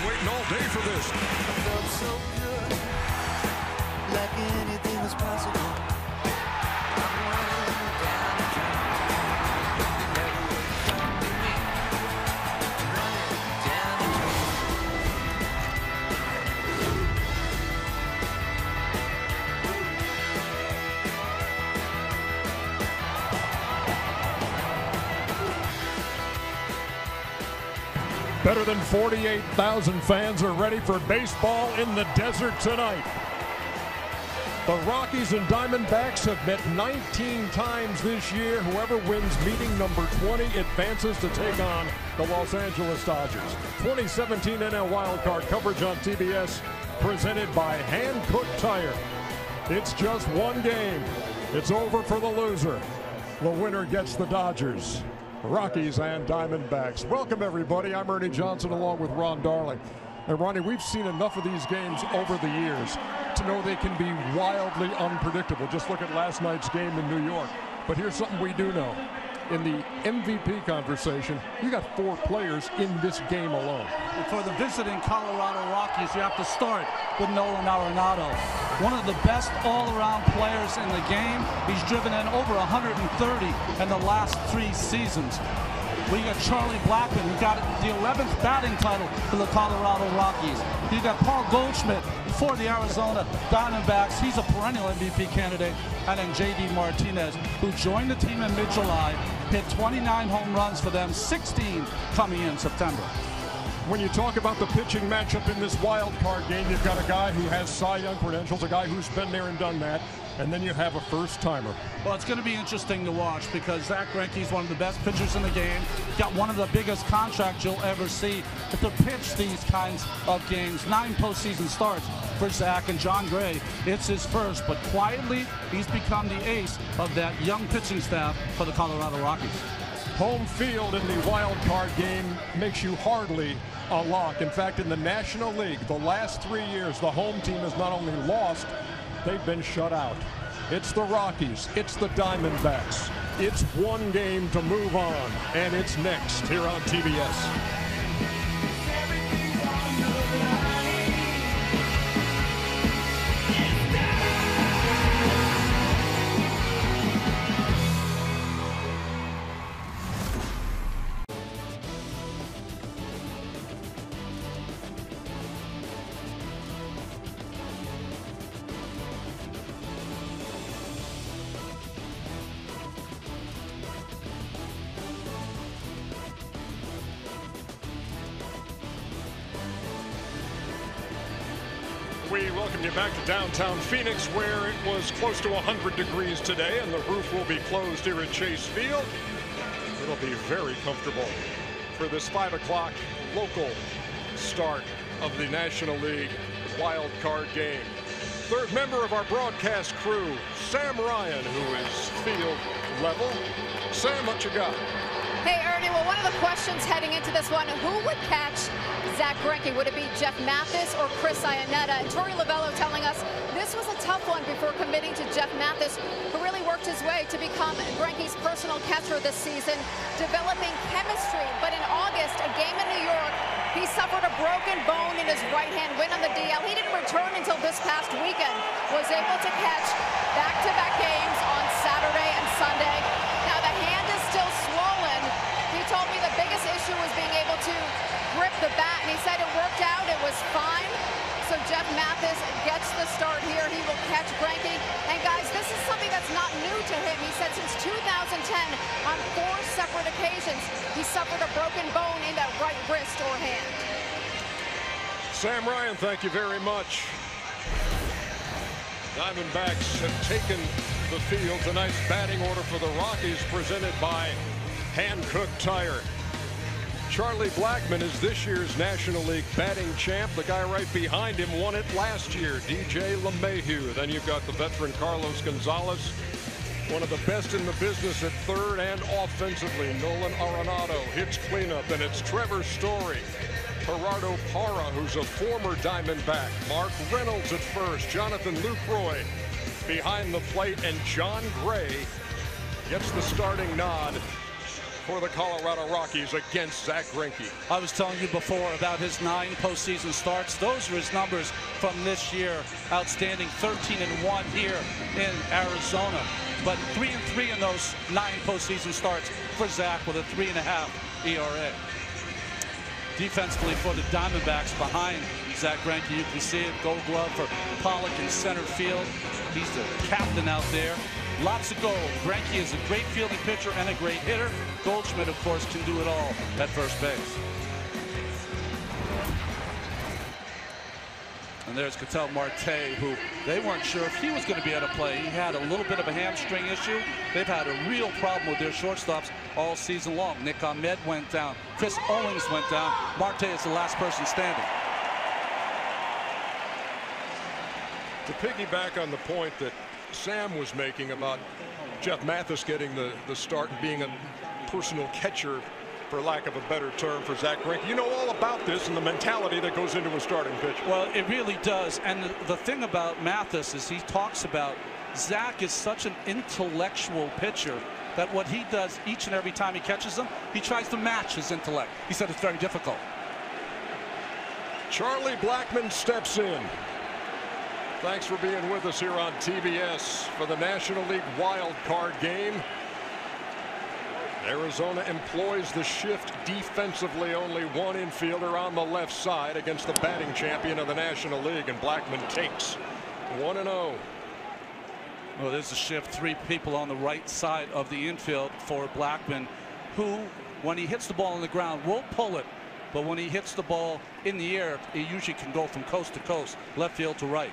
waiting all day for this. Felt so good, like anything was possible. I'm running down the track. Never would come to me. Running down the track. Better than 48,000 fans are ready for baseball in the desert tonight. The Rockies and Diamondbacks have met 19 times this year. Whoever wins meeting number 20 advances to take on the Los Angeles Dodgers. 2017 NL Wildcard coverage on TBS, presented by Hand-Cooked Tire. It's just one game. It's over for the loser. The winner gets the Dodgers. Rockies and Diamondbacks. Welcome, everybody. I'm Ernie Johnson along with Ron Darling. And Ronnie, we've seen enough of these games over the years to know they can be wildly unpredictable. Just look at last night's game in New York. But here's something we do know. In the MVP conversation, you got 4 players in this game alone. And for the visiting Colorado Rockies, you have to start with Nolan Arenado. One of the best all-around players in the game. He's driven in over 130 in the last 3 seasons. We got Charlie Blackmon, who got the 11th batting title for the Colorado Rockies. You got Paul Goldschmidt for the Arizona Diamondbacks. He's a perennial MVP candidate. And then J.D. Martinez, who joined the team in mid-July, hit 29 home runs for them, 16 coming in September. When you talk about the pitching matchup in this wild card game, you've got a guy who has Cy Young credentials, a guy who's been there and done that, and then you have a first-timer. Well, it's going to be interesting to watch because Zach Greinke's one of the best pitchers in the game. Got one of the biggest contracts you'll ever see to pitch these kinds of games. 9 postseason starts for Zach, and John Gray, it's his first, but quietly, he's become the ace of that young pitching staff for the Colorado Rockies. Home field in the wild card game makes you hardly a lock. In fact, in the National League, the last 3 years, the home team has not only lost, they've been shut out. It's the Rockies, it's the Diamondbacks. It's one game to move on, and it's next here on TBS. We welcome you back to downtown Phoenix, where it was close to 100 degrees today, and the roof will be closed here at Chase Field. It'll be very comfortable for this 5 o'clock local start of the National League wild card game. Third member of our broadcast crew, Sam Ryan, who is field level. Sam, what you got? Hey, Ernie, well, one of the questions heading into this one, who would catch Zach Greinke? Would it be Jeff Mathis or Chris Iannetta? And Torey Lovello telling us this was a tough one before committing to Jeff Mathis, who really worked his way to become Greinke's personal catcher this season, developing chemistry. But in August, a game in New York, he suffered a broken bone in his right hand, went on the DL. He didn't return until this past weekend, was able to catch back-to-back games on Saturday and Sunday. Now, the hand is still swollen. He told me the biggest issue was being able to grip the bat, and he said it worked out, it was fine. So Jeff Mathis gets the start here. He will catch Greinke. And guys, this is something that's not new to him. He said since 2010, on 4 separate occasions, he suffered a broken bone in that right wrist or hand. Sam Ryan, thank you very much. Diamondbacks have taken the field. Tonight's batting order for the Rockies, presented by Hand-Cooked Tire. Charlie Blackmon is this year's National League batting champ. The guy right behind him won it last year, DJ LeMahieu. Then you've got the veteran Carlos Gonzalez, one of the best in the business at third and offensively. Nolan Arenado hits cleanup, and it's Trevor Story, Gerardo Parra, who's a former Diamondback, Mark Reynolds at first, Jonathan Lucroy behind the plate, and John Gray gets the starting nod for the Colorado Rockies against Zack Greinke. I was telling you before about his 9 postseason starts. Those are his numbers from this year. Outstanding, 13-1 here in Arizona. But 3-3 in those 9 postseason starts for Zack with a 3.5 ERA. Defensively for the Diamondbacks behind Zack Greinke, you can see it. Gold glove for Pollock in center field. He's the captain out there. Lots of gold. Greinke is a great fielding pitcher and a great hitter. Goldschmidt, of course, can do it all at first base. And there's Ketel Marte, who they weren't sure if he was going to be able to play. He had a little bit of a hamstring issue. They've had a real problem with their shortstops all season long. Nick Ahmed went down. Chris Owings went down. Marte is the last person standing. To piggyback on the point that Sam was making about Jeff Mathis getting the start and being a personal catcher, for lack of a better term, for Zack Greinke. You know all about this and the mentality that goes into a starting pitch. Well, it really does. And the thing about Mathis is he talks about Zack is such an intellectual pitcher that what he does each and every time he catches them, he tries to match his intellect. He said it's very difficult. Charlie Blackmon steps in. Thanks for being with us here on TBS for the National League wild card game. Arizona employs the shift defensively. Only one infielder on the left side against the batting champion of the National League, and Blackmon takes 1-0. Well, there's a shift. 3 people on the right side of the infield for Blackmon, who, when he hits the ball on the ground, will pull it. But when he hits the ball in the air, he usually can go from coast to coast, left field to right.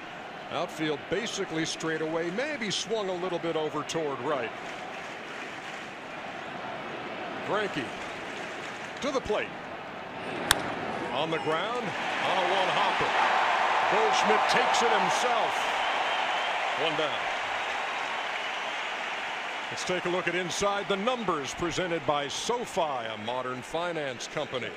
Outfield basically straight away, maybe swung a little bit over toward right. Greinke to the plate. On the ground, on a one-hopper. Goldschmidt takes it himself. 1 down. Let's take a look at inside the numbers presented by SoFi, a modern finance company.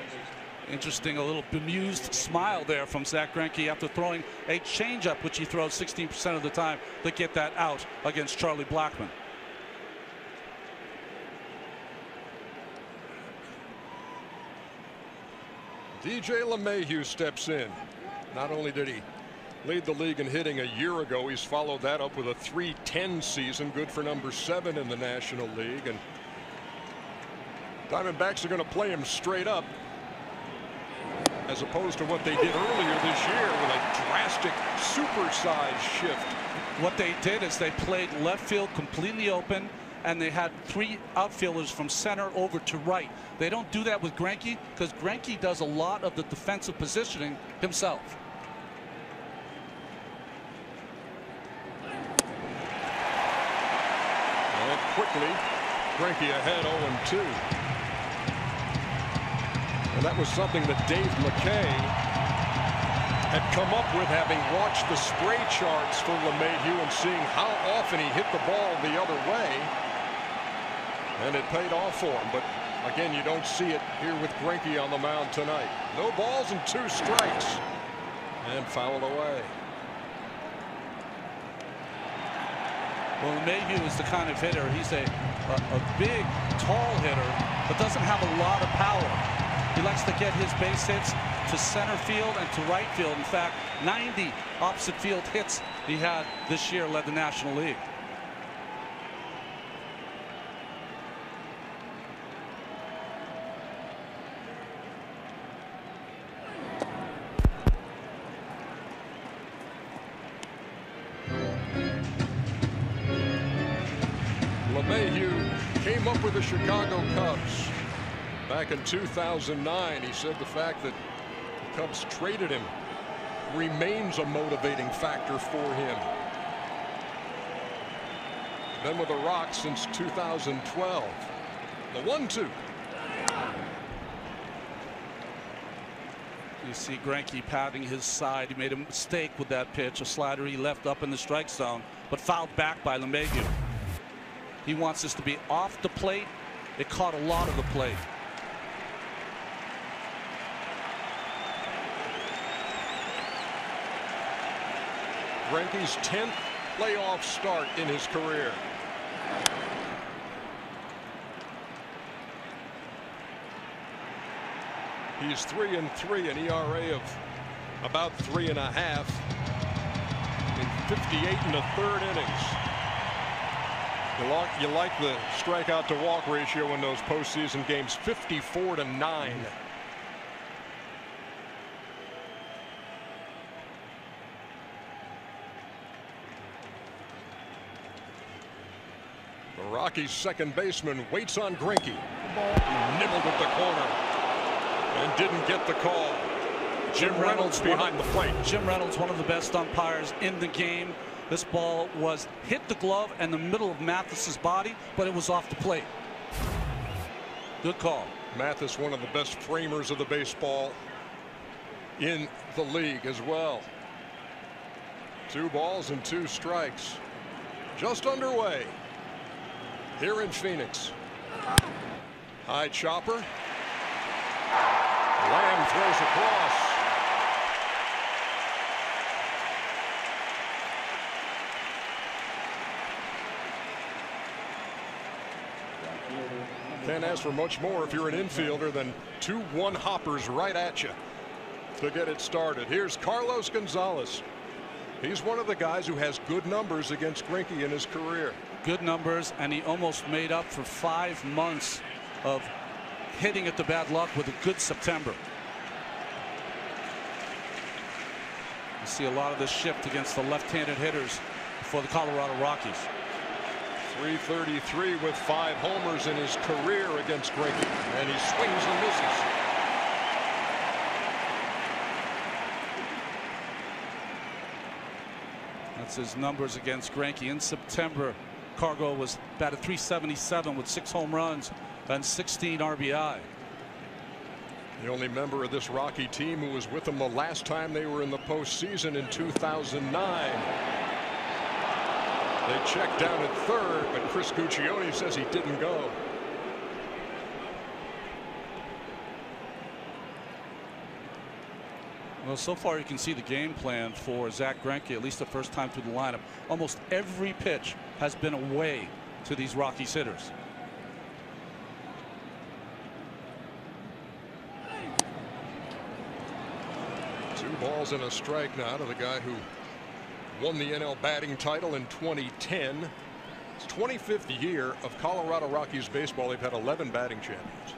Interesting, a little bemused smile there from Zack Greinke after throwing a changeup, which he throws 16% of the time, to get that out against Charlie Blackmon. DJ LeMahieu steps in. Not only did he lead the league in hitting a year ago, he's followed that up with a .310 season, good for number 7 in the National League. And Diamondbacks are going to play him straight up, as opposed to what they did earlier this year with a drastic supersized shift. What they did is they played left field completely open, and they had 3 outfielders from center over to right. They don't do that with Greinke because Greinke does a lot of the defensive positioning himself. And quickly, Greinke ahead 0-2. And that was something that Dave McKay had come up with, having watched the spray charts for LeMahieu and seeing how often he hit the ball the other way. And it paid off for him. But again, you don't see it here with Greinke on the mound tonight. No balls and 2 strikes. And fouled away. Well, LeMahieu is the kind of hitter. He's a big, tall hitter, but doesn't have a lot of power. He likes to get his base hits to center field and to right field. In fact, 90 opposite field hits he had this year, led the National League. LeMahieu came up with the Chicago Cubs back in 2009. He said the fact that the Cubs traded him remains a motivating factor for him. Been with the Rocks since 2012. The 1-2. You see Greinke patting his side. He made a mistake with that pitch, a slider he left up in the strike zone, but fouled back by LeMahieu. He wants this to be off the plate. It caught a lot of the plate. Greinke's 10th playoff start in his career. He's 3-3, an ERA of about 3.5 in 58 1/3 innings. You like the strikeout to walk ratio in those postseason games, 54-9. The Rockies' second baseman waits on Greinke. The ball nibbled at the corner and didn't get the call. Jim Reynolds behind the plate. Jim Reynolds, one of the best umpires in the game. This ball was hit the glove and the middle of Mathis's body, but it was off the plate. Good call. Mathis, one of the best framers of the baseball in the league as well. 2 balls and 2 strikes. Just underway here in Phoenix. High chopper. Lamb throws across. Can't ask for much more if you're an infielder than 2 one-hoppers right at you to get it started. Here's Carlos Gonzalez. He's one of the guys who has good numbers against Greinke in his career. Good numbers, and he almost made up for 5 months of hitting at the bad luck with a good September. You see a lot of this shift against the left-handed hitters for the Colorado Rockies. 333 with 5 homers in his career against Greinke, and he swings and misses. That's his numbers against Greinke. In September, Cargo was batted .377 with 6 home runs and 16 RBI. The only member of this Rocky team who was with them the last time they were in the postseason in 2009. They checked down at third, but Chris Guccione says he didn't go. Well, so far you can see the game plan for Zack Greinke, at least the first time through the lineup. Almost every pitch has been away to these Rockies hitters. Two balls and a strike now to the guy who won the NL batting title in 2010. It's 25th year of Colorado Rockies baseball. They've had 11 batting champions.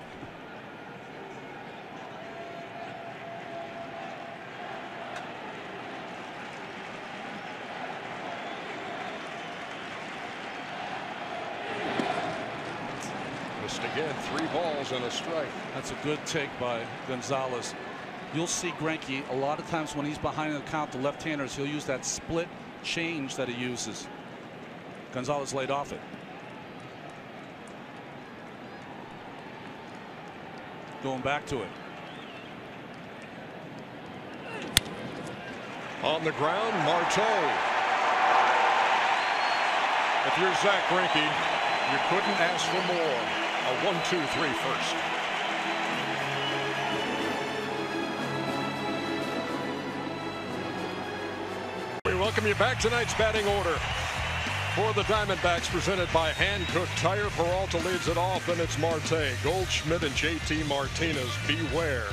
Missed again. 3 balls and a strike. That's a good take by Gonzalez. You'll see Greinke a lot of times when he's behind the count, the left-handers, he'll use that split change that he uses. Gonzalez laid off it. Going back to it. On the ground, Marte. If you're Zack Greinke, you couldn't ask for more. A 1-2-3 first. Welcome you back. Tonight's batting order for the Diamondbacks, presented by Hankook Tire. Peralta leads it off, and it's Marte, Goldschmidt, and JT Martinez. Beware.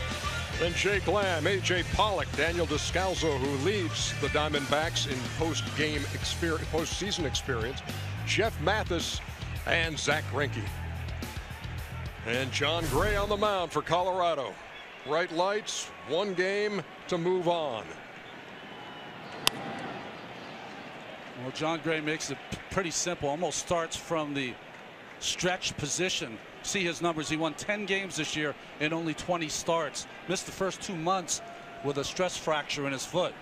Then Jake Lamb, AJ Pollock, Daniel Descalzo, who leads the Diamondbacks in postseason experience. Jeff Mathis and Zack Greinke. And John Gray on the mound for Colorado. Bright lights, 1 game to move on. Well, John Gray makes it pretty simple. Almost starts from the stretch position. See his numbers. He won 10 games this year in only 20 starts. Missed the first 2 months with a stress fracture in his foot.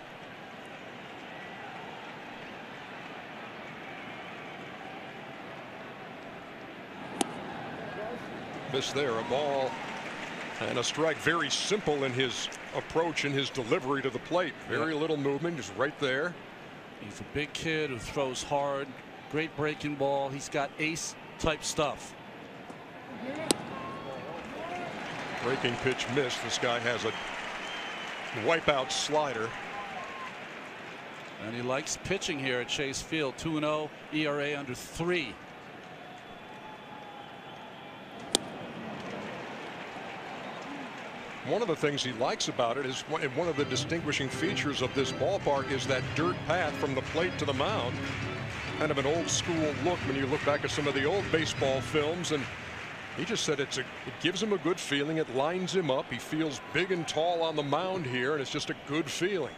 Missed there. A ball and a strike. Very simple in his approach and his delivery to the plate. Very little movement. Just right there. He's a big kid who throws hard. Great breaking ball. He's got ace type stuff. Breaking pitch missed. This guy has a wipeout slider. And he likes pitching here at Chase Field. 2-0, ERA under 3. One of the things he likes about it is one of the distinguishing features of this ballpark is that dirt path from the plate to the mound. Kind of an old school look when you look back at some of the old baseball films, and he just said it gives him a good feeling. It lines him up. He feels big and tall on the mound here, and it's just a good feeling.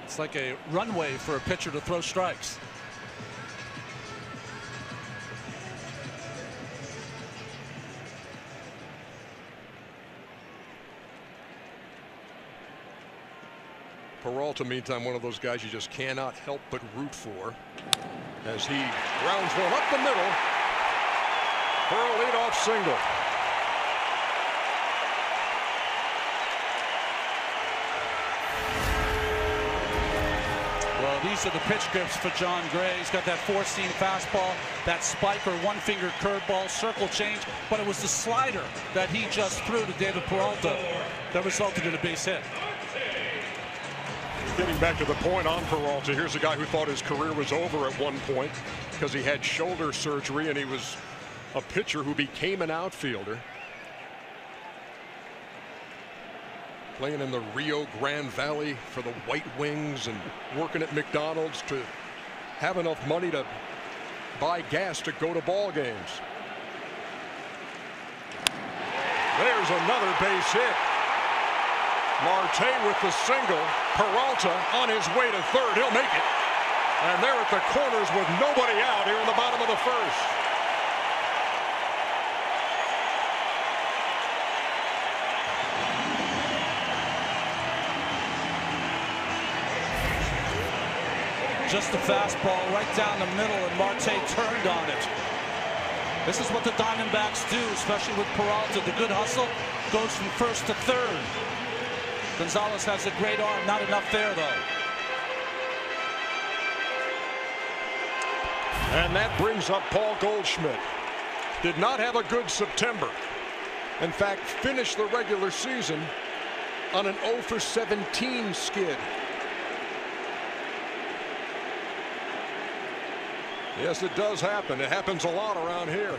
It's like a runway for a pitcher to throw strikes. Peralta, meantime, one of those guys you just cannot help but root for as he grounds one up the middle for a leadoff single. Well, these are the pitch grips for Jon Gray. He's got that four-seam fastball, that spike or one-finger curveball, circle change, but it was the slider that he just threw to David Peralta that resulted in a base hit. Getting back to the point on Peralta, here's a guy who thought his career was over at one point because he had shoulder surgery, and he was a pitcher who became an outfielder. Playing in the Rio Grande Valley for the White Wings and working at McDonald's to have enough money to buy gas to go to ball games. There's another base hit. Marte with the single. Peralta on his way to third. He'll make it. And they're at the corners with nobody out here in the bottom of the first. Just a fastball right down the middle, and Marte turned on it. This is what the Diamondbacks do, especially with Peralta. The good hustle goes from first to third. Gonzalez has a great arm, not enough there though. And that brings up Paul Goldschmidt. Did not have a good September. In fact, finished the regular season on an 0 for 17 skid. Yes, it does happen. It happens a lot around here.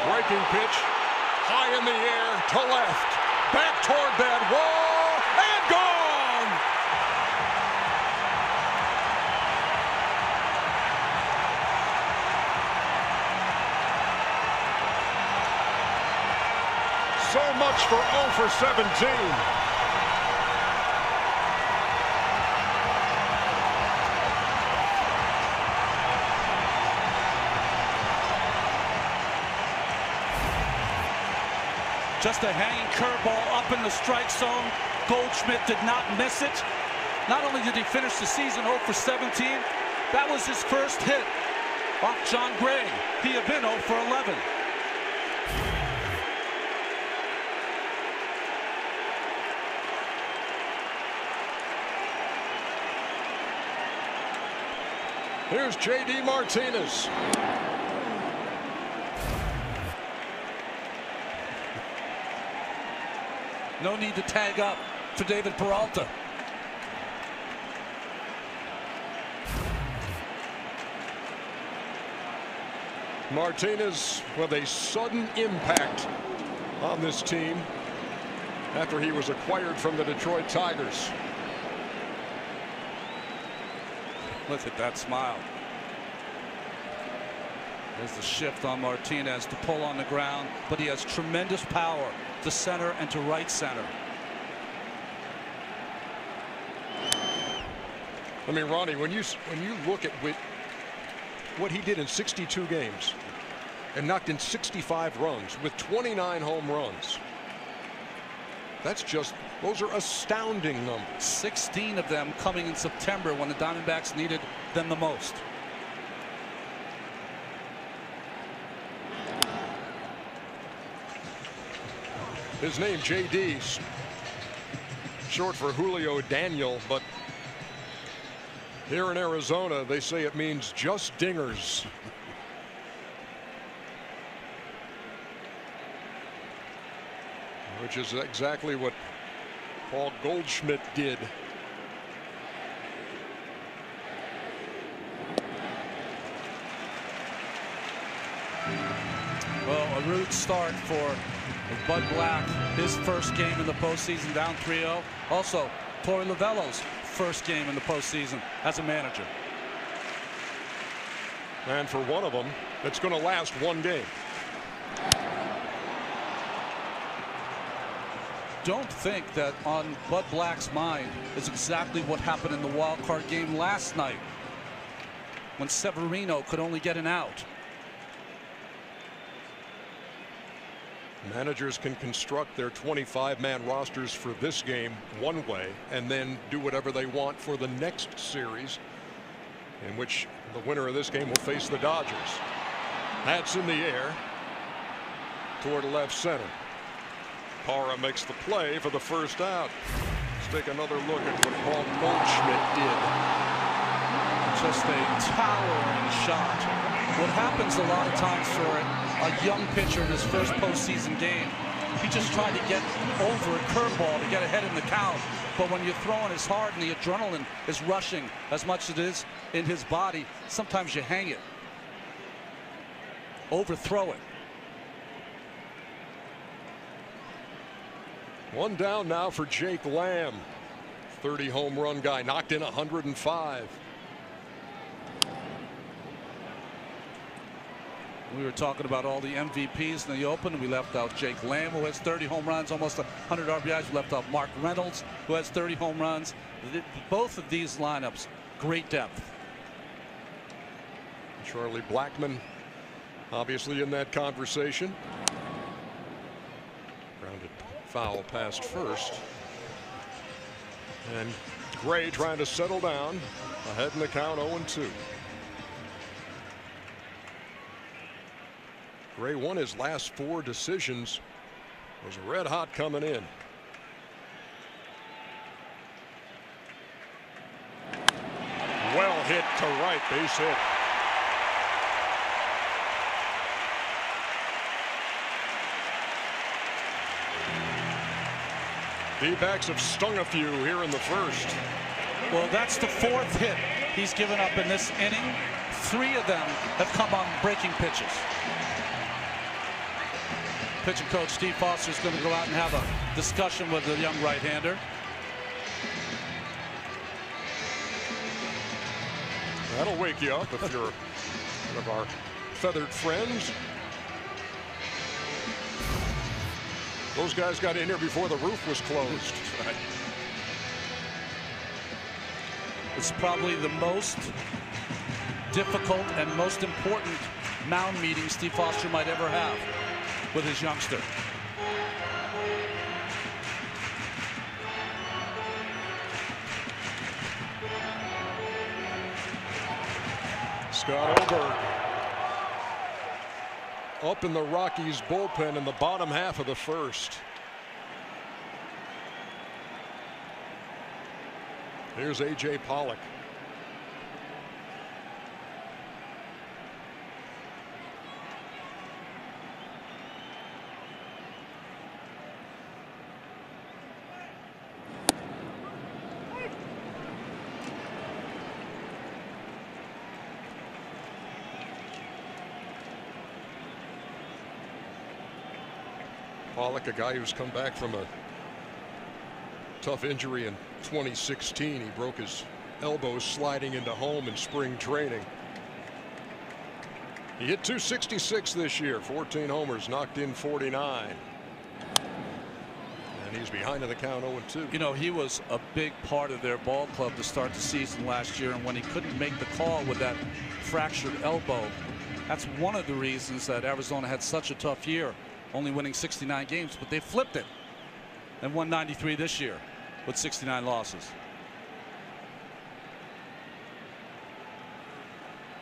Breaking pitch, high in the air to left, back toward that wall, and gone! So much for 0 for 17. Just a hanging curveball up in the strike zone. Goldschmidt did not miss it. Not only did he finish the season 0 for 17, that was his first hit off Jon Gray. He had been 0 for 11. Here's J.D. Martinez. No need to tag up for David Peralta. Martinez with a sudden impact on this team after he was acquired from the Detroit Tigers. Look at that smile. There's the shift on Martinez to pull on the ground, but he has tremendous power to center and to right center. I mean, Ronnie, when you look at what he did in 62 games and knocked in 65 runs with 29 home runs, those are astounding numbers. 16 of them coming in September when the Diamondbacks needed them the most. His name, J.D., short for Julio Daniel, but here in Arizona, they say it means just dingers. Which is exactly what Paul Goldschmidt did. Well, a rude start for Bud Black, his first game in the postseason, down 3-0. Also, Torey Lovullo's first game in the postseason as a manager. And for one of them, it's going to last one game. Don't think that on Bud Black's mind is exactly what happened in the wild card game last night when Severino could only get an out. Managers can construct their 25-man rosters for this game one way and then do whatever they want for the next series, in which the winner of this game will face the Dodgers. That's in the air toward left center. Parra makes the play for the first out. Let's take another look at what Paul Goldschmidt did. Just a towering shot. What happens a lot of times for a young pitcher in his first postseason game, he just tried to get over a curveball to get ahead in the count. But when you're throwing as hard and the adrenaline is rushing as much as it is in his body, sometimes you hang it, overthrow it. One down now for Jake Lamb. 30 home run guy, knocked in 105. We were talking about all the MVPs in the Open. We left out Jake Lamb, who has 30 home runs, almost 100 RBIs. We left out Mark Reynolds, who has 30 home runs. Both of these lineups, great depth. Charlie Blackmon, obviously in that conversation. Grounded foul past first. And Gray trying to settle down, ahead in the count, 0-2. Gray won his last 4 decisions. Was red hot coming in. Well hit to right, base hit. D-backs have stung a few here in the first. Well, that's the 4th hit he's given up in this inning. 3 of them have come on breaking pitches. Pitching coach Steve Foster is going to go out and have a discussion with the young right-hander. That'll wake you up if you're one of our feathered friends. Those guys got in here before the roof was closed. Right. It's probably the most difficult and most important mound meeting Steve Foster might ever have with his youngster. Scott Oberg up in the Rockies bullpen in the bottom half of the first. Here's A.J. Pollock. Pollock, a guy who's come back from a tough injury in 2016. He broke his elbow sliding into home in spring training. He hit .266 this year, 14 homers, knocked in 49. And he's behind in the count, 0-2. You know, he was a big part of their ball club to start the season last year, and when he couldn't make the call with that fractured elbow, that's one of the reasons that Arizona had such a tough year, only winning 69 games, but they flipped it and won 93 this year with 69 losses.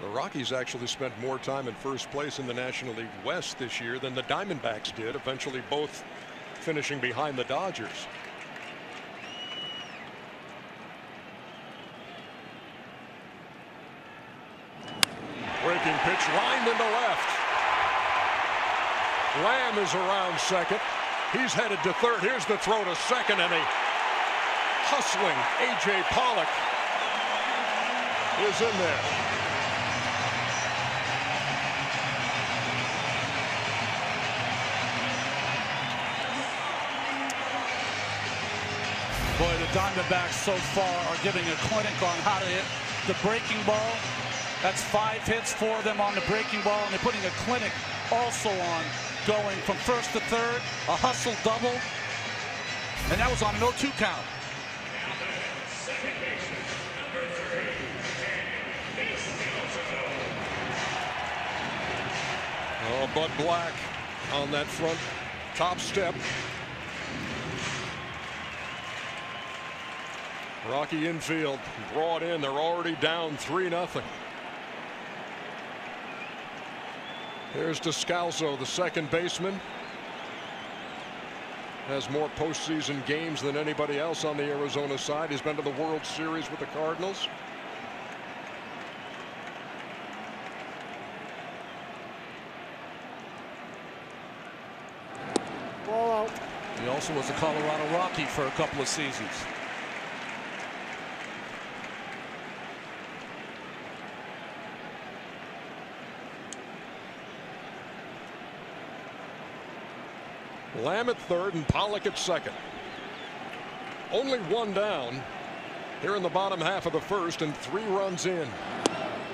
The Rockies actually spent more time in first place in the National League West this year than the Diamondbacks did, eventually both finishing behind the Dodgers. Breaking pitch lined into left. Lamb is around second. He's headed to third. Here's the throw to second, and a hustling A.J. Pollock is in there. Boy, the Diamondbacks so far are giving a clinic on how to hit the breaking ball. That's 5 hits for them on the breaking ball, and they're putting a clinic also on going from first to third, a hustle double, and that was on an 0-2 count. Oh, Bud Black on that front top step. Rocky infield brought in. They're already down 3-0. Here's Descalso, the second baseman. Has more postseason games than anybody else on the Arizona side. He's been to the World Series with the Cardinals. Ball out. He also was a Colorado Rocky for a couple of seasons. Lamb at third and Pollock at second. Only one down here in the bottom half of the first, and 3 runs in.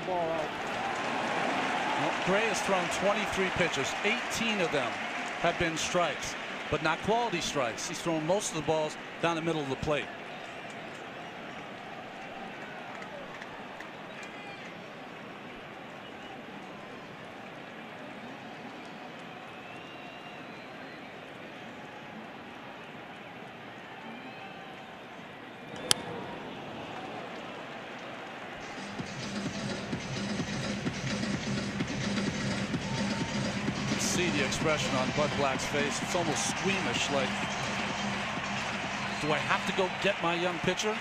Ball out. Well, Gray has thrown 23 pitches. 18 of them have been strikes, but not quality strikes. He's thrown most of the balls down the middle of the plate. See the expression on Bud Black's face. It's almost squeamish, like, do I have to go get my young pitcher?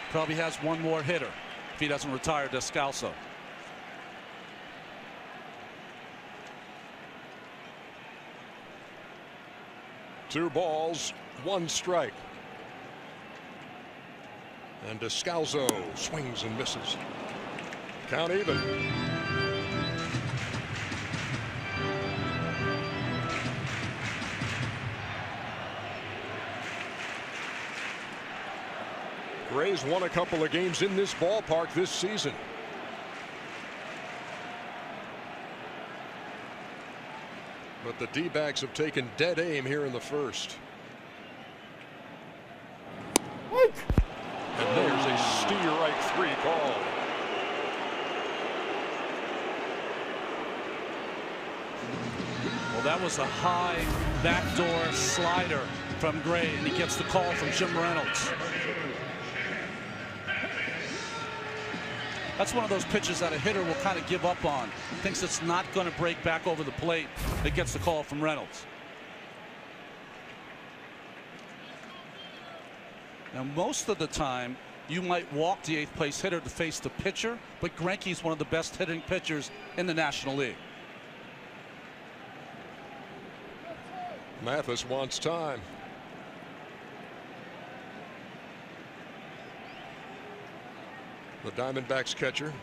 Probably has one more hitter if he doesn't retire Descalso. Two balls, 1 strike. And Descalso swings and misses. Count even. Gray's won a couple of games in this ballpark this season. But the D-backs have taken dead aim here in the first. And there's a steer-right 3 call. Well, that was a high backdoor slider from Gray, and he gets the call from Jim Reynolds. That's one of those pitches that a hitter will kind of give up on. Thinks it's not going to break back over the plate. It gets the call from Reynolds. Now, most of the time, you might walk the 8th place hitter to face the pitcher, but Greinke's one of the best hitting pitchers in the National League. Mathis wants time. The Diamondbacks catcher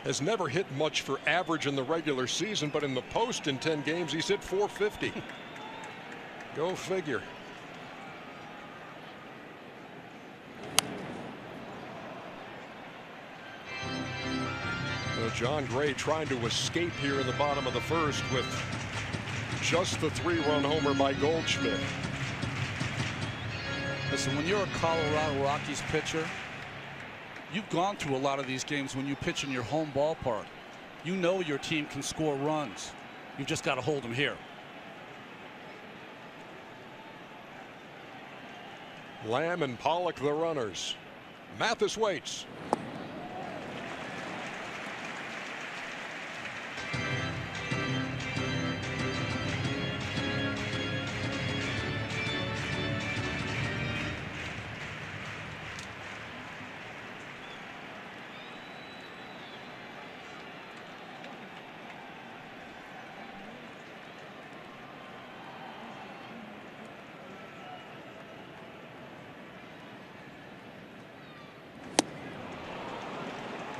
has never hit much for average in the regular season, but in the post in 10 games he's hit .450. Go figure. John Gray trying to escape here in the bottom of the first with just the 3-run homer by Goldschmidt. Listen, when you're a Colorado Rockies pitcher, you've gone through a lot of these games when you pitch in your home ballpark. You know your team can score runs. You've just got to hold them here. Lamb and Pollock the runners. Mathis waits.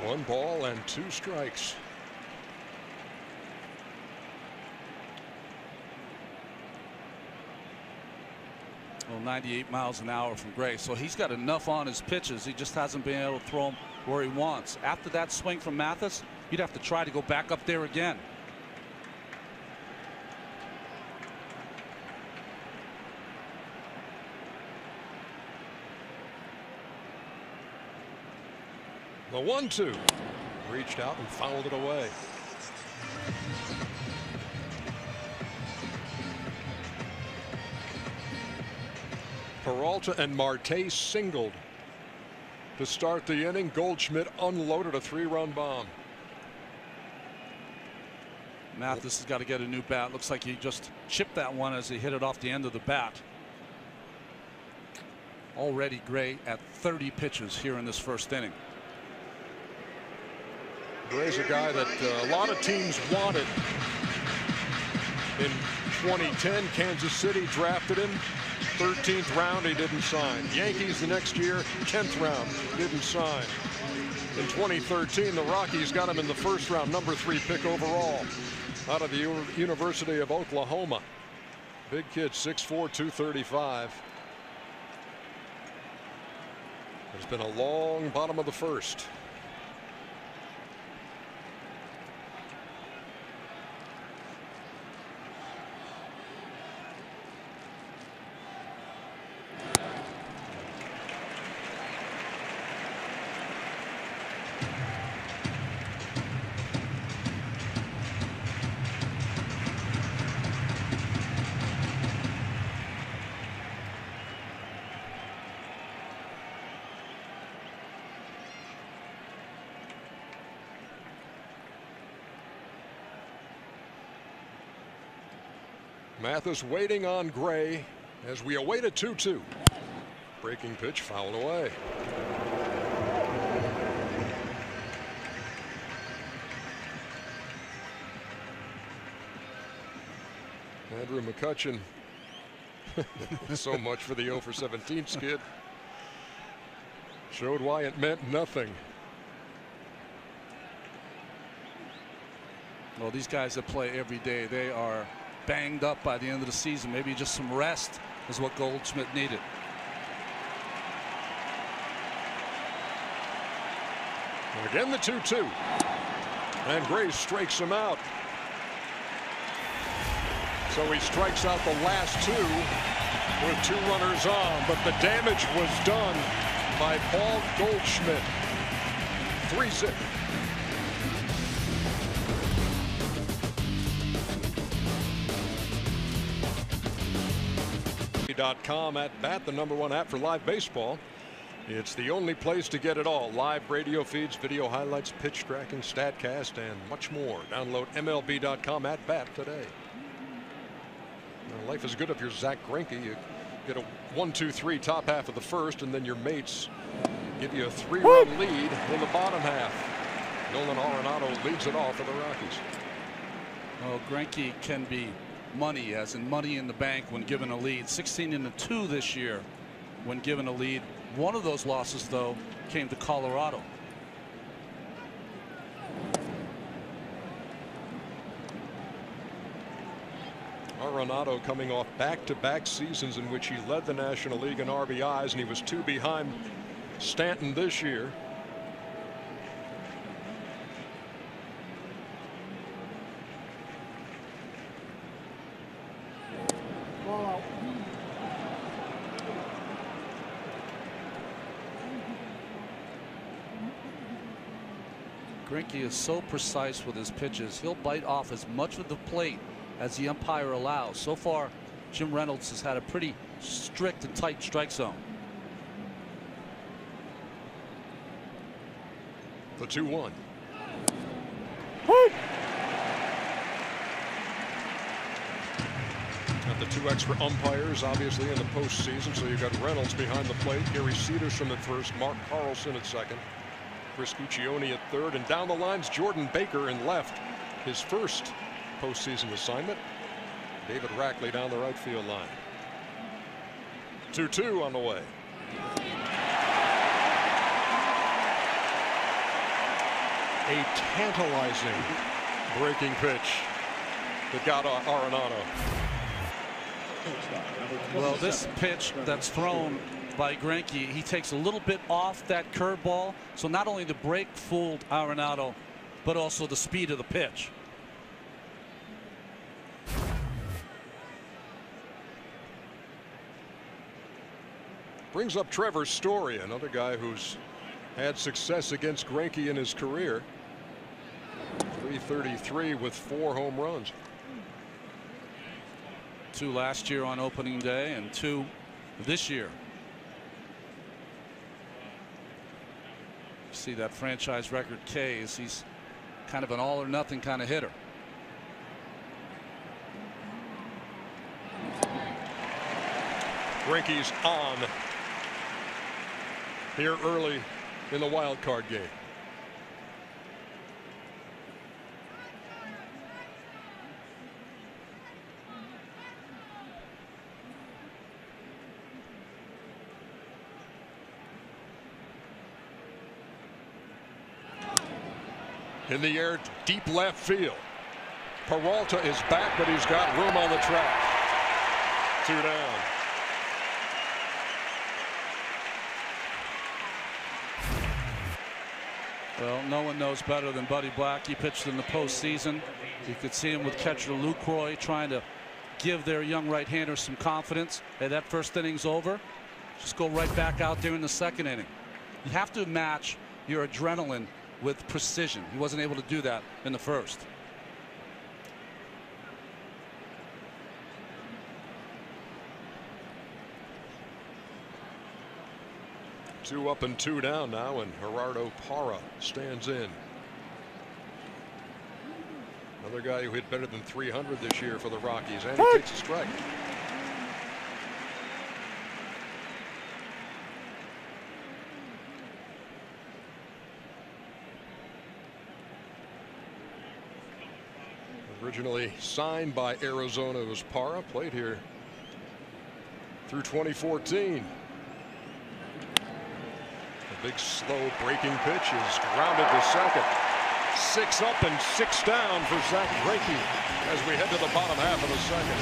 One ball and 2 strikes. Well, 98 miles an hour from Gray, so he's got enough on his pitches. He just hasn't been able to throw them where he wants. After that swing from Mathis, you'd have to try to go back up there again. The 1-2 reached out and fouled it away. Peralta and Marte singled to start the inning. Goldschmidt unloaded a 3-run bomb. Mathis has got to get a new bat. Looks like he just chipped that one as he hit it off the end of the bat. Already Gray at 30 pitches here in this first inning. Gray's a guy that a lot of teams wanted. In 2010, Kansas City drafted him. 13th round, he didn't sign. Yankees the next year, 10th round, didn't sign. In 2013, the Rockies got him in the first round, number 3 pick overall, out of the University of Oklahoma. Big kid, 6'4", 235. It's been a long bottom of the first. Mathis waiting on Gray as we await a 2-2. Breaking pitch fouled away. Andrew McCutchen. So much for the 0 for 17 skid. Showed why it meant nothing. Well, these guys that play every day, they are banged up by the end of the season. Maybe just some rest is what Goldschmidt needed. And again the 2-2. And Gray strikes him out. So he strikes out the last 2 with 2 runners on, but the damage was done by Paul Goldschmidt. 3-0. .com at bat, the #1 app for live baseball. It's the only place to get it all. Live radio feeds, video highlights, pitch tracking, StatCast, and much more. Download MLB.com at bat today. Now, life is good if you're Zach Greinke. You get a 1-2-3 top half of the first, and then your mates give you a 3-run lead in the bottom half. Nolan Arenado leads it all for the Rockies. Well, Greinke can be money, as in money in the bank when given a lead. 16-2 this year when given a lead. One of those losses, though, came to Colorado. Arenado coming off back-to-back seasons in which he led the National League in RBIs, and he was 2 behind Stanton this year. Greinke is so precise with his pitches. He'll bite off as much of the plate as the umpire allows. So far, Jim Reynolds has had a pretty strict and tight strike zone. The 2-1. Got the 2 extra umpires, obviously, in the postseason. So you've got Reynolds behind the plate, Gary Cederstrom at first, Mark Carlson at second, Chris Guccione at third, and down the lines Jordan Baker in left, his first postseason assignment. David Rackley down the right field line. 2-2 on the way. A tantalizing breaking pitch that got Arenado. Well, this pitch that's thrown by Greinke, he takes a little bit off that curveball. So not only the break fooled Arenado, but also the speed of the pitch. Brings up Trevor Story, another guy who's had success against Greinke in his career. 333 with 4 home runs. 2 last year on opening day and 2 this year. See that franchise record Ks. He's kind of an all or nothing kind of hitter. Greinke's on here early in the wild card game. In the air, deep left field. Peralta is back, but he's got room on the track. 2 down. Well, no one knows better than Buddy Black. He pitched in the postseason. You could see him with catcher Lucroy trying to give their young right-hander some confidence. Hey, that first inning's over. Just go right back out there in the second inning. You have to match your adrenaline with precision. He wasn't able to do that in the first. Two up and 2 down now, and Gerardo Parra stands in. Another guy who hit better than 300 this year for the Rockies, and he takes a strike. Originally signed by Arizona, was Parra, played here through 2014. A big slow breaking pitch is grounded to second. 6 up and 6 down for Zach Greinke as we head to the bottom half of the second.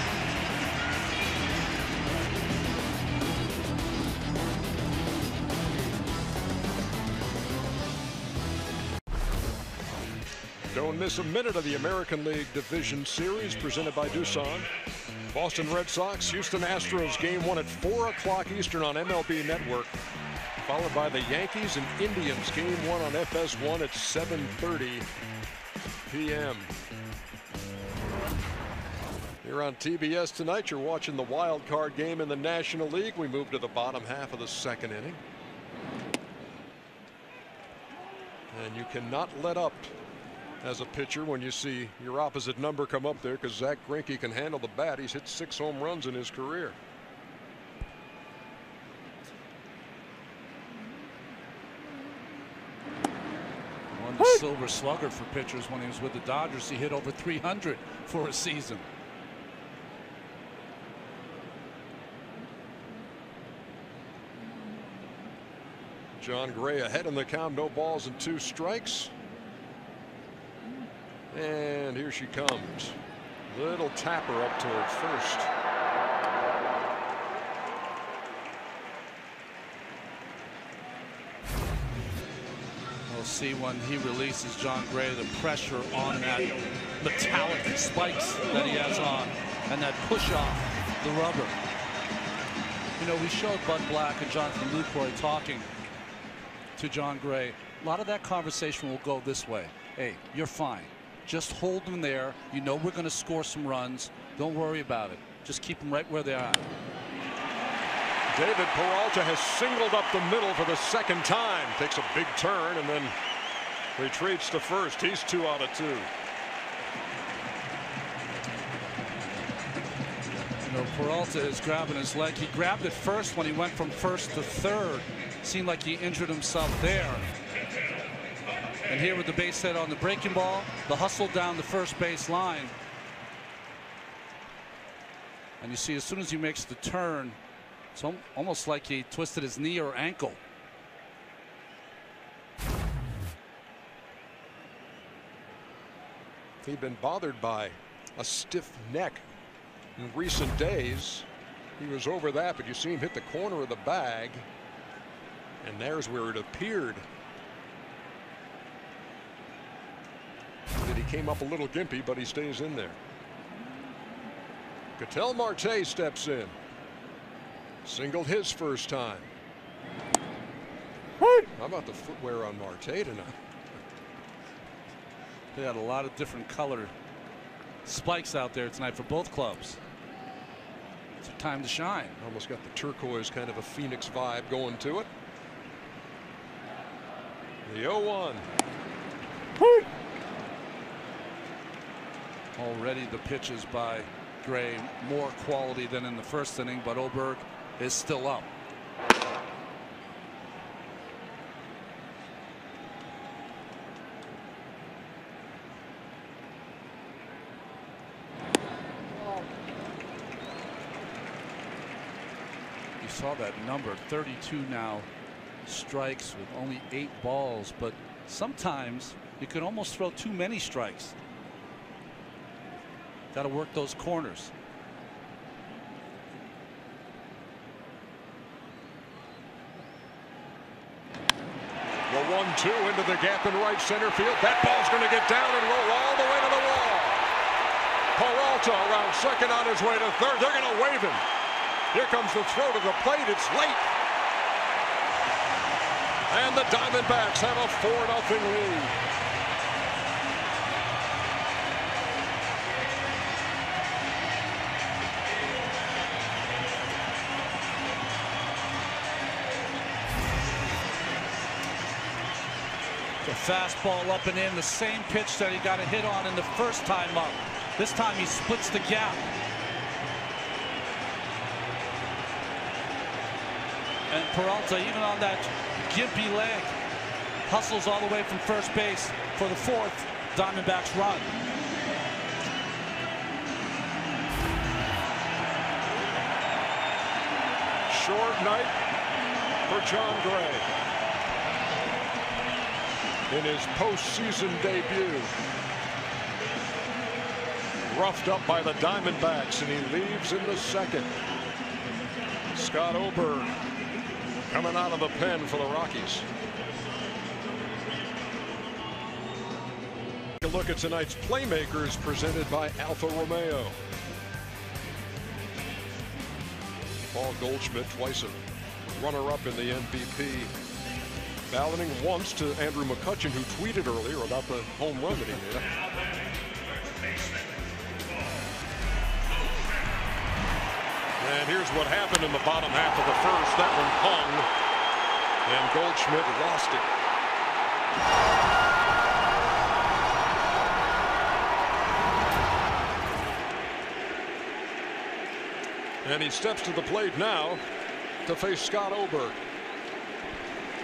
Don't miss a minute of the American League Division Series presented by Doosan. Boston Red Sox, Houston Astros game 1 at 4 o'clock Eastern on MLB Network, followed by the Yankees and Indians game 1 on FS1 at 7:30 p.m. Here on TBS tonight, you're watching the wild card game in the National League. We move to the bottom half of the second inning. And you cannot let up as a pitcher when you see your opposite number come up there, because Zach Greinke can handle the bat. He's hit 6 home runs in his career. Won the Silver Slugger for pitchers when he was with the Dodgers. He hit over 300 for a season. John Gray ahead in the count, no balls and 2 strikes. And here she comes. Little tapper up toward first. We'll see when he releases John Gray the pressure on that metallic spikes that he has on and that push off the rubber. You know, we showed Bud Black and Jonathan Lucroy talking to John Gray. A lot of that conversation will go this way. Hey, you're fine. Just hold them there. You know we're going to score some runs. Don't worry about it. Just keep them right where they are. David Peralta has singled up the middle for the second time. Takes a big turn and then retreats to first. He's 2 out of 2. You know, Peralta is grabbing his leg. He grabbed it first when he went from first to third. Seemed like he injured himself there. And here with the base hit on the breaking ball, the hustle down the first base line. And you see, as soon as he makes the turn, it's almost like he twisted his knee or ankle. He'd been bothered by a stiff neck in recent days. He was over that, but you see him hit the corner of the bag, and there's where it appeared that he came up a little gimpy, but he stays in there. Ketel Marte steps in. Singled his first time. How about the footwear on Marte tonight? They had a lot of different color spikes out there tonight for both clubs. It's a time to shine. Almost got the turquoise, kind of a Phoenix vibe going to it. The 0-1. Already the pitches by Gray more quality than in the first inning, but Oberg is still up. You saw that number 32 now, strikes with only 8 balls, but sometimes you can almost throw too many strikes. Got to work those corners. The 1-2 into the gap in right center field. That ball's going to get down and roll all the way to the wall. Peralta around second on his way to third. They're going to wave him. Here comes the throw to the plate. It's late. And the Diamondbacks have a 4-0 lead. The fastball up and in, the same pitch that he got a hit on in the first time up. This time he splits the gap. And Peralta, even on that gimpy leg, hustles all the way from first base for the 4th Diamondbacks run. Short night for John Gray in his postseason debut. Roughed up by the Diamondbacks, and he leaves in the second. Scott Oberg coming out of the pen for the Rockies. Take a look at tonight's playmakers presented by Alfa Romeo. Paul Goldschmidt, twice a runner-up in the MVP. Balloting once to Andrew McCutchen, who tweeted earlier about the home run that he did. And here's what happened in the bottom half of the first. That one hung, and Goldschmidt lost it. And he steps to the plate now to face Scott Oberg.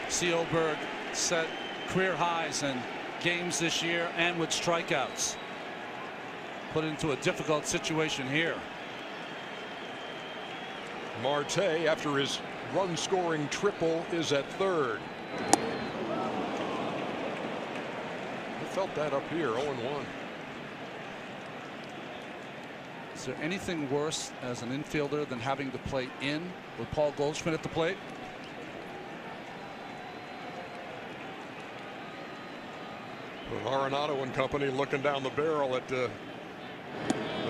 See Oberg set career highs in games this year and with strikeouts. Put into a difficult situation here. Marte, after his run-scoring triple, is at third. I felt that up here, 0-1. Is there anything worse as an infielder than having to play in with Paul Goldschmidt at the plate? Arenado and company looking down the barrel at the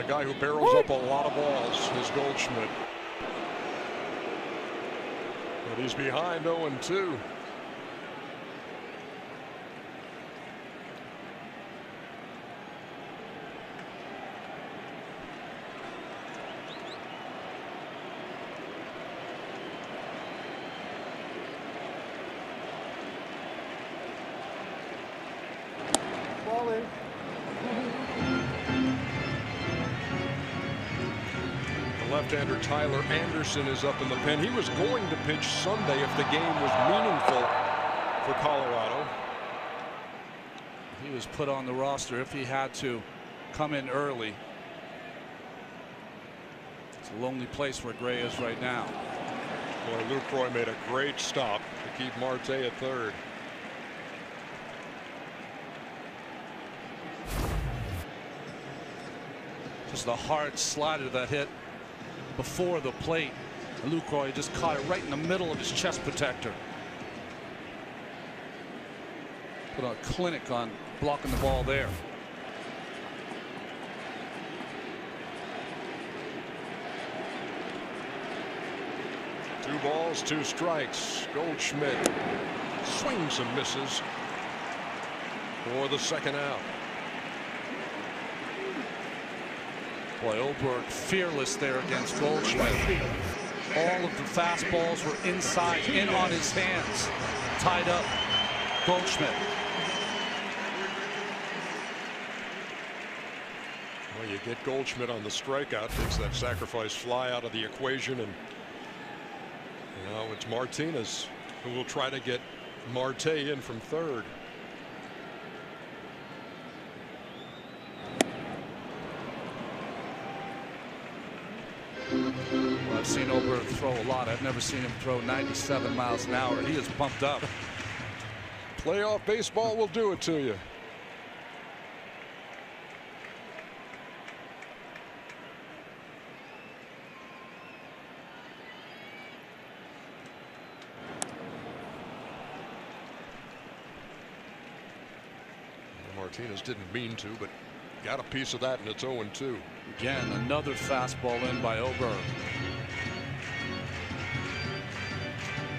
guy who barrels up a lot of balls, is Goldschmidt. But he's behind 0-2. Left-hander Tyler Anderson is up in the pen. He was going to pitch Sunday if the game was meaningful for Colorado. He was put on the roster if he had to come in early. It's a lonely place where Gray is right now. Boy, Lucroy made a great stop to keep Marte at third. Just a hard slider that hit before the plate. And Lucroy just caught it right in the middle of his chest protector. Put a clinic on blocking the ball there. Two balls, two strikes. Goldschmidt swings and misses for the second out. Boy, Oberg fearless there against Goldschmidt. All of the fastballs were inside, in on his hands. Tied up Goldschmidt. Well, you get Goldschmidt on the strikeout, takes that sacrifice fly out of the equation, and now it's Martinez who will try to get Marte in from third. Well, I've seen Oberg throw a lot. I've never seen him throw 97 miles an hour. He is pumped up. Playoff baseball will do it to you. Martinez didn't mean to, but got a piece of that, and it's 0-2. Again, another fastball in by Oberg.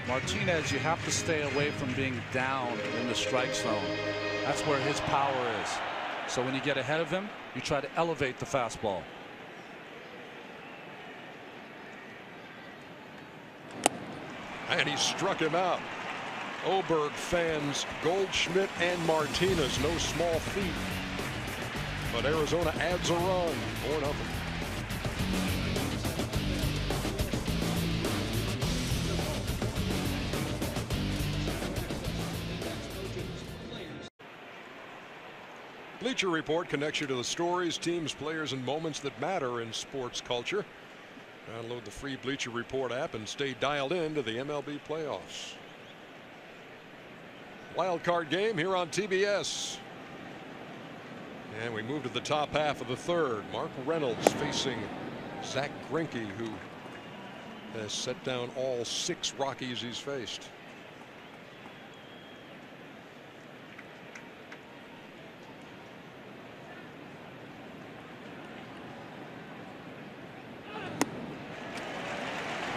Martinez, you have to stay away from being down in the strike zone. That's where his power is. So when you get ahead of him, you try to elevate the fastball. And he struck him out. Oberg fans Goldschmidt and Martinez, no small feat. But Arizona adds a run, 4-0. Bleacher Report connects you to the stories, teams, players, and moments that matter in sports culture. Download the free Bleacher Report app and stay dialed in to the MLB playoffs. Wild card game here on TBS. And we move to the top half of the third. Mark Reynolds facing Zach Greinke, who has set down all 6 Rockies he's faced.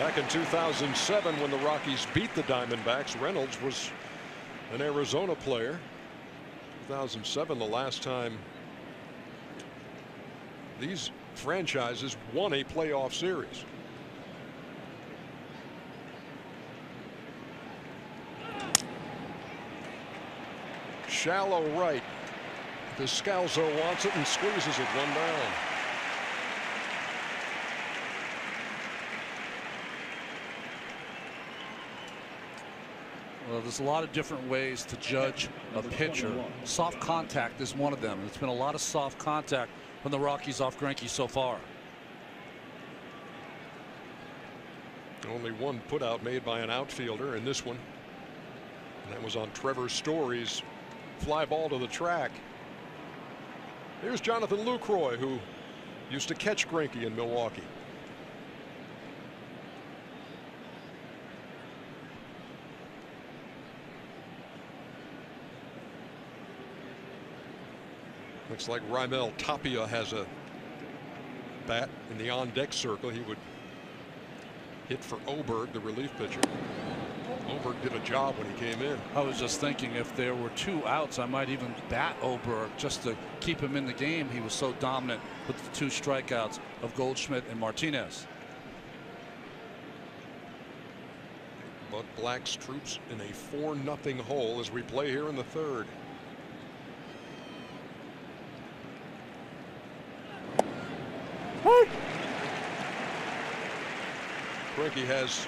Back in 2007, when the Rockies beat the Diamondbacks, Reynolds was an Arizona player. 2007, the last time these franchises won a playoff series. Shallow right. Descalzo wants it and squeezes it, 1 down. Well, there's a lot of different ways to judge a pitcher. Soft contact is one of them. It's been a lot of soft contact from the Rockies off Greinke so far. Only one putout made by an outfielder in this one. And that was on Trevor Story's fly ball to the track. Here's Jonathan Lucroy, who used to catch Greinke in Milwaukee. Looks like Raimel Tapia has a bat in the on-deck circle. He would hit for Oberg, the relief pitcher. Oberg did a job when he came in. I was just thinking, if there were 2 outs, I might even bat Oberg just to keep him in the game. He was so dominant with the 2 strikeouts of Goldschmidt and Martinez. Bud Black's troops in a 4-0 hole as we play here in the third. Greinke has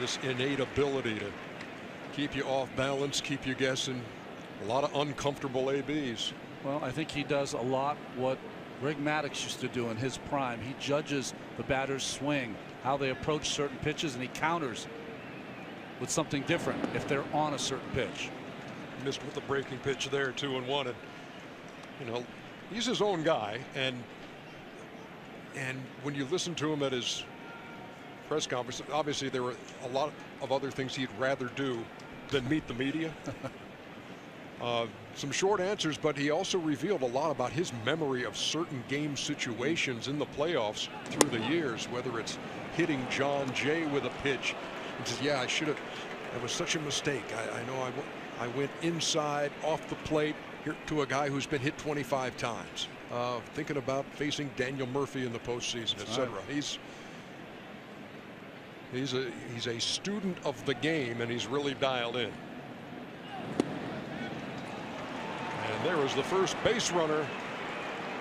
this innate ability to keep you off balance, keep you guessing. A lot of uncomfortable ABs. Well, I think he does a lot what Greg Maddux used to do in his prime. He judges the batter's swing, how they approach certain pitches, and he counters with something different if they're on a certain pitch. Missed with the breaking pitch there, 2-1, and you know, he's his own guy, and when you listen to him at his press conference. Obviously, there were a lot of other things he'd rather do than meet the media. Some short answers, but he also revealed a lot about his memory of certain game situations in the playoffs through the years, whether it's hitting John Jay with a pitch. He says, yeah, I should have. That was such a mistake. I know I went inside off the plate here to a guy who's been hit 25 times. Thinking about facing Daniel Murphy in the postseason, etc. Right. He's a student of the game, and he's really dialed in. And there was the first base runner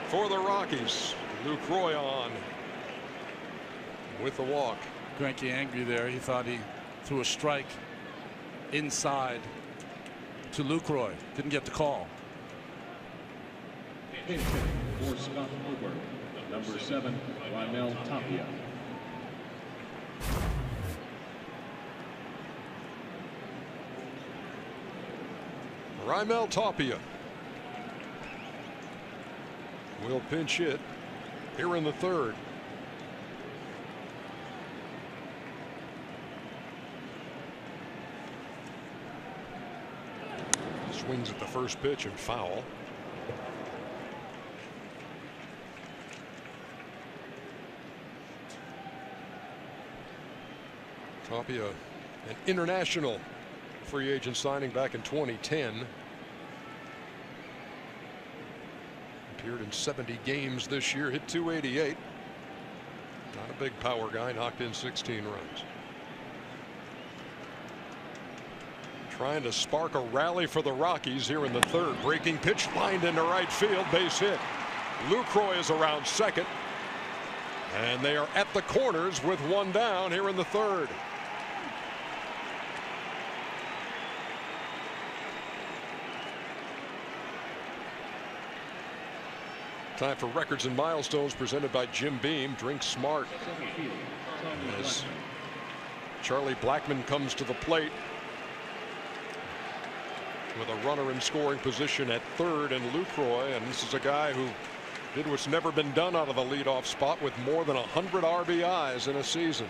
for the Rockies. Lucroy on with the walk. Greinke angry there. He thought he threw a strike inside to Lucroy. Didn't get the call. For Scott Octobre, number 7, Raimel Tapia. Raimel Tapia will pinch hit here in the third. Swings at the first pitch and foul. Tapia, an international free agent signing back in 2010. Appeared in 70 games this year, hit .288. Not a big power guy, knocked in 16 runs. Trying to spark a rally for the Rockies here in the third. Breaking pitch lined into right field, base hit. Lucroy is around second. And they are at the corners with one down here in the third. Time for records and milestones presented by Jim Beam. Drink smart. As Charlie Blackmon comes to the plate with a runner in scoring position at third, and Lucroy, and this is a guy who did what's never been done out of the leadoff spot with more than 100 RBIs in a season.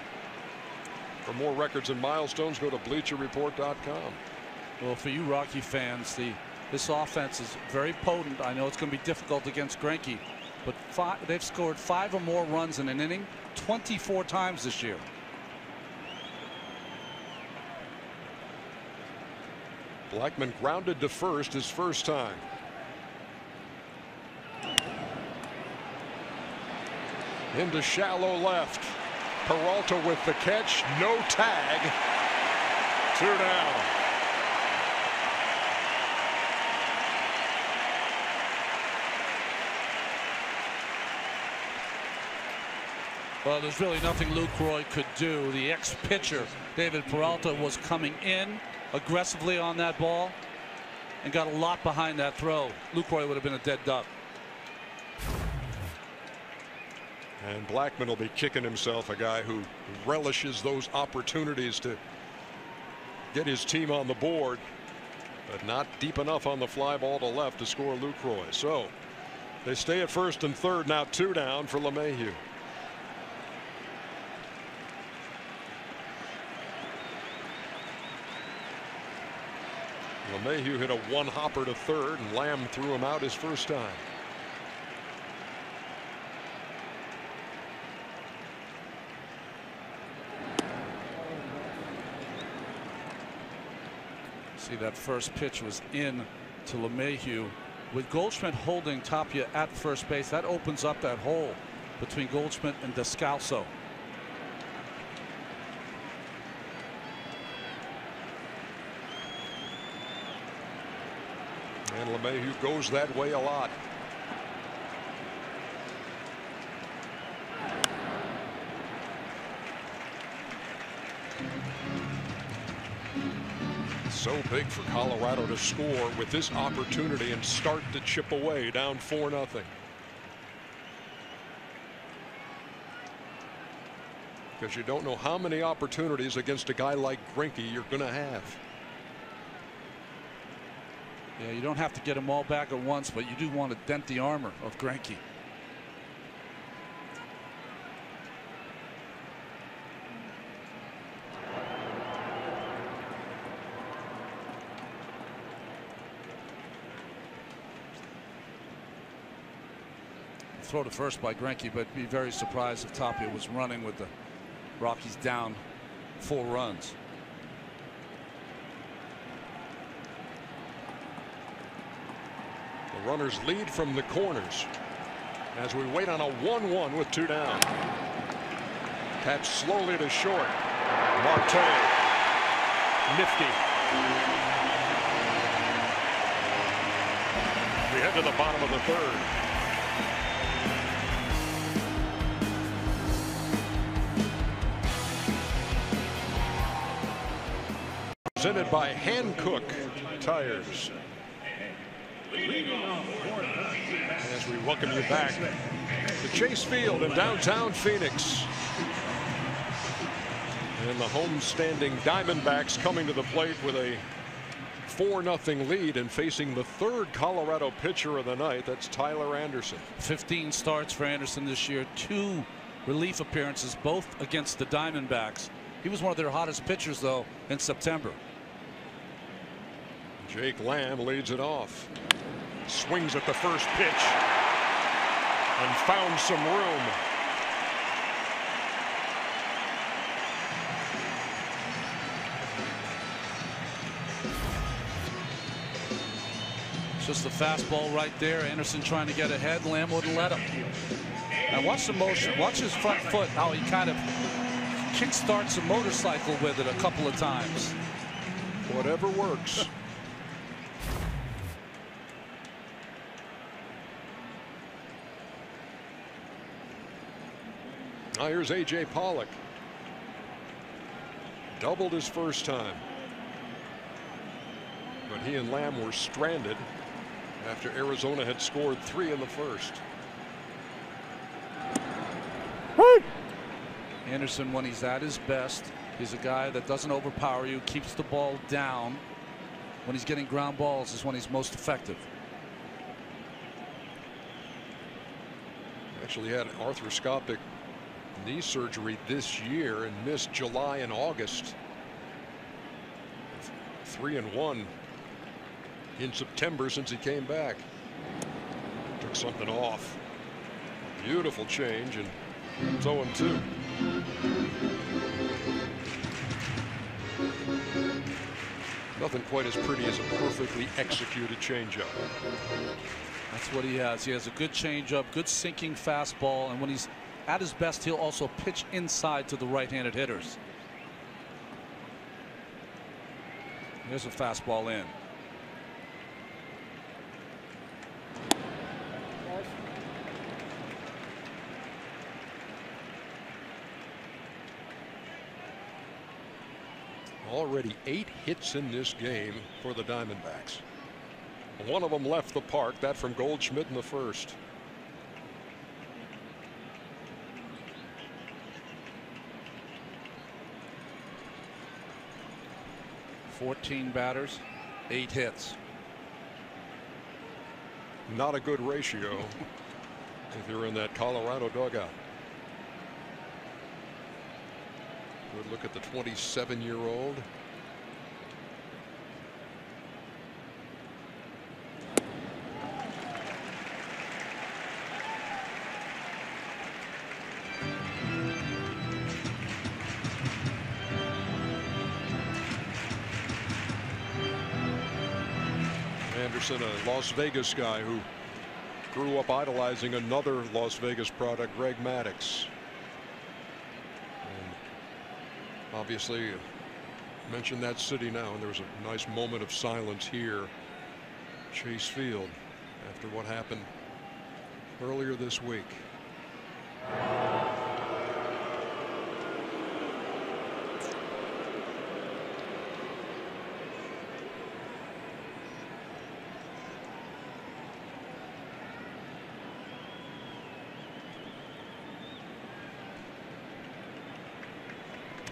For more records and milestones, go to BleacherReport.com. Well, for you Rocky fans, this offense is very potent. I know it's going to be difficult against Greinke, but they've scored 5 or more runs in an inning 24 times this year. Blackmon grounded to first his first time. Into shallow left. Peralta with the catch. No tag. 2 down. Well, there's really nothing Lucroy could do. The ex-pitcher, David Peralta, was coming in aggressively on that ball and got a lot behind that throw. Lucroy would have been a dead duck. And Blackmon will be kicking himself, a guy who relishes those opportunities to get his team on the board, but not deep enough on the fly ball to left to score Lucroy. So they stay at first and third, now 2 down for LeMahieu. LeMahieu hit a 1-hopper to third, and Lamb threw him out his first time. See, that first pitch was in to LeMahieu. With Goldschmidt holding Tapia at first base, that opens up that hole between Goldschmidt and Descalso. And LeMahieu goes that way a lot. So big for Colorado to score with this opportunity and start to chip away, down 4-0. Because you don't know how many opportunities against a guy like Greinke you're going to have. Yeah, you don't have to get them all back at once, but you do want to dent the armor of Greinke. throw to first by Greinke, but be very surprised if Tapia was running with the Rockies down 4 runs. The runners lead from the corners as we wait on a 1-1 with 2 down. Catch slowly to short. Marte. Nifty. We head to the bottom of the 3rd. Presented by Hankook Tires. As we welcome you back to Chase Field in downtown Phoenix. And the home-standing Diamondbacks coming to the plate with a 4-0 lead and facing the 3rd Colorado pitcher of the night. That's Tyler Anderson. 15 starts for Anderson this year, 2 relief appearances, both against the Diamondbacks. He was one of their hottest pitchers, though, in September. Jake Lamb leads it off. Swings at the first pitch and found some room. It's just the fastball right there. Anderson trying to get ahead. Lamb wouldn't let him. Now watch the motion. Watch his front foot, how he kind of kick-starts a motorcycle with it a couple of times. Whatever works. Now here's A.J. Pollock. Doubled his first time. But he and Lamb were stranded after Arizona had scored 3 in the first. Anderson, when he's at his best, he's a guy that doesn't overpower you, keeps the ball down. When he's getting ground balls is when he's most effective. Actually had arthroscopic knee surgery this year and missed July and August. 3-1 in September since he came back. Took something off. Beautiful change, and it's 0-2. Nothing quite as pretty as a perfectly executed changeup. That's what he has. He has a good changeup, good sinking fastball, and when he's at his best, he'll also pitch inside to the right-handed hitters. There's a fastball in. Already 8 hits in this game for the Diamondbacks. One of them left the park, that from Goldschmidt in the first. 14 batters, 8 hits. Not a good ratio if you're in that Colorado dugout. Good look at the 27-year-old. Anderson, a Las Vegas guy who grew up idolizing another Las Vegas product, Greg Maddux. And obviously mentioned that city now, and there was a nice moment of silence here, Chase Field, after what happened earlier this week.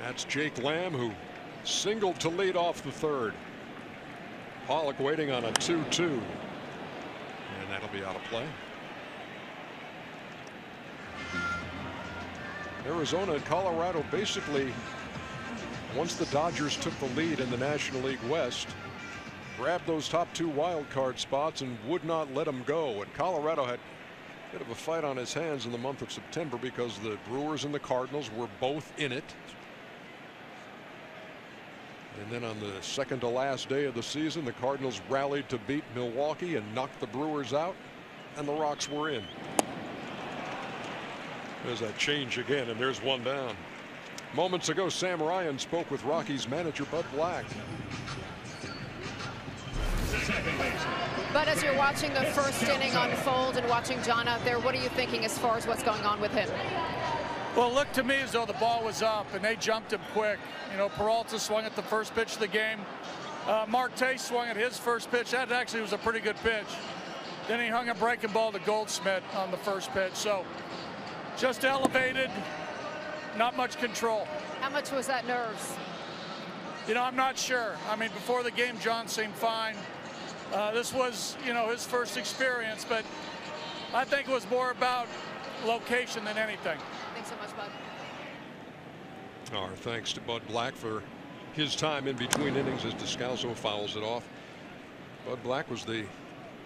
That's Jake Lamb, who singled to lead off the third. Pollock waiting on a 2-2. And that'll be out of play. Arizona and Colorado basically, once the Dodgers took the lead in the National League West, grabbed those top 2 wild card spots and would not let them go. And Colorado had Bit of a fight on his hands in the month of September because the Brewers and the Cardinals were both in it. And then on the second to last day of the season, the Cardinals rallied to beat Milwaukee and knocked the Brewers out, and the Rocks were in. There's that change again, and there's one down. Moments ago, Sam Ryan spoke with Rockies manager Bud Black. But as you're watching the first inning unfold and watching John out there, what are you thinking as far as what's going on with him? Well, it looked to me as though the ball was up and they jumped him quick. You know, Peralta swung at the first pitch of the game. Marte swung at his first pitch. That actually was a pretty good pitch. Then he hung a breaking ball to Goldschmidt on the first pitch. So just elevated, not much control. How much was that nerves? You know, I'm not sure. I mean, before the game, John seemed fine. This was, you know, his first experience, but I think it was more about location than anything. Thanks so much, Bud. Our thanks to Bud Black for his time in between innings as Descalso fouls it off. Bud Black was the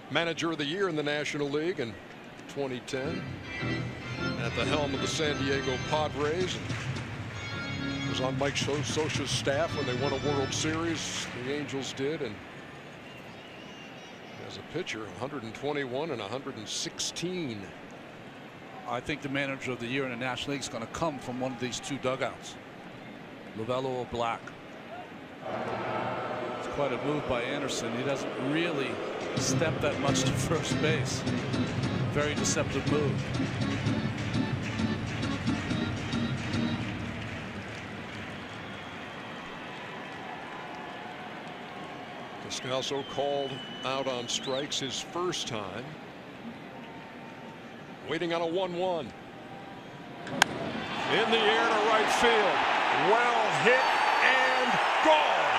manager of the year in the National League in 2010, at the helm of the San Diego Padres, and was on Mike Scioscia's staff when they won a World Series. The Angels did, and as a pitcher, 121 and 116. I think the manager of the year in the National League is going to come from one of these two dugouts, Lovello or Black. It's quite a move by Anderson. He doesn't really step that much to first base. Very deceptive move. Descalso called out on strikes his first time. Waiting on a 1-1. In the air to right field. Well hit and gone.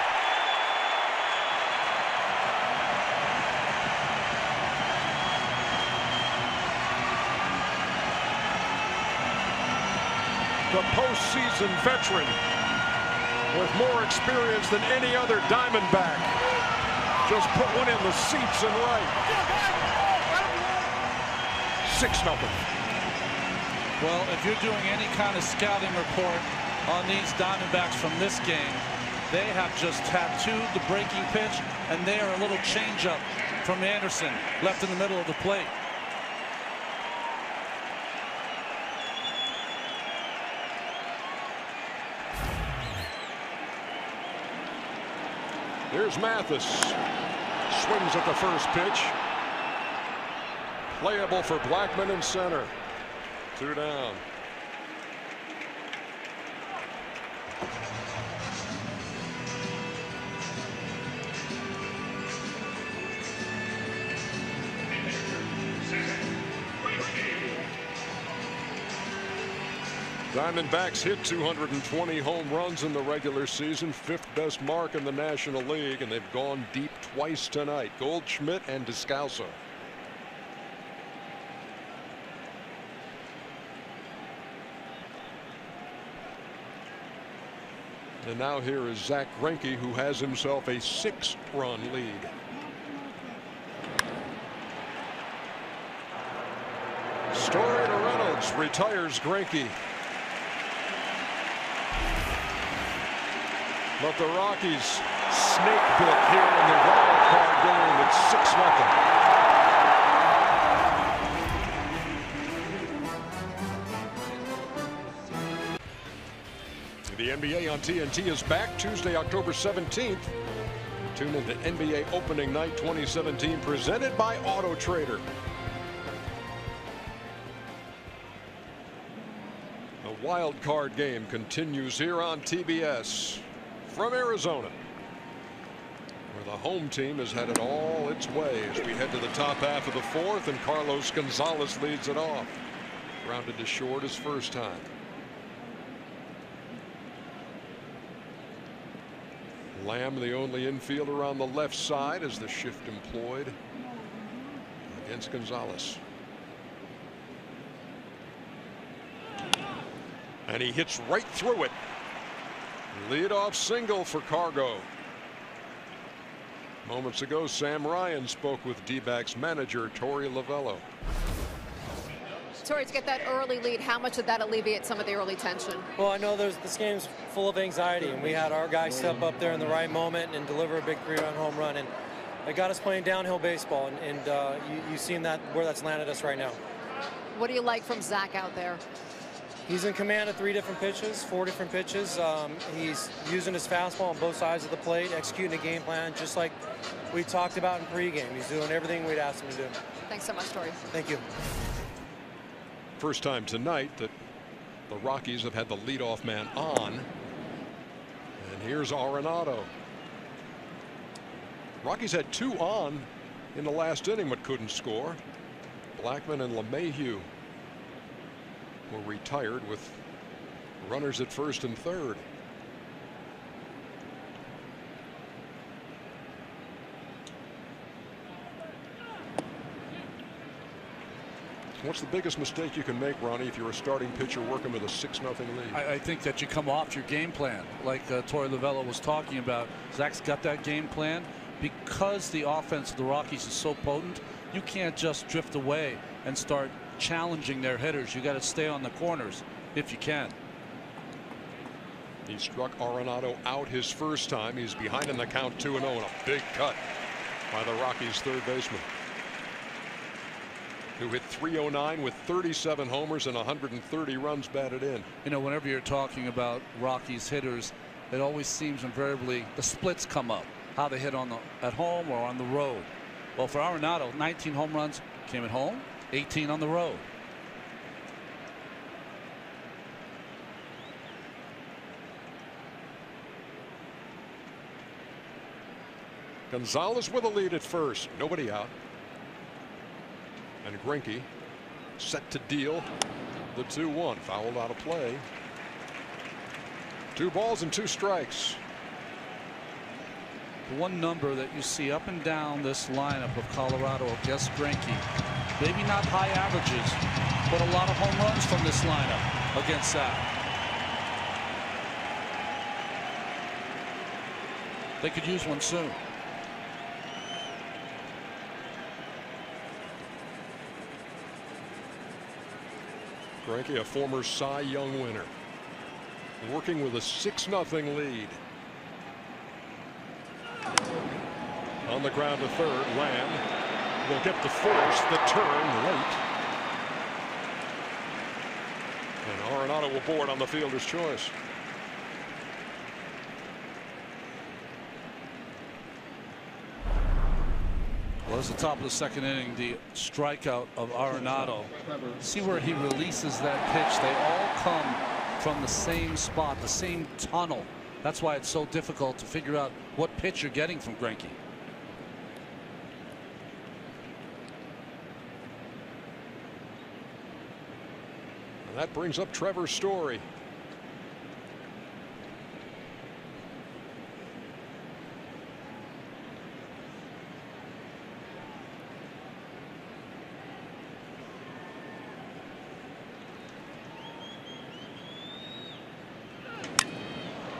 The postseason veteran with more experience than any other Diamondback just put one in the seats and right. 6-0. Well, if you're doing any kind of scouting report on these Diamondbacks from this game, they have just tattooed the breaking pitch, and they are a little changeup from Anderson left in the middle of the plate. Here's Mathis. Swings at the first pitch. Playable for Blackman in center. 2 down. Diamondbacks hit 220 home runs in the regular season, 5th best mark in the National League, and they've gone deep twice tonight. Goldschmidt and Descalso. And now here is Zach Greinke, who has himself a 6-run lead. Story to Reynolds, retires Greinke. But the Rockies snake bit here in the wild card game. It's 6-0. The NBA on TNT is back Tuesday, October 17th. Tune into NBA Opening Night 2017, presented by Auto Trader. The wild card game continues here on TBS from Arizona, where the home team has had it all its way as we head to the top half of the 4th, and Carlos Gonzalez leads it off. Rounded to short his first time. Lamb, the only infielder on the left side, as the shift employed against Gonzalez. And he hits right through it. Leadoff single for Cargo. Moments ago, Sam Ryan spoke with D-backs manager Torey Lovello. Torrey, to get that early lead, how much did that alleviate some of the early tension? Well, I know this game's full of anxiety, and we had our guys step up there in the right moment and deliver a big 3-run home run, and it got us playing downhill baseball, and you've seen that where that's landed us right now. What do you like from Zach out there? He's in command of 4 different pitches. He's using his fastball on both sides of the plate, executing a game plan just like we talked about in pregame. He's doing everything we'd asked him to do. Thanks so much, Torrey. Thank you. First time tonight that the Rockies have had the leadoff man on. And here's Arenado. Rockies had 2 on in the last inning but couldn't score. Blackman and LeMahieu were retired with runners at first and third. What's the biggest mistake you can make, Ronnie, if you're a starting pitcher working with a 6-0 lead? I think that you come off your game plan, like Torrey Lovullo was talking about. Zach's got that game plan. Because the offense of the Rockies is so potent, you can't just drift away and start challenging their hitters. You got to stay on the corners if you can. He struck Arenado out his first time. He's behind in the count 2-0, and a big cut by the Rockies' third baseman, who hit .309 with 37 homers and 130 runs batted in. You know, whenever you're talking about Rockies hitters, it always seems invariably the splits come up. How they hit at home or on the road. Well, for Arenado, 19 home runs came at home, 18 on the road. Gonzalez with a lead at first, nobody out. And Greinke set to deal the 2-1, fouled out of play. 2 balls and 2 strikes. The one number that you see up and down this lineup of Colorado against Greinke, maybe not high averages, but a lot of home runs from this lineup against that. They could use one soon. Greinke, a former Cy Young winner, working with a 6-0 lead. On the ground to third, Lamb will get the force, the turn late. And Arenado will board on the fielder's choice. Well, it's the top of the second inning, the strikeout of Arenado. See where he releases that pitch. They all come from the same spot, the same tunnel. That's why it's so difficult to figure out what pitch you're getting from Greinke. And that brings up Trevor Story.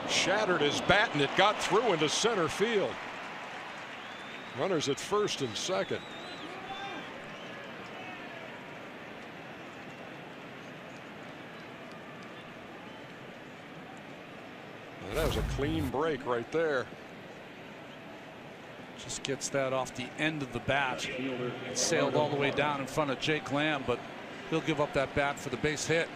Shattered his bat and it got through into center field. Runners at first and second. And that was a clean break right there. Just gets that off the end of the bat. It sailed all the way down in front of Jake Lamb, but he'll give up that bat for the base hit.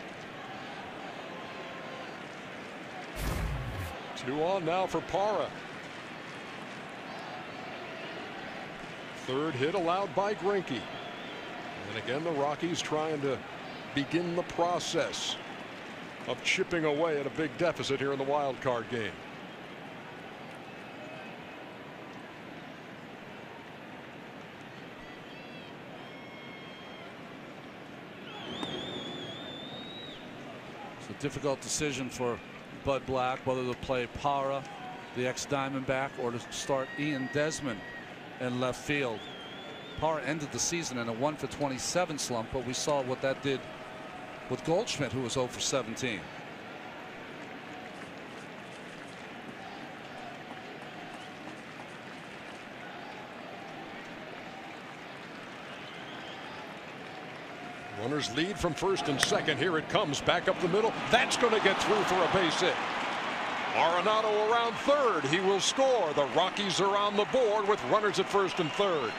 2 on now for Parra. Third hit allowed by Greinke. And again, the Rockies trying to begin the process of chipping away at a big deficit here in the wild card game. It's a difficult decision for Bud Black whether to play Parra, the ex-Diamondback, or to start Ian Desmond in left field. Parra ended the season in a 1-for-27 slump, but we saw what that did with Goldschmidt, who was 0 for 17. Runners lead from first and second. Here it comes back up the middle. That's going to get through for a base hit. Arenado around third. He will score. The Rockies are on the board with runners at first and third.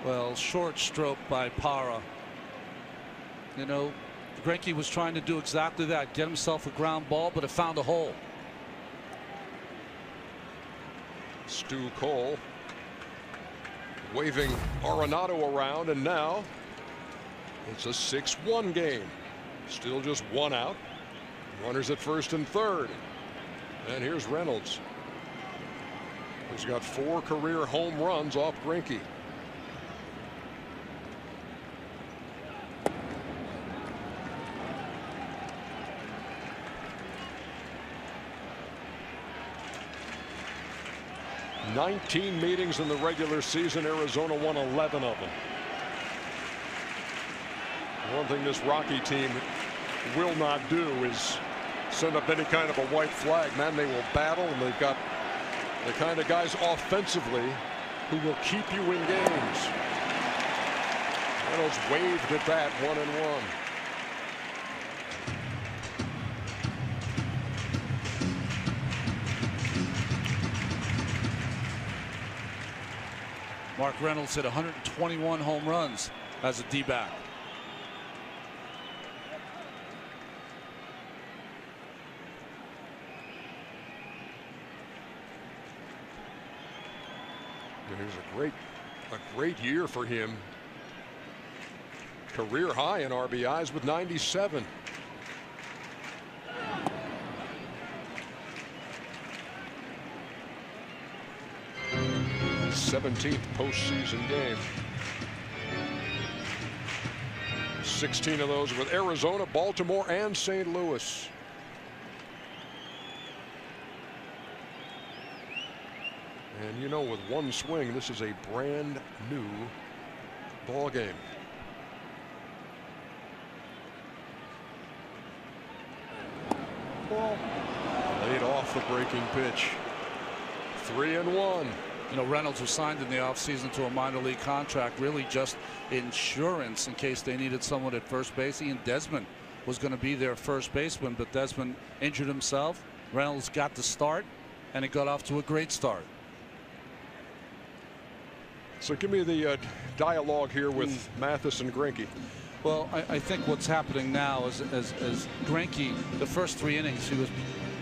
Well, short stroke by Parra. You know, Greinke was trying to do exactly that, get himself a ground ball, but it found a hole. Stu Cole waving Arenado around, and now it's a 6-1 game. Still just one out. Runners at first and third. And here's Reynolds. He's got 4 career home runs off Greinke. "19 meetings in the regular season. Arizona won 11 of them. One thing this Rocky team will not do is send up any kind of a white flag. Man, they will battle, and they've got the kind of guys offensively who will keep you in games. Reynolds waved at that 1-1. Mark Reynolds hit 121 home runs as a D-back. Here's a great year for him. Career high in RBIs with 97. His 17th postseason game. 16 of those with Arizona, Baltimore, and St. Louis. And you know, with one swing, this is a brand new ball game. Laid off the breaking pitch. 3-1. You know, Reynolds was signed in the offseason to a minor league contract, really just insurance in case they needed someone at first base. Ian Desmond was going to be their first baseman, but Desmond injured himself. Reynolds got the start, and it got off to a great start. So give me the dialogue here with Mathis and Greinke. Well, I think what's happening now is as Greinke, the first 3 innings, he was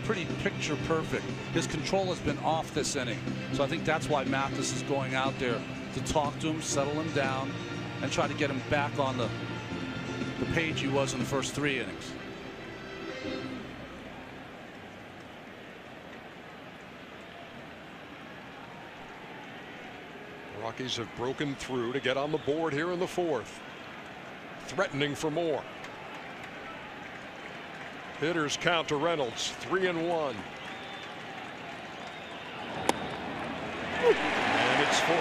pretty picture perfect. His control has been off this inning. So I think that's why Mathis is going out there to talk to him, settle him down, and try to get him back on the page he was in the first 3 innings. Rockies have broken through to get on the board here in the 4th. Threatening for more. Hitters count to Reynolds. 3-1. And it's full.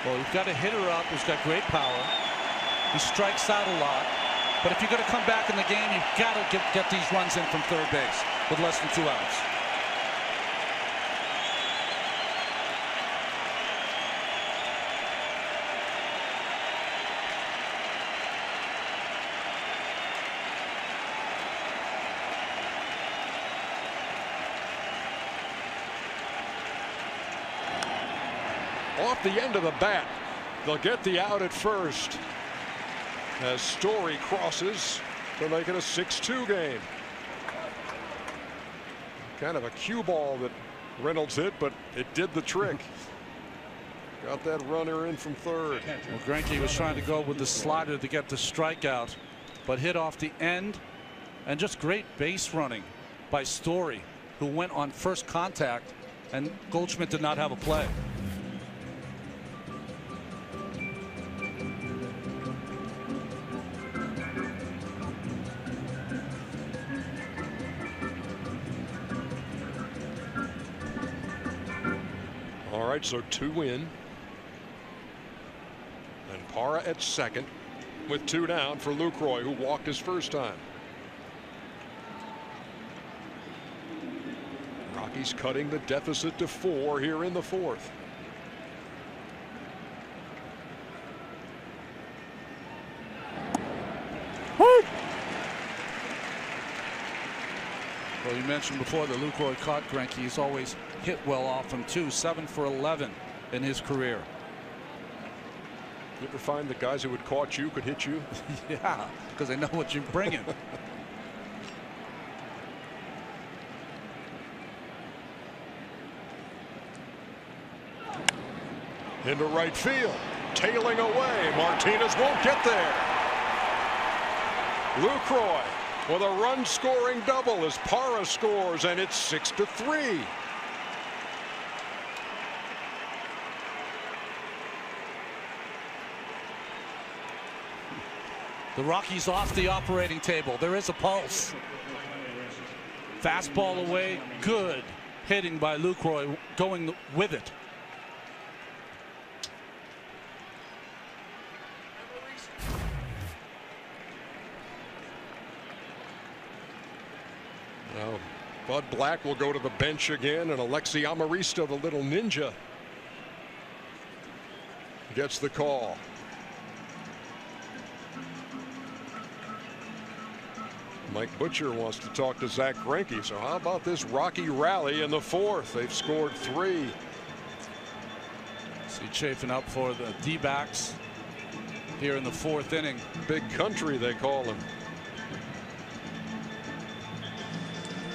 Well, you've got a hitter up who's got great power. He strikes out a lot. But if you're going to come back in the game, you've got to get these runs in from third base with less than 2 outs. Off the end of the bat, they'll get the out at first as Story crosses to make it a 6-2 game. Kind of a cue ball that Reynolds hit, but it did the trick. Got that runner in from third. Well, Greinke was trying to go with the slider to get the strikeout, but hit off the end, and just great base running by Story, who went on first contact, and Goldschmidt did not have a play. All right, so 2 in. And Parra at second with 2 down for Lucroy, who walked his first time. Rockies cutting the deficit to 4 here in the 4th. Well, you mentioned before that Lucroy caught Greinke. He's always hit well off him too. 7 for 11 in his career. You ever find the guys who had caught you could hit you? Yeah, because they know what you're bringing. Into right field, tailing away. Martinez won't get there. Lucroy with a run-scoring double as Parra scores, and it's 6-3. The Rockies off the operating table. There is a pulse. Fastball away, good hitting by Lucroy, going with it. Now, Bud Black will go to the bench again, and Alexi Amarista, the little ninja, gets the call. Mike Butcher wants to talk to Zach Greinke. So how about this Rocky rally in the 4th? They've scored 3. See chafing up for the D-backs here in the 4th inning. Big country, they call him.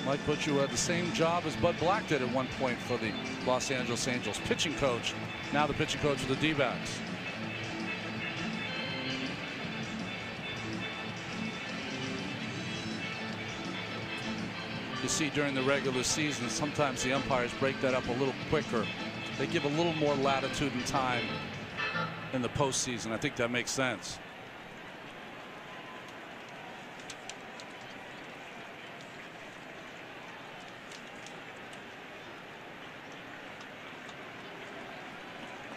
Mike Butcher had the same job as Bud Black did at one point for the Los Angeles Angels. Pitching coach. Now the pitching coach for the D-backs. You see during the regular season, sometimes the umpires break that up a little quicker. They give a little more latitude and time in the postseason. I think that makes sense.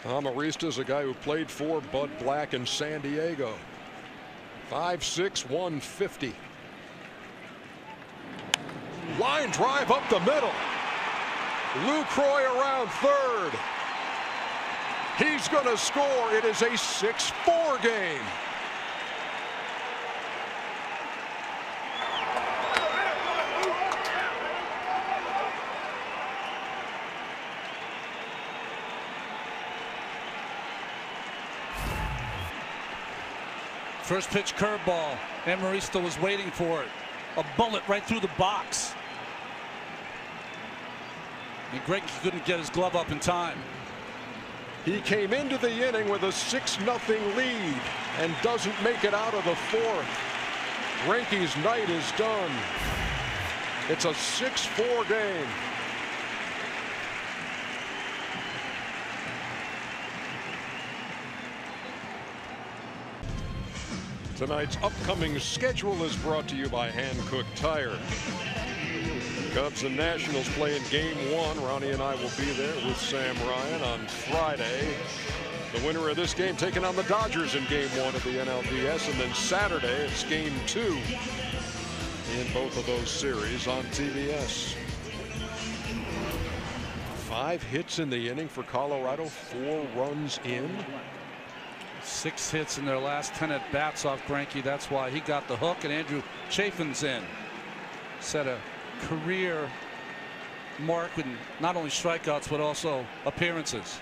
Amarista is a guy who played for Bud Black in San Diego. 5'6", 150. Line drive up the middle. Lucroy around third. He's going to score. It is a 6-4 game. First pitch curveball. Amarista was waiting for it. A bullet right through the box. And Greinke couldn't get his glove up in time. He came into the inning with a 6-0 lead and doesn't make it out of the 4th. Greinke's night is done. It's a 6-4 game. Tonight's upcoming schedule is brought to you by Hankook Tire. Cubs and Nationals play in Game 1. Ronnie and I will be there with Sam Ryan on Friday. The winner of this game taking on the Dodgers in Game 1 of the NLDS. And then Saturday, it's Game 2 in both of those series on TBS. 5 hits in the inning for Colorado, 4 runs in. 6 hits in their last 10 at bats off Greinke. That's why he got the hook, and Andrew Chafin's in. Set a career mark with not only strikeouts but also appearances.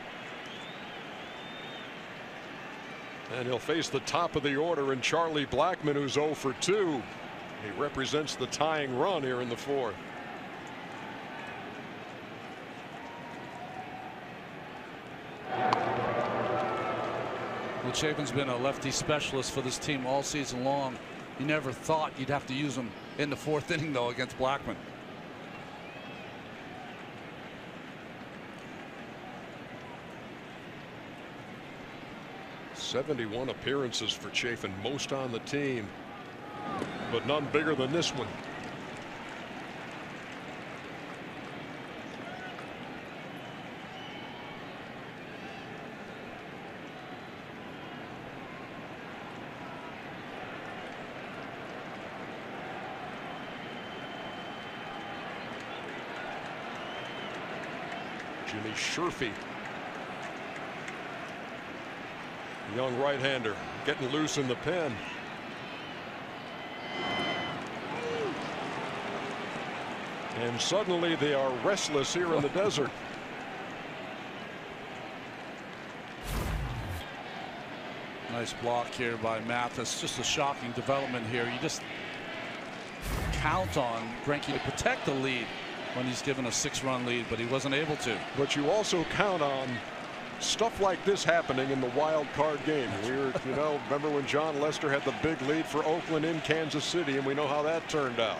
And he'll face the top of the order in Charlie Blackmon, who's 0 for 2. He represents the tying run here in the 4th. Well, Chafin's been a lefty specialist for this team all season long. You never thought you'd have to use him in the 4th inning, though, against Blackmon. '71 appearances for Chafin, most on the team, but none bigger than this one. Jimmy Sherfy, young right-hander, getting loose in the pen. And suddenly they are restless here in the desert. Nice block here by Mathis. Just a shocking development here. You just count on Greinke to protect the lead when he's given a 6-run lead, but he wasn't able to. But you also count on stuff like this happening in the wild card game. Remember when John Lester had the big lead for Oakland in Kansas City, and we know how that turned out.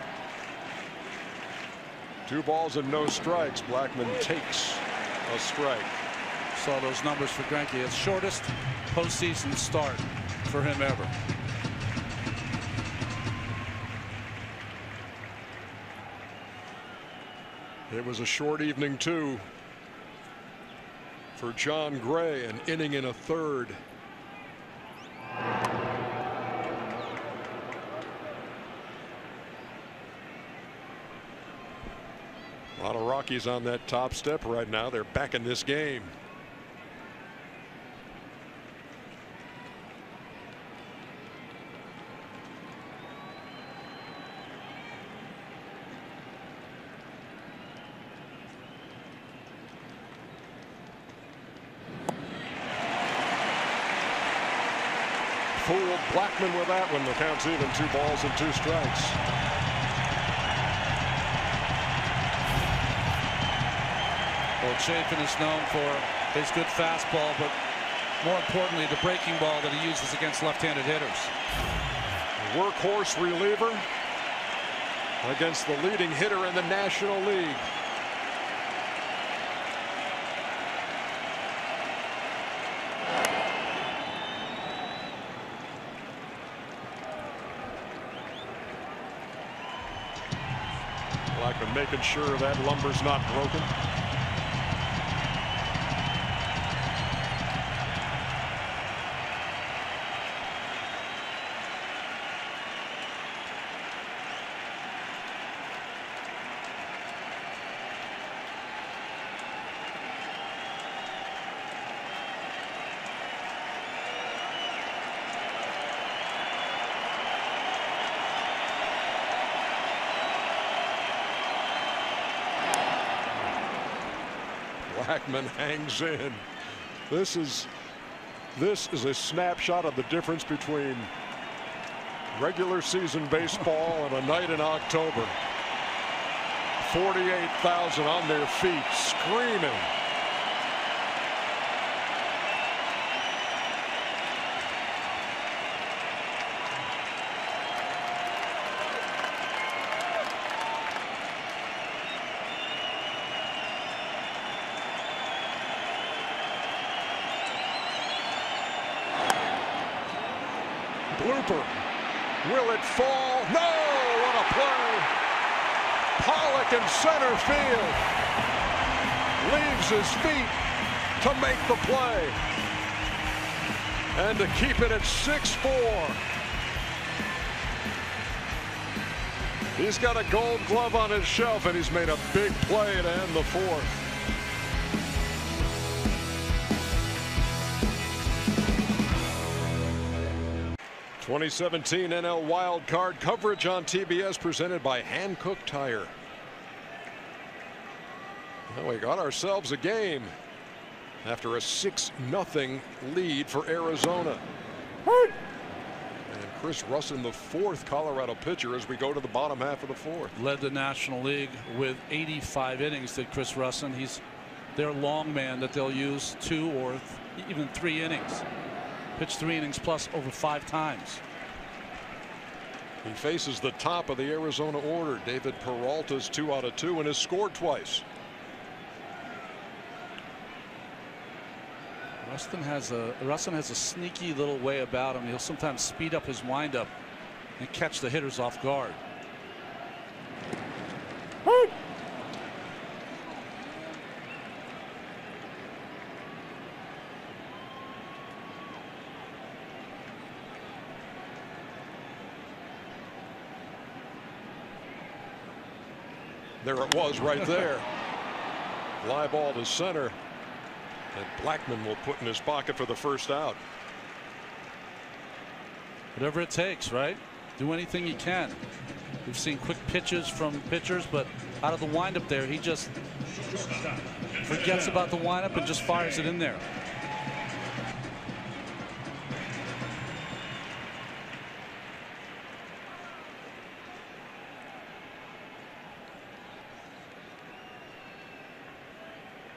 2 balls and no strikes. Blackmon takes a strike. Saw those numbers for Greinke. His shortest postseason start for him ever. It was a short evening too for John Gray, an inning and a third. A lot of Rockies on that top step right now. They're back in this game. Fooled Blackmon with that one. The count's even. 2 balls and 2 strikes. Well, Chafin is known for his good fastball, but more importantly, the breaking ball that he uses against left-handed hitters. Workhorse reliever against the leading hitter in the National League. Blackmon making sure that lumber's not broken. Blackmon hangs in. This is a snapshot of the difference between regular season baseball and a night in October. 48,000 on their feet screaming. Blooper. Will it fall? No! What a play! Pollock in center field. Leaves his feet to make the play. And to keep it at 6-4. He's got a Gold Glove on his shelf, and he's made a big play to end the 4th. '17 NL Wild Card coverage on TBS presented by Hankook Tire. Well, we got ourselves a game after a 6-0 lead for Arizona. And Chris Russin, the 4th Colorado pitcher, as we go to the bottom half of the 4th. Led the National League with 85 innings, did Chris Russin. He's their long man that they'll use 2 or even 3 innings. Pitched 3 innings plus over 5 times. He faces the top of the Arizona order. David Peralta's 2 out of 2 and has scored twice. Rustin has a sneaky little way about him. He'll sometimes speed up his windup and catch the hitters off guard. There it was right there. Fly ball to center. And Blackmon will put in his pocket for the first out. Whatever it takes, right? Do anything you can. We've seen quick pitches from pitchers, but out of the windup there, he just forgets about the windup and just fires it in there.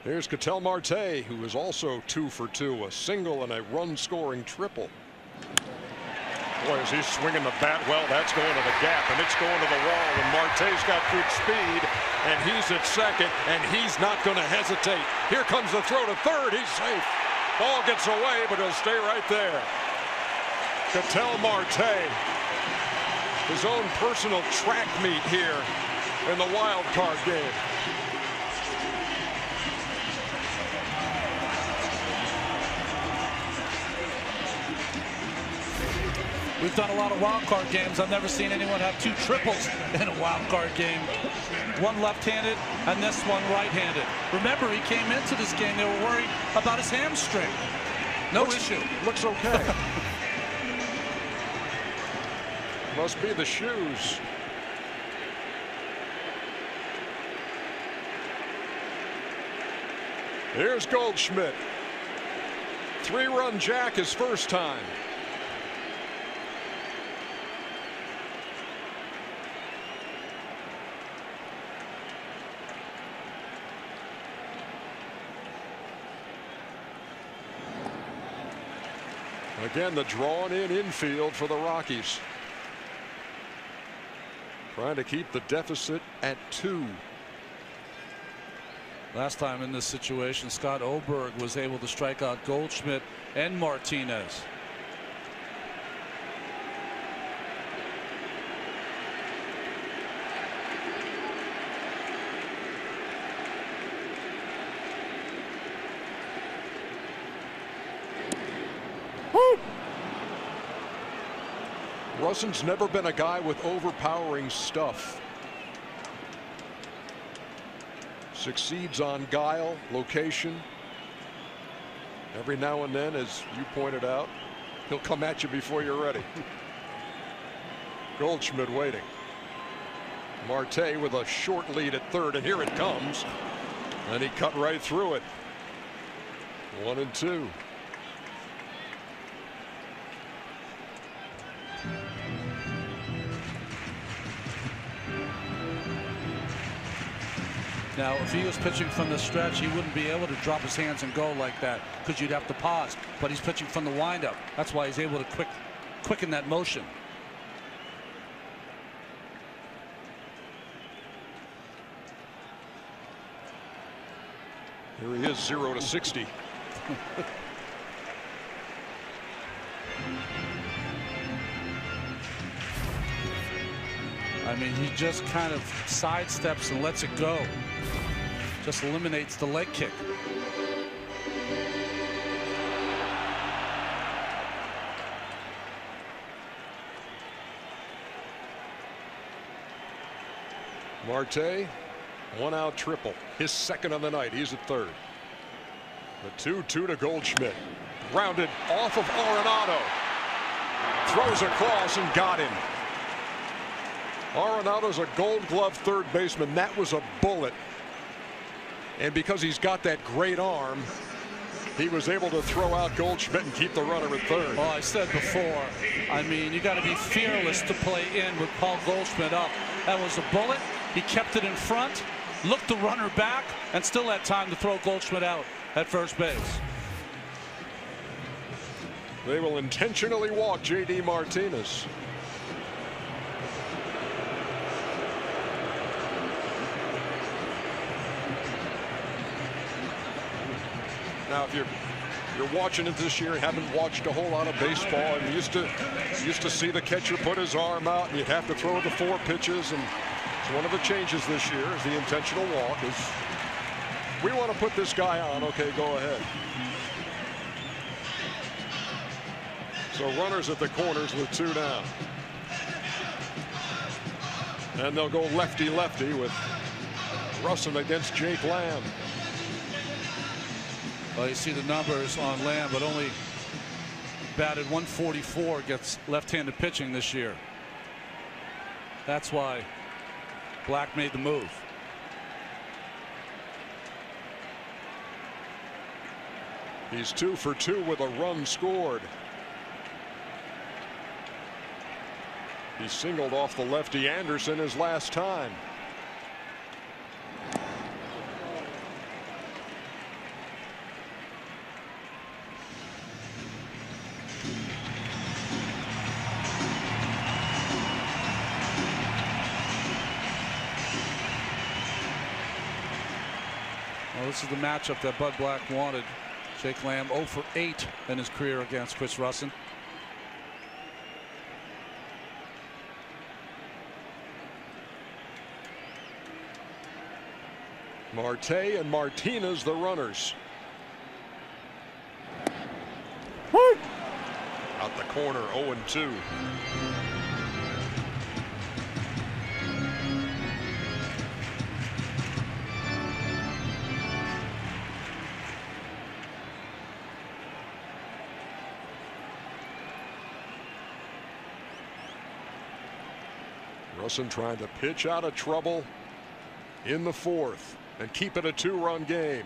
Here's Ketel Marte, who is also 2 for 2, a single and a run-scoring triple. Boy, as he's swinging the bat well, that's going to the gap, and it's going to the wall, and Marte's got good speed, and he's at second, and he's not going to hesitate. Here comes the throw to third. He's safe. Ball gets away, but he'll stay right there. Ketel Marte, his own personal track meet here in the wild card game. We've done a lot of wild card games. I've never seen anyone have 2 triples in a wild card game. One left-handed and this one right-handed. Remember, he came into this game, they were worried about his hamstring. No issue. Looks okay. Must be the shoes. Here's Goldschmidt. 3-run jack his first time. Again, the drawn-in infield for the Rockies. Trying to keep the deficit at 2. Last time in this situation, Scott Oberg was able to strike out Goldschmidt and Martinez. Russon's never been a guy with overpowering stuff. Succeeds on guile, location. Every now and then, as you pointed out, he'll come at you before you're ready. Goldschmidt waiting. Marte with a short lead at third, and here it comes. And he cut right through it. 1-2. Now, if he was pitching from the stretch, he wouldn't be able to drop his hands and go like that because you'd have to pause. But he's pitching from the windup. That's why he's able to quicken that motion. Here he is, 0-60. I mean, he just kind of sidesteps and lets it go. Just eliminates the leg kick. Marte, 1-out triple. His second of the night. He's at third. The 2-2 to Goldschmidt. Rounded off of Arenado. Throws across and got him. Arenado's a Gold Glove third baseman. That was a bullet. And because he's got that great arm, he was able to throw out Goldschmidt and keep the runner at third. Well, I said before, I mean, you got to be fearless to play in with Paul Goldschmidt up. That was a bullet. He kept it in front, looked the runner back, and still had time to throw Goldschmidt out at first base. They will intentionally walk J.D. Martinez. Now, if you're watching it this year and haven't watched a whole lot of baseball, and you used to see the catcher put his arm out and you'd have to throw the 4 pitches, and it's one of the changes this year is the intentional walk. Is we want to put this guy on. Okay, go ahead. So runners at the corners with 2 down, and they'll go lefty-lefty with Russon against Jake Lamb. Well, you see the numbers on Lamb, but only batted 144 against left-handed pitching this year. That's why Black made the move. He's 2 for 2 with a run scored. He singled off the lefty Anderson his last time. Well, this is the matchup that Bud Black wanted. Jake Lamb 0 for 8 in his career against Chris Russin. Marte and Martinez the runners. Out the corner, 0-2. Russin trying to pitch out of trouble in the 4th and keep it a 2-run game.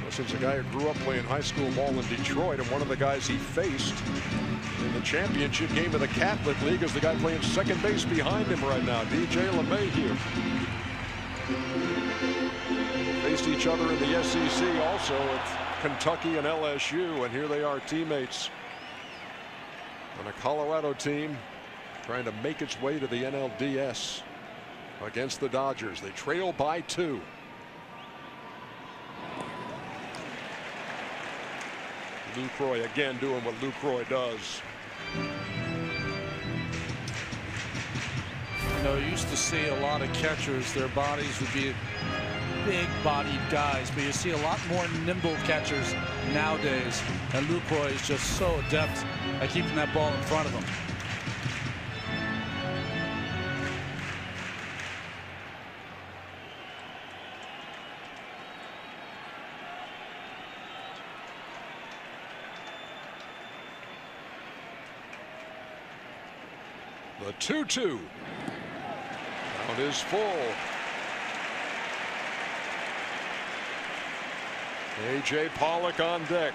Russin's a guy who grew up playing high school ball in Detroit, and one of the guys he faced in the championship game of the Catholic League is the guy playing second base behind him right now, DJ LeMahieu. Faced each other in the SEC also at Kentucky and LSU, and here they are, teammates on a Colorado team trying to make its way to the NLDS against the Dodgers. They trail by 2. Lucroy again doing what Lucroy does. You know, you used to see a lot of catchers, their bodies would be big-bodied guys, but you see a lot more nimble catchers nowadays, and Lucroy is just so adept at keeping that ball in front of him. The 2-2. Count is full. A.J. Pollock on deck.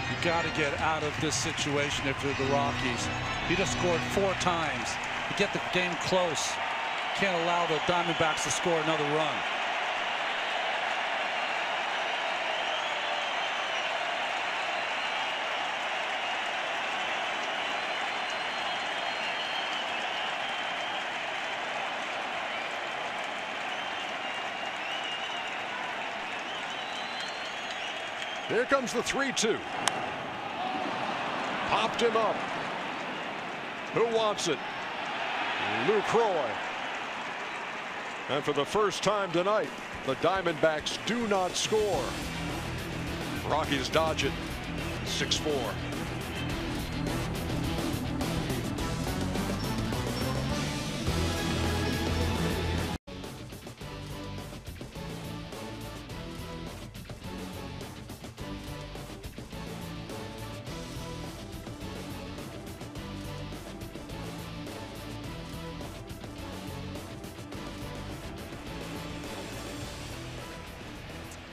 You got to get out of this situation if you're the Rockies. You just scored 4 times. You get the game close. Can't allow the Diamondbacks to score another run. Here comes the 3-2. Popped him up. Who wants it? Lucroy. And for the first time tonight, the Diamondbacks do not score. Rockies dodge it. 6-4.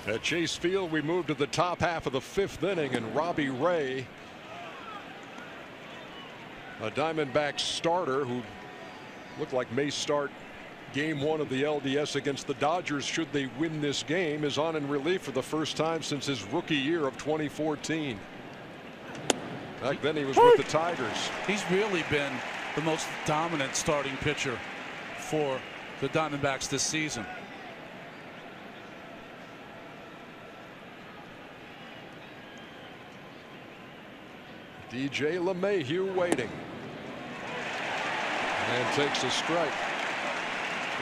At Chase Field, we move to the top half of the 5th inning, and Robbie Ray, a Diamondback starter who looked like may start game 1 of the LDS against the Dodgers should they win this game, is on in relief for the first time since his rookie year of 2014. Back then he was with the Tigers. He's really been the most dominant starting pitcher for the Diamondbacks this season. DJ LeMahieu waiting and takes a strike.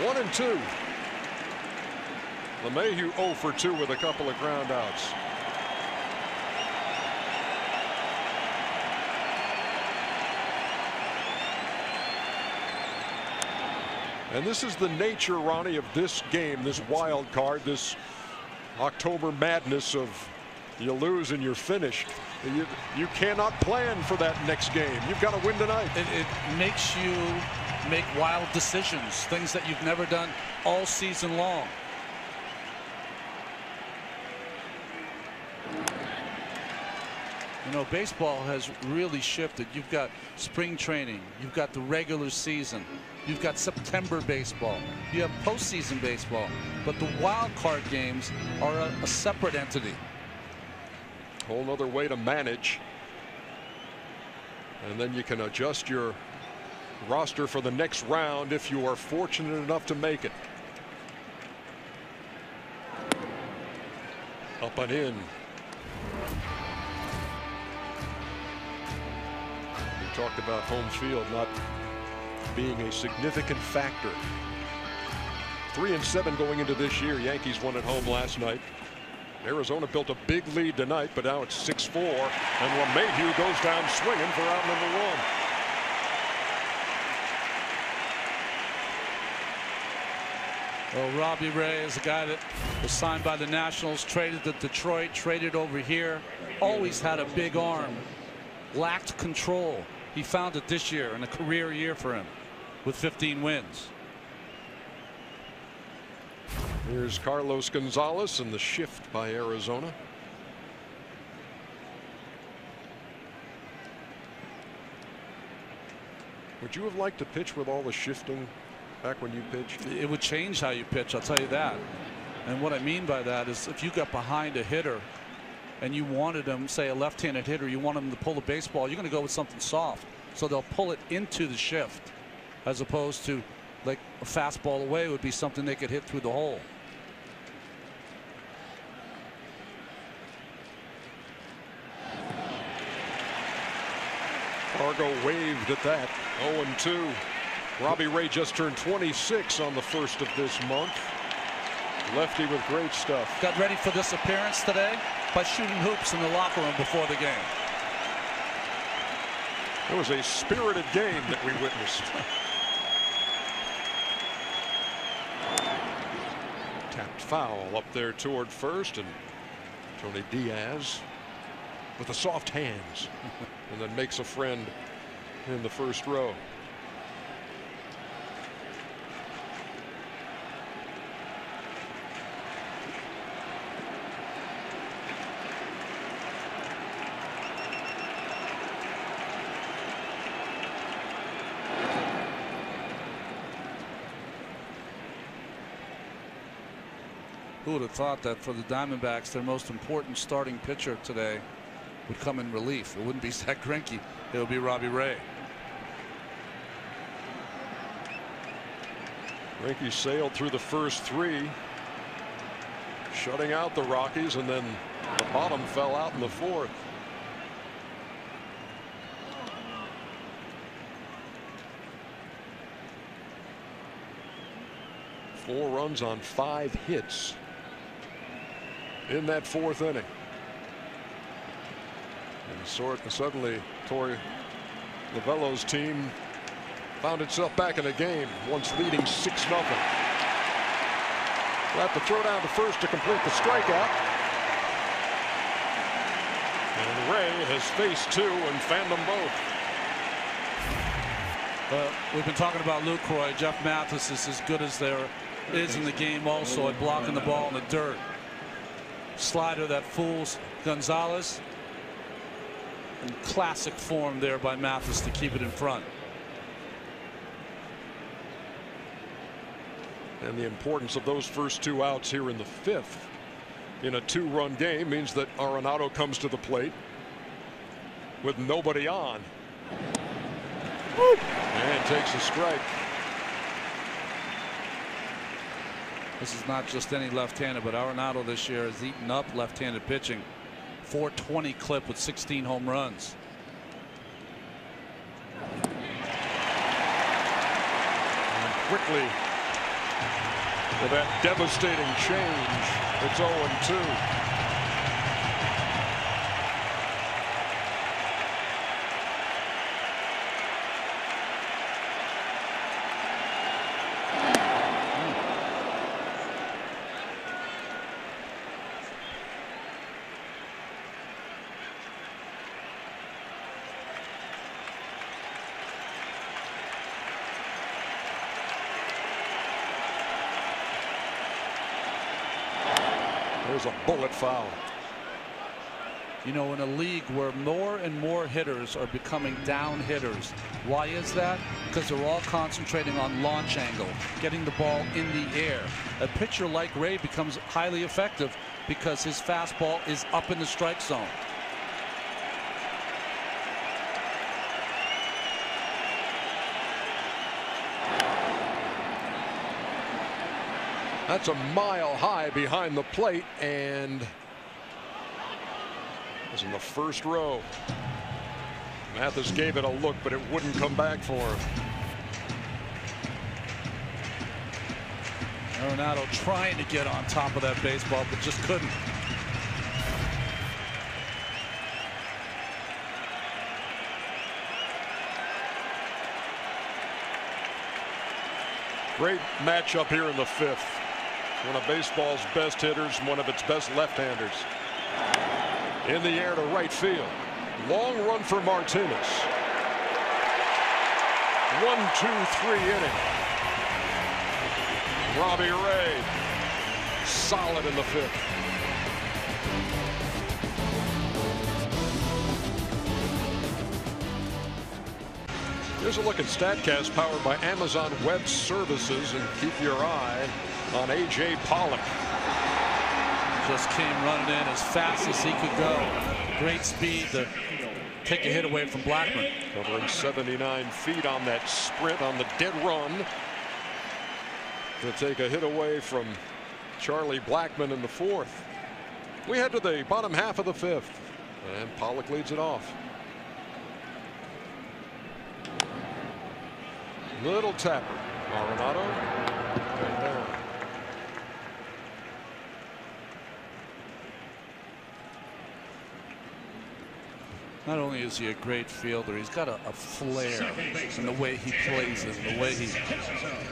1-2. LeMahieu 0 for 2 with a couple of ground outs. And this is the nature, Ronnie, of this game, this wild card, this October madness of you lose and you're finished. You cannot plan for that next game. You've got to win tonight. It makes you make wild decisions, things that you've never done all season long. You know, baseball has really shifted. You've got spring training, you've got the regular season, you've got September baseball, you have postseason baseball, but the wild card games are a separate entity. Whole other way to manage, and then you can adjust your roster for the next round if you are fortunate enough to make it. Up and in. We talked about home field not being a significant factor. 3-7 going into this year. Yankees won at home last night. Arizona built a big lead tonight, but now it's 6-4, and LeMahieu goes down swinging for out number 1. Well, Robbie Ray is a guy that was signed by the Nationals, traded to Detroit, traded over here, always had a big arm, lacked control. He found it this year, and a career year for him with 15 wins. Here's Carlos Gonzalez and the shift by Arizona. Would you have liked to pitch with all the shifting back when you pitched? It would change how you pitch, I'll tell you that. And what I mean by that is if you got behind a hitter and you wanted him, say a left-handed hitter, you want him to pull the baseball, you're going to go with something soft. So they'll pull it into the shift as opposed to like a fastball away would be something they could hit through the hole. Fargo waved at that. 0-2. Robbie Ray just turned 26 on the 1st of this month. Lefty with great stuff. Got ready for this appearance today by shooting hoops in the locker room before the game. It was a spirited game that we witnessed. Tapped foul up there toward first, and Tony Diaz with the soft hands and then makes a friend in the first row. Who would have thought that for the Diamondbacks, their most important starting pitcher today would come in relief? It wouldn't be Zach Greinke. It would be Robbie Ray. Greinke sailed through the first 3, shutting out the Rockies, and then the bottom fell out in the 4th. Four runs on 5 hits in that 4th inning. And suddenly Torey Lovullo's team found itself back in the game, once leading 6-0. We'll have to throw down to first to complete the strikeout. And Ray has faced 2 and fanned them both. We've been talking about Lucroy. Jeff Mathis is as good as there is in the game also at blocking the ball in the dirt. Slider that fools Gonzalez. In classic form there by Mathis to keep it in front. And the importance of those first 2 outs here in the 5th in a 2-run game means that Arenado comes to the plate with nobody on. And takes a strike. This is not just any left-handed, but Arenado this year has eaten up left-handed pitching. 420 clip with 16 home runs. And quickly, with that devastating change, it's 0-2. There's a bullet foul. You know, in a league where more and more hitters are becoming down hitters. Why is that? Because they're all concentrating on launch angle, getting the ball in the air. A pitcher like Ray becomes highly effective because his fastball is up in the strike zone. That's a mile high behind the plate, and was in the first row. Mathis gave it a look, but it wouldn't come back for him. Arenado trying to get on top of that baseball, but just couldn't. Great matchup here in the fifth. One of baseball's best hitters, one of its best left-handers. In the air to right field. Long run for Martinez. 1-2-3 inning. Robbie Ray solid in the fifth. Here's a look at StatCast powered by Amazon Web Services, and keep your eye on A.J. Pollock. Just came running in as fast as he could go. Great speed to take a hit away from Blackman. Covering 79 feet on that sprint on the dead run to take a hit away from Charlie Blackman in the fourth. We head to the bottom half of the fifth, and Pollock leads it off. Little tapper. Arenado and down. Not only is he a great fielder, he's got a flair in the way he plays it, the way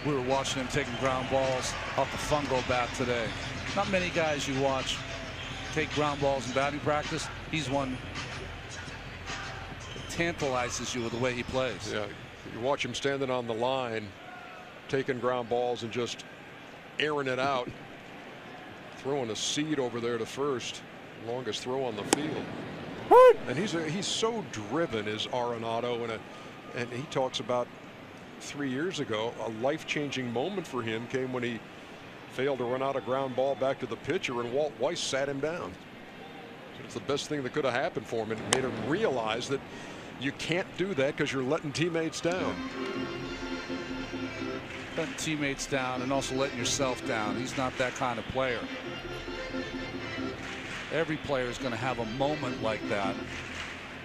we were watching him taking ground balls off the fungo bat today. Not many guys you watch take ground balls in batting practice. He's one that tantalizes you with the way he plays. Yeah, you watch him standing on the line, taking ground balls and just airing it out, throwing a seed over there to first, longest throw on the field. And he's so driven, is Arenado, and he talks about 3 years ago a life-changing moment for him came when he failed to run out a ground ball back to the pitcher, and Walt Weiss sat him down. It's the best thing that could have happened for him, and it made him realize that you can't do that because you're letting teammates down. Letting teammates down and also letting yourself down. He's not that kind of player. Every player is going to have a moment like that.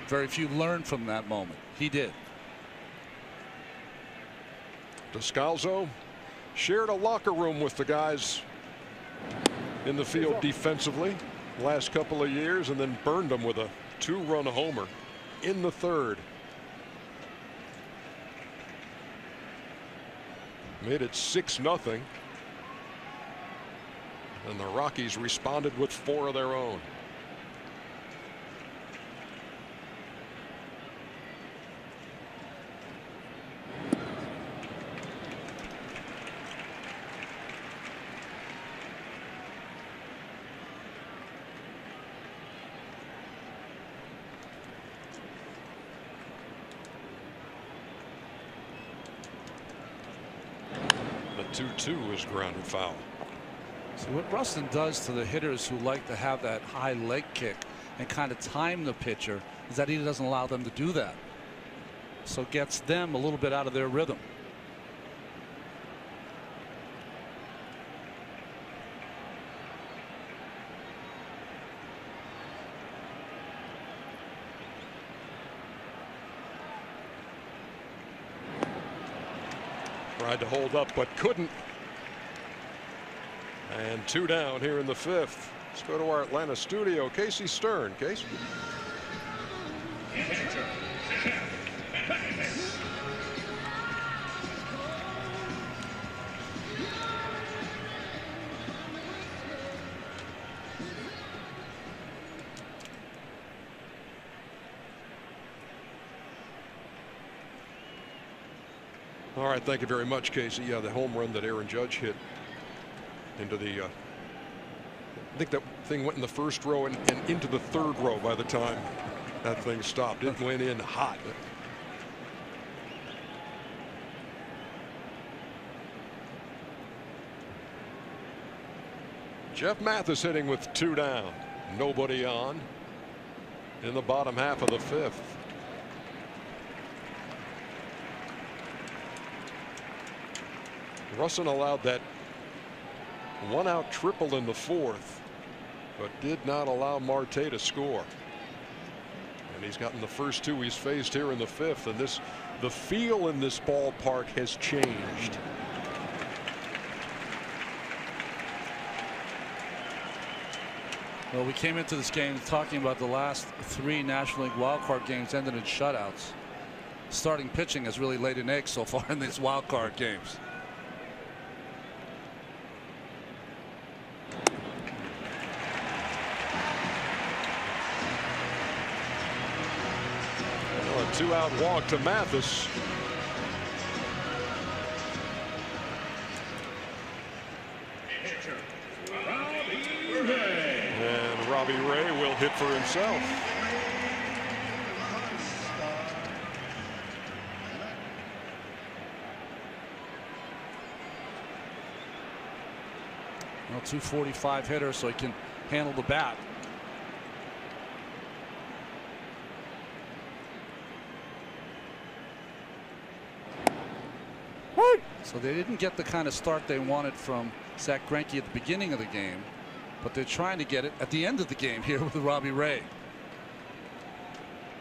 Very few learn from that moment. He did. Descalso shared a locker room with the guys in the field defensively last couple of years, and then burned them with a 2-run homer in the third. Made it 6-0. And the Rockies responded with 4 of their own. The 2-2 is grounded foul. So what Rustin does to the hitters who like to have that high leg kick and kind of time the pitcher is that he doesn't allow them to do that. So gets them a little bit out of their rhythm. Tried to hold up but couldn't. And 2 down here in the fifth. Let's go to our Atlanta studio. Casey Stern. Casey. All right, thank you very much, Casey. Yeah, the home run that Aaron Judge hit into the I think that thing went in the first row and into the third row by the time that thing stopped. It went in hot. Jeff Mathis hitting with 2 down. Nobody on in the bottom half of the 5th. Russin allowed that 1-out triple in the 4th, but did not allow Marte to score. And he's gotten the first 2 he's faced here in the 5th, and the feel in this ballpark has changed. Well, we came into this game talking about the last 3 National League wildcard games ended in shutouts. Starting pitching has really laid an egg so far in these wildcard games. Well, a 2-out walk to Mathis. Robbie Ray will hit for himself. Well, 245 hitter, so he can handle the bat. So they didn't get the kind of start they wanted from Zach Greinke at the beginning of the game, but they're trying to get it at the end of the game here with Robbie Ray,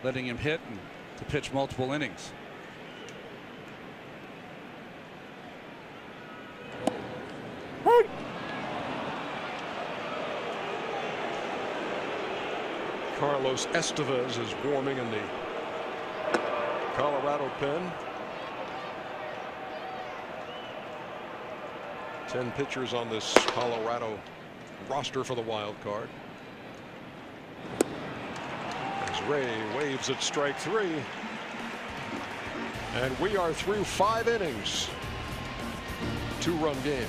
letting him hit and to pitch multiple innings. Carlos Estevez is warming in the Colorado pen. 10 pitchers on this Colorado roster for the wild card. As Ray waves at strike 3. And we are through 5 innings. 2-run game.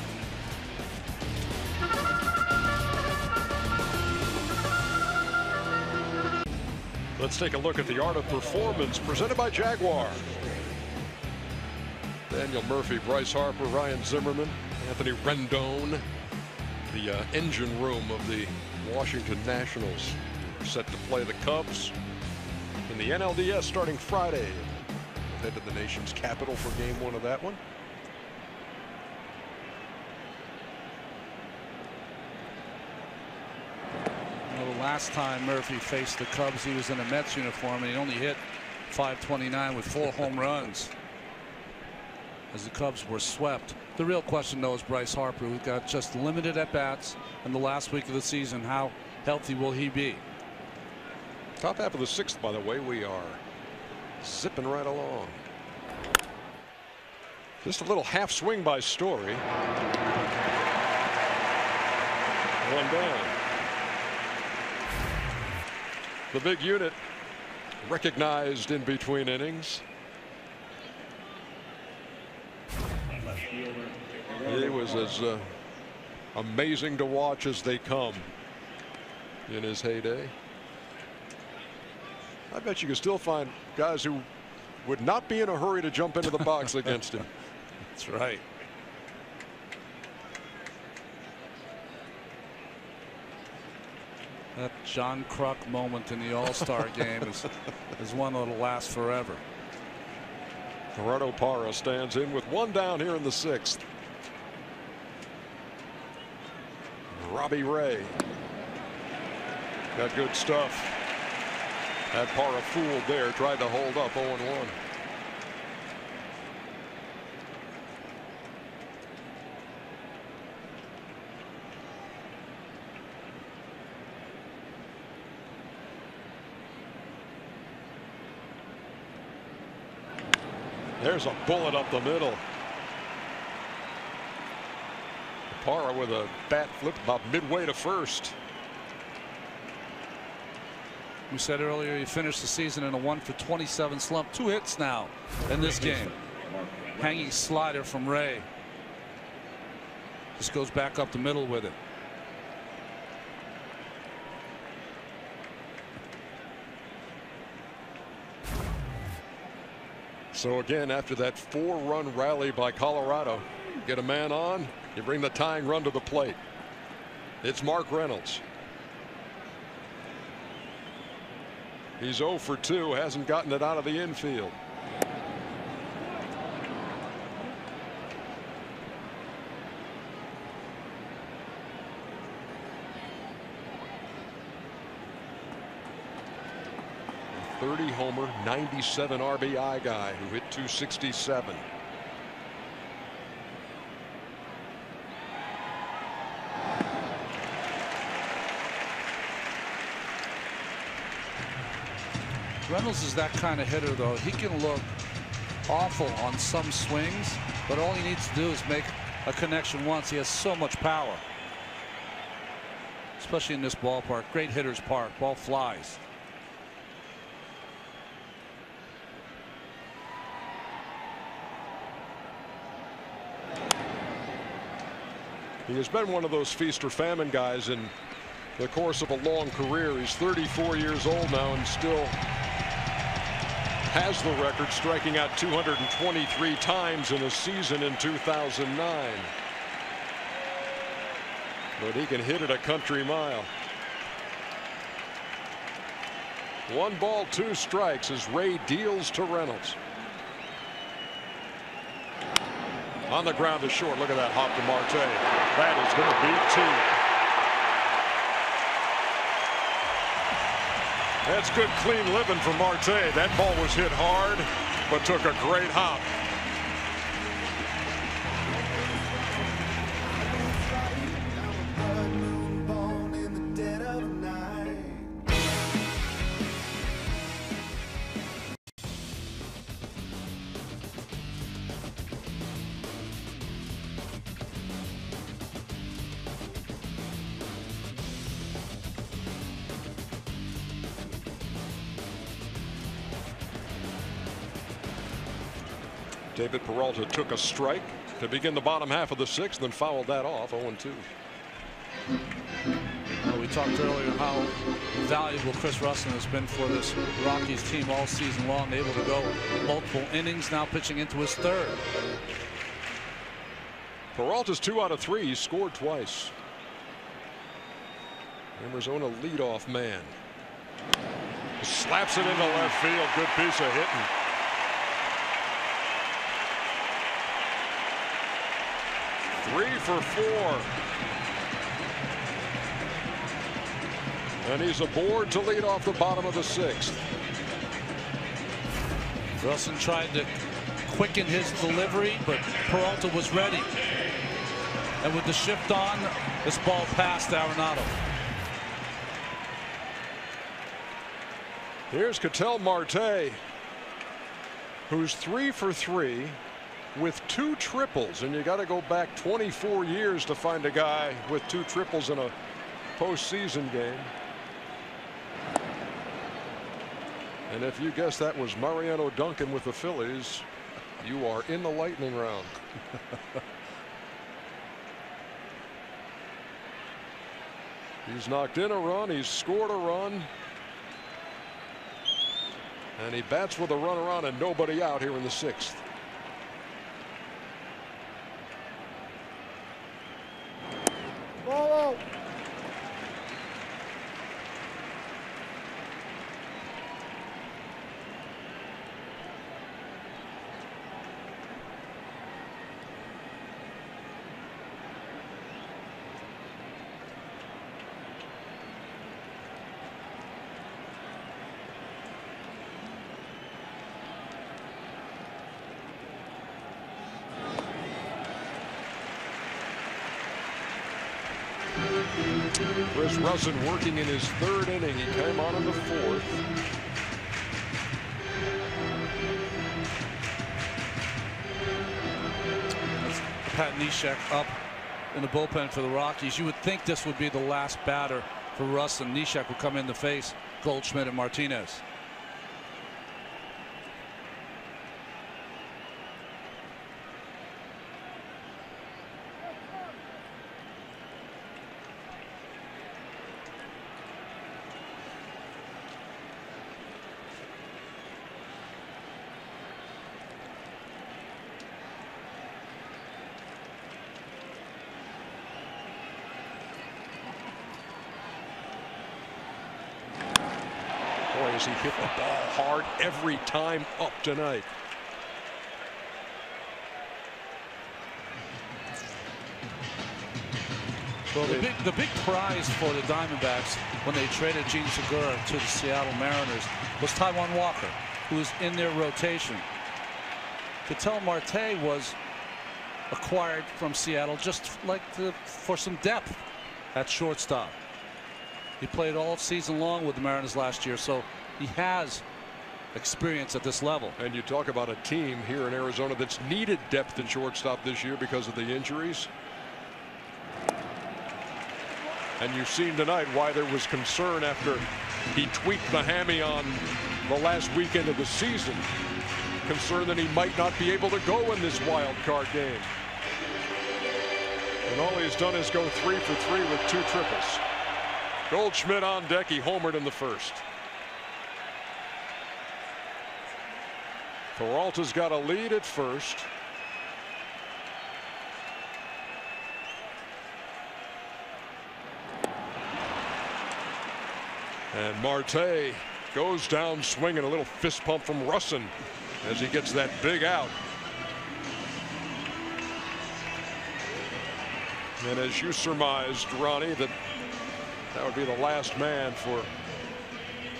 Let's take a look at the art of performance presented by Jaguar. Daniel Murphy, Bryce Harper, Ryan Zimmerman, Anthony Rendon. The engine room of the Washington Nationals set to play the Cubs in the NLDS starting Friday. We'll head to the nation's capital for game 1 of that one. Well, the last time Murphy faced the Cubs, he was in a Mets uniform and he only hit .529 with 4 home runs as the Cubs were swept. The real question, though, is Bryce Harper, who got just limited at bats in the last week of the season. How healthy will he be? Top half of the 6th, by the way. We are zipping right along. Just a little half swing by Story. 1 down. The big unit recognized in between innings. He was as amazing to watch as they come in his heyday. I bet you can still find guys who would not be in a hurry to jump into the box against him. That's right. That John Kruk moment in the All-Star game is one that'll last forever. Gerardo Parra stands in with 1 down here in the 6th. Robbie Ray got good stuff. Had Parra fooled there, tried to hold up 0-1. There's a bullet up the middle. Parra with a bat flip about midway to first. We said earlier he finished the season in a 1-for-27 slump. 2 hits now in this game. Hanging slider from Ray. Just goes back up the middle with it. So again, after that 4-run rally by Colorado, get a man on, you bring the tying run to the plate. It's Mark Reynolds. He's 0 for 2, hasn't gotten it out of the infield. A 30 homer, 97 RBI guy who hit 267. Reynolds is that kind of hitter, though. He can look awful on some swings, but all he needs to do is make a connection once. He has so much power, especially in this ballpark. Great hitter's park. Ball flies. He has been one of those feast or famine guys in the course of a long career. He's 34 years old now and still has the record, striking out 223 times in a season in 2009. But he can hit it a country mile. 1 ball, 2 strikes as Ray deals to Reynolds. On the ground to short. Look at that hop to Marte. That is going to beat 2. That's good clean living for Marte. That ball was hit hard, but took a great hop. David Peralta took a strike to begin the bottom half of the 6th, then fouled that off. 0-2. Well, we talked earlier how valuable Chris Russell has been for this Rockies team all season long, able to go multiple innings, now pitching into his 3rd. Peralta's 2 out of 3. He scored twice. Arizona leadoff man. Slaps it into left field. Good piece of hitting. Three for 4. And he's aboard to lead off the bottom of the 6th. Russell tried to quicken his delivery, but Peralta was ready. And with the shift on, this ball passed Arenado. Here's Ketel Marte, who's 3 for 3 with 2 triples, and you got to go back 24 years to find a guy with 2 triples in a postseason game. And if you guess that was Mariano Duncan with the Phillies, you are in the lightning round. He's knocked in a run, he's scored a run, and he bats with a runner on and nobody out here in the 6th. Ball out. Chris Russell working in his 3rd inning. He came on in the 4th. That's Pat Neshek up in the bullpen for the Rockies. You would think this would be the last batter for Russ, and Neshek would come in to face Goldschmidt and Martinez. Boy, has he hit the ball hard every time up tonight. Well, the big prize for the Diamondbacks when they traded Gene Segura to the Seattle Mariners was Taijuan Walker, who was in their rotation. Ketel Marte was acquired from Seattle just like for some depth at shortstop. He played all season long with the Mariners last year, so he has experience at this level. And you talk about a team here in Arizona that's needed depth in shortstop this year because of the injuries. And you've seen tonight why there was concern after he tweaked the hammy on the last weekend of the season. Concern that he might not be able to go in this wild card game. And all he's done is go 3 for 3 with 2 triples. Goldschmidt on deck. He homered in the first. Peralta's got a lead at first. And Marte goes down swinging. A little fist pump from Russin as he gets that big out. And as you surmised, Ronnie, that would be the last man for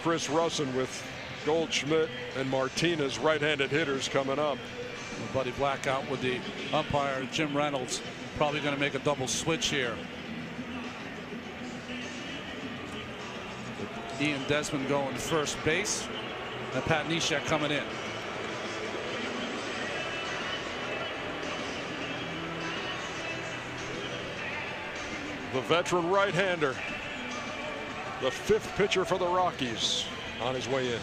Chris Russin, with Goldschmidt and Martinez right-handed hitters coming up. Buddy Black out with the umpire. Jim Reynolds probably going to make a double switch here. Ian Desmond going to first base, and Pat Neshek coming in. The veteran right-hander, the 5th pitcher for the Rockies, on his way in.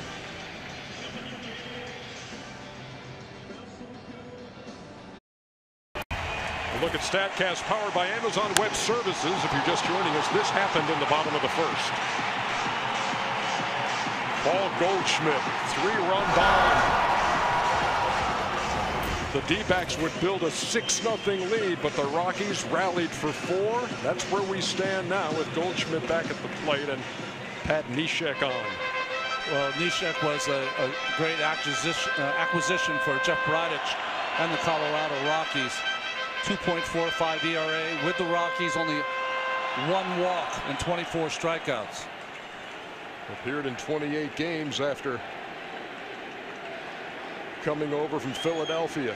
A look at StatCast, powered by Amazon Web Services. If you're just joining us, this happened in the bottom of the first. Paul Goldschmidt, 3-run bomb. The D-backs would build a 6-0 lead, but the Rockies rallied for 4. That's where we stand now, with Goldschmidt back at the plate and Pat Neshek on. Well, Neshek was a great acquisition for Jeff Bridich and the Colorado Rockies. 2.45 ERA with the Rockies, only 1 walk and 24 strikeouts. Appeared in 28 games after coming over from Philadelphia.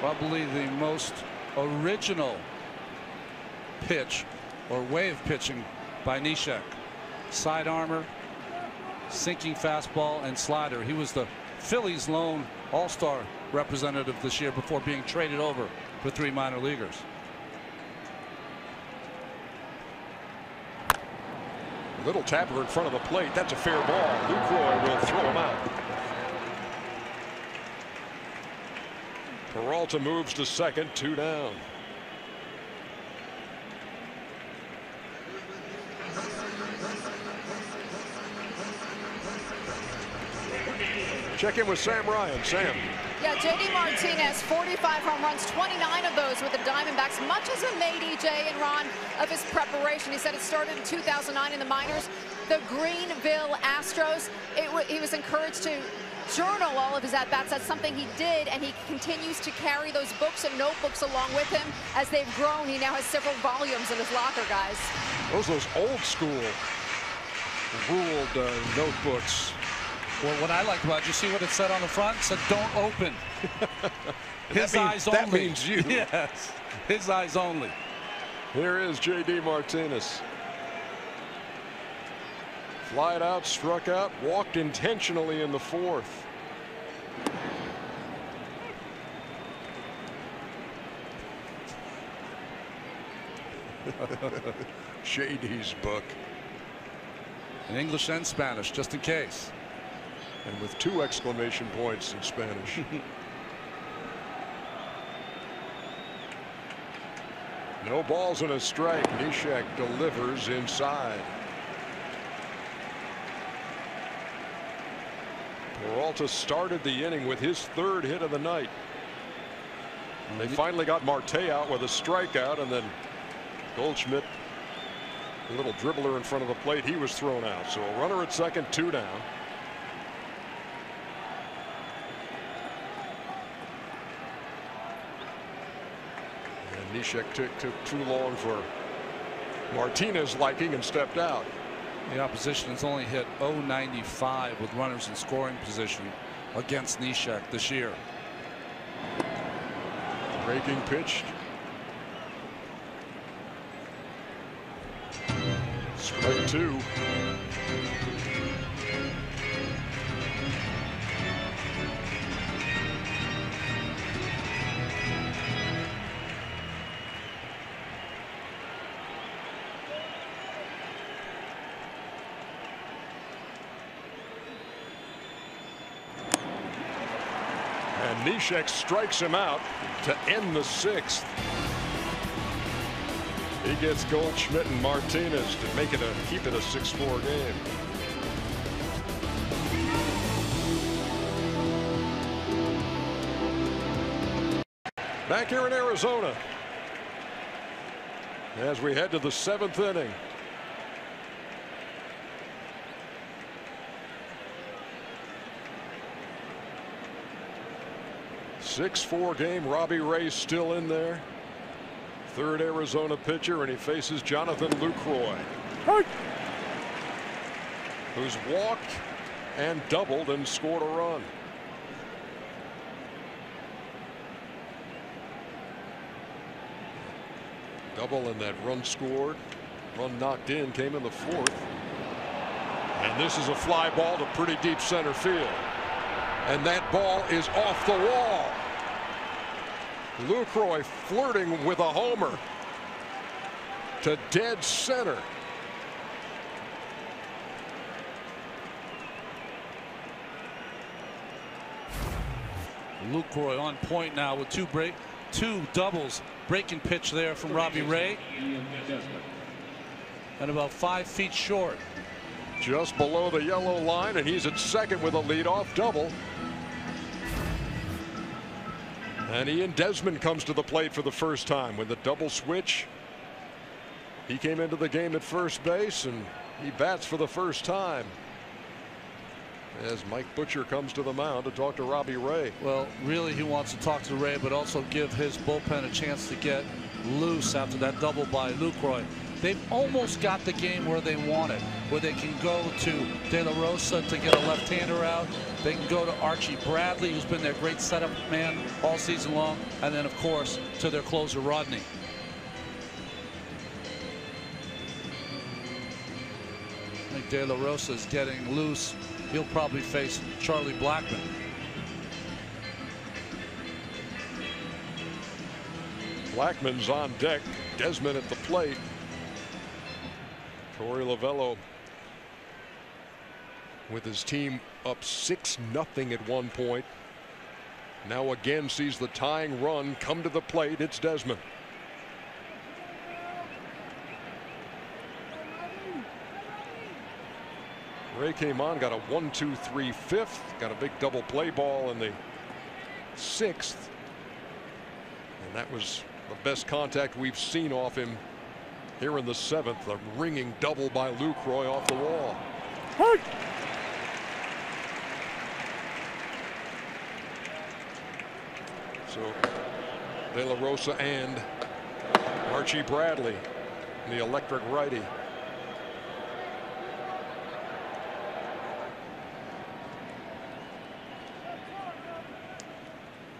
Probably the most original pitch or way of pitching by Neshek. Side armor, sinking fastball, and slider. He was the Phillies' lone all-star representative this year before being traded over for 3 minor leaguers. Little tapper in front of the plate. That's a fair ball. Lucroy will throw him out. Peralta moves to second, 2 down. Check in with Sam Ryan. Sam. Yeah, J.D. Martinez, 45 home runs, 29 of those with the Diamondbacks. Much has been made, EJ and Ron, of his preparation. He said it started in 2009 in the minors. The Greenville Astros, he was encouraged to journal all of his at-bats. That's something he did, and he continues to carry those books and notebooks along with him. As they've grown, he now has several volumes in his locker, guys. Those old school ruled notebooks. Well, what I liked about it, you see what it said on the front? It said, "Don't open." His eyes only. That means you. Yes, his eyes only. Here is J.D. Martinez. Flied out, struck out, walked intentionally in the 4th. J.D.'s book. In English and Spanish, just in case. And with 2 exclamation points in Spanish. No balls and a strike. Neshek delivers inside. Peralta started the inning with his 3rd hit of the night. They finally got Marte out with a strikeout, and then Goldschmidt A little dribbler in front of the plate. He was thrown out. So a runner at second, 2 down. And Neshek took too long for Martinez's liking and stepped out. The opposition has only hit .095 with runners in scoring position against Neshek this year. Breaking pitch. Strike 2. And Neshek strikes him out to end the 6th. He gets Goldschmidt and Martinez to make it keep it a 6-4 game. Back here in Arizona as we head to the 7th inning. .6-4 game. Robbie Ray still in there. Third Arizona pitcher, and he faces Jonathan Lucroy, who's walked and doubled and scored a run. Double and that run scored. Run knocked in came in the 4th. And this is a fly ball to pretty deep center field. And that ball is off the wall. Lucroy flirting with a homer to dead center. Lucroy on point now with two doubles. Breaking pitch there from Robbie Ray. And about 5 feet short. Just below the yellow line, and he's at second with a leadoff double. And Ian Desmond comes to the plate for the first time with the double switch. He came into the game at first base, and he bats for the first time as Mike Butcher comes to the mound to talk to Robbie Ray. Well, really he wants to talk to Ray, but also give his bullpen a chance to get loose after that double by Lucroy. They've almost got the game where they want it, where they can go to De La Rosa to get a left-hander out. They can go to Archie Bradley, who's been their great setup man all season long, and then of course to their closer Rodney. I think De La Rosa is getting loose. He'll probably face Charlie Blackmon. Blackman's on deck. Desmond at the plate. Torey Lovullo with his team up 6-0 at one point. Now again sees the tying run come to the plate. It's Desmond. Ray came on, got a 1-2-3 fifth, got a big double play ball in the 6th, and that was the best contact we've seen off him here in the 7th. A ringing double by Lucroy off the wall. So De La Rosa and Archie Bradley, the electric righty.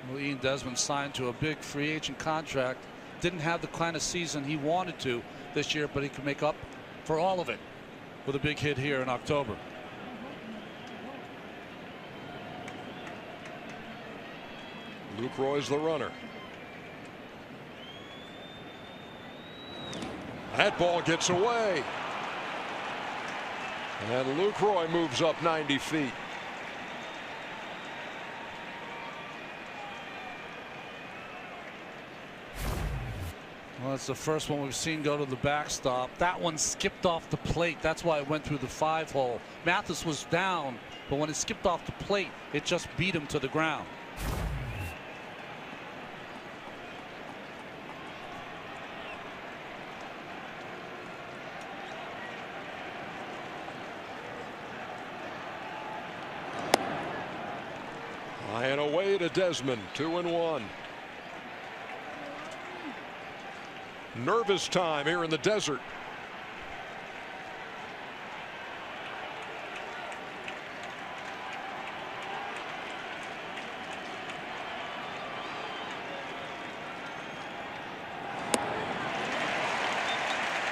Well, Ian Desmond signed to a big free agent contract. Didn't have the kind of season he wanted to this year, but he could make up for all of it with a big hit here in October. Lucroy's the runner. That ball gets away. And Lucroy moves up 90 feet. Well, that's the first one we've seen go to the backstop. That one skipped off the plate. That's why it went through the 5-hole. Mathis was down, but when it skipped off the plate, it just beat him to the ground. to Desmond. 2-1. Nervous time here in the desert.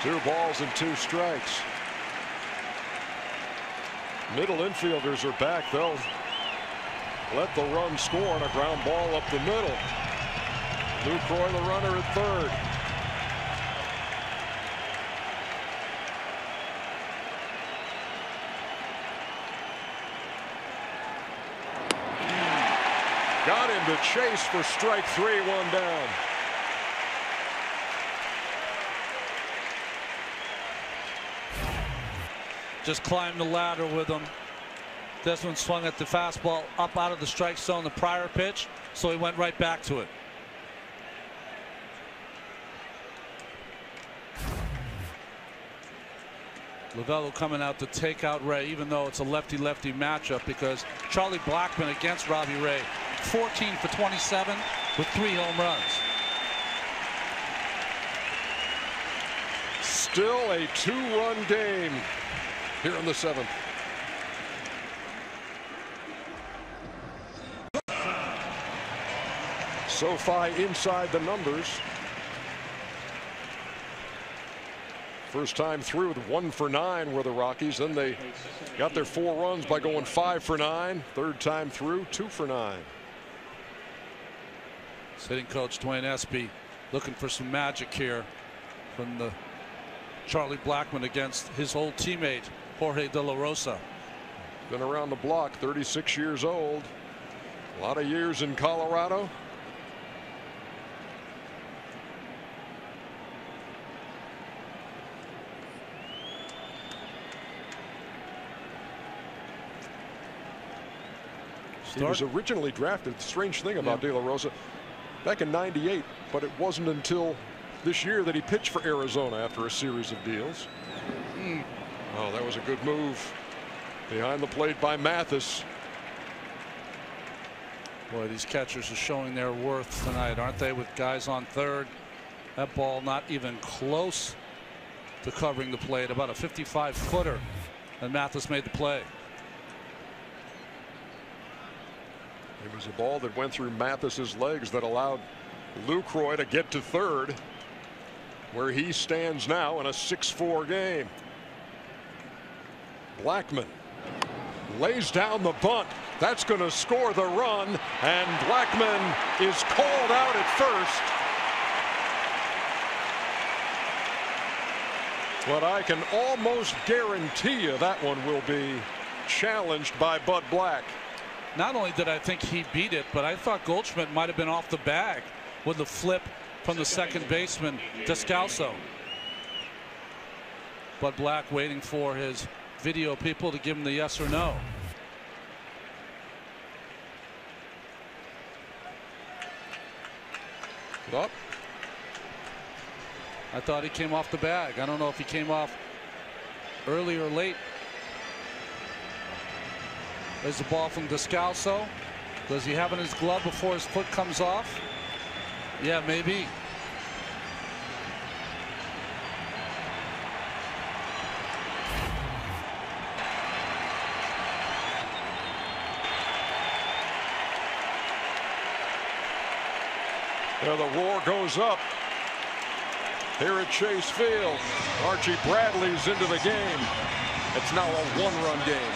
Two balls and 2 strikes. Middle infielders are back. They'll let the run score on a ground ball up the middle. Lucroy, the runner at third. Got him to chase for strike 3, 1 down. Just climbed the ladder with him. Desmond swung at the fastball up out of the strike zone the prior pitch, so he went right back to it. Lovello coming out to take out Ray, even though it's a lefty-lefty matchup, because Charlie Blackmon against Robbie Ray, 14 for 27 with 3 home runs. Still a 2-run game here in the 7th. SoFi inside the numbers. First time through with 1 for 9 were the Rockies. Then they got their 4 runs by going 5 for 9. Third time through, 2 for 9. Hitting coach Dwayne Espy looking for some magic here from the Charlie Blackmon against his old teammate Jorge De La Rosa. Been around the block, 36 years old. A lot of years in Colorado. He was originally drafted. Strange thing about De La Rosa, back in '98, but it wasn't until this year that he pitched for Arizona after a series of deals. Oh, that was a good move behind the plate by Mathis. Boy, these catchers are showing their worth tonight, aren't they, with guys on third? That ball not even close to covering the plate, about a 55-footer, and Mathis made the play. It was a ball that went through Mathis's legs that allowed Lucroy to get to third, where he stands now in a 6-4 game. Blackmon lays down the bunt. That's going to score the run, and Blackmon is called out at first. But I can almost guarantee you that one will be challenged by Bud Black. Not only did I think he beat it, but I thought Goldschmidt might have been off the bag with the flip from the second baseman, Descalso. Bud Black waiting for his video people to give him the yes or no. Up. I thought he came off the bag. I don't know if he came off early or late. There's the ball from Descalso. Does he have it in his glove before his foot comes off? Yeah, maybe. There the roar goes up here at Chase Field. Archie Bradley's into the game. It's now a 1-run game.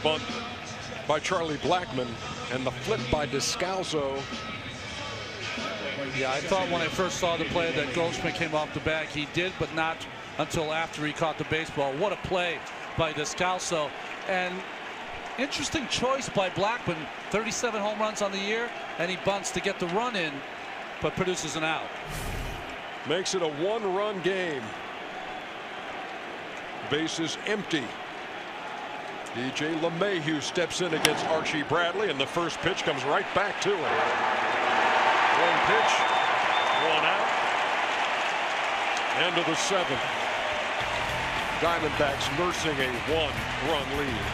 Bunt by Charlie Blackmon and the flip by Descalso. Yeah, I thought when I first saw the play that Goldschmidt came off the bag. He did, but not until after he caught the baseball. What a play by Descalso. And interesting choice by Blackmon. 37 home runs on the year, and he bunts to get the run in, but produces an out. Makes it a 1-run game. Bases empty. DJ LeMahieu steps in against Archie Bradley, and the first pitch comes right back to him. 1 pitch, 1 out. End of the 7th. Diamondbacks nursing a 1-run lead.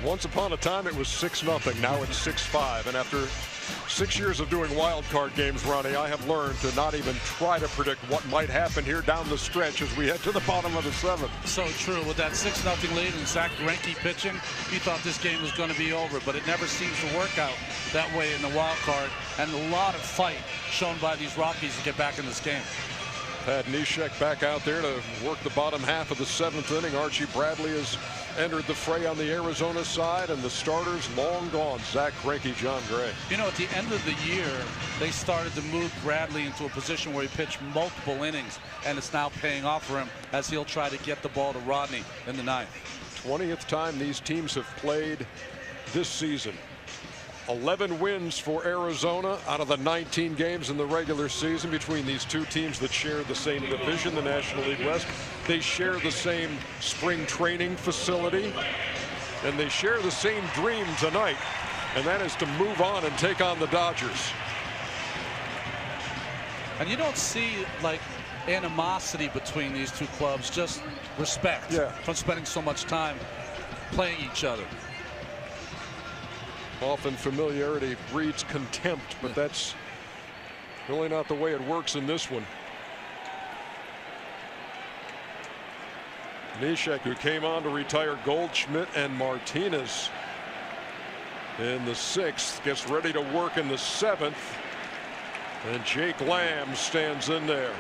Once upon a time, it was 6-0. Now it's 6-5. And after 6 years of doing wild card games, Ronnie, I have learned to not even try to predict what might happen here down the stretch as we head to the bottom of the 7th. So true. With that 6-0 lead and Zach Greinke pitching, you thought this game was going to be over, but it never seems to work out that way in the wild card. And a lot of fight shown by these Rockies to get back in this game. Pat Neshek back out there to work the bottom half of the 7th inning. Archie Bradley has entered the fray on the Arizona side, and the starters long gone. Zach Greinke, John Gray. You know, at the end of the year, they started to move Bradley into a position where he pitched multiple innings, and it's now paying off for him as he'll try to get the ball to Rodney in the 9th. 20th time these teams have played this season. 11 wins for Arizona out of the 19 games in the regular season between these two teams that share the same division, the National League West. They share the same spring training facility, and they share the same dream tonight, and that is to move on and take on the Dodgers. And you don't see like animosity between these two clubs, just respect from spending so much time playing each other. Often familiarity breeds contempt, but that's really not the way it works in this one. Neshek, who came on to retire Goldschmidt and Martinez in the 6th, gets ready to work in the 7th, and Jake Lamb stands in there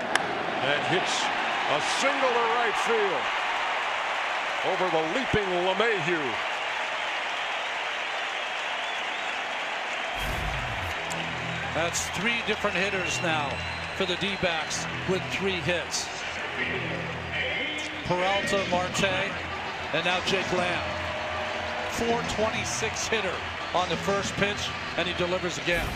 and hits a single to right field over the leaping LeMahieu. That's 3 different hitters now for the D-backs with 3 hits. Peralta, Marte, and now Jake Lamb. 426 hitter on the first pitch, and he delivers again.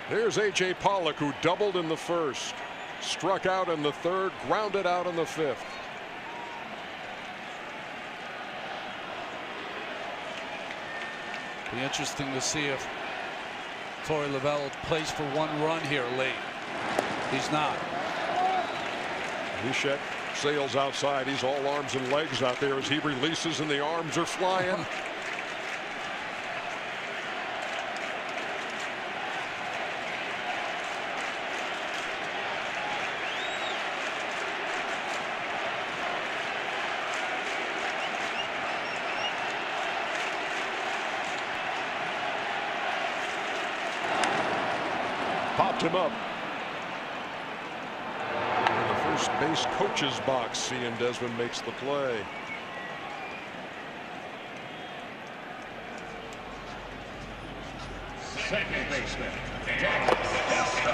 Here's A.J. Pollock, who doubled in the 1st. Struck out in the 3rd, grounded out in the 5th. Be interesting to see if Torey Lovullo plays for 1 run here late. He's not. Neshek sails outside. He's all arms and legs out there as he releases, and the arms are flying. Popped him up. In the first base coach's box, Ian Desmond makes the play. Second baseman,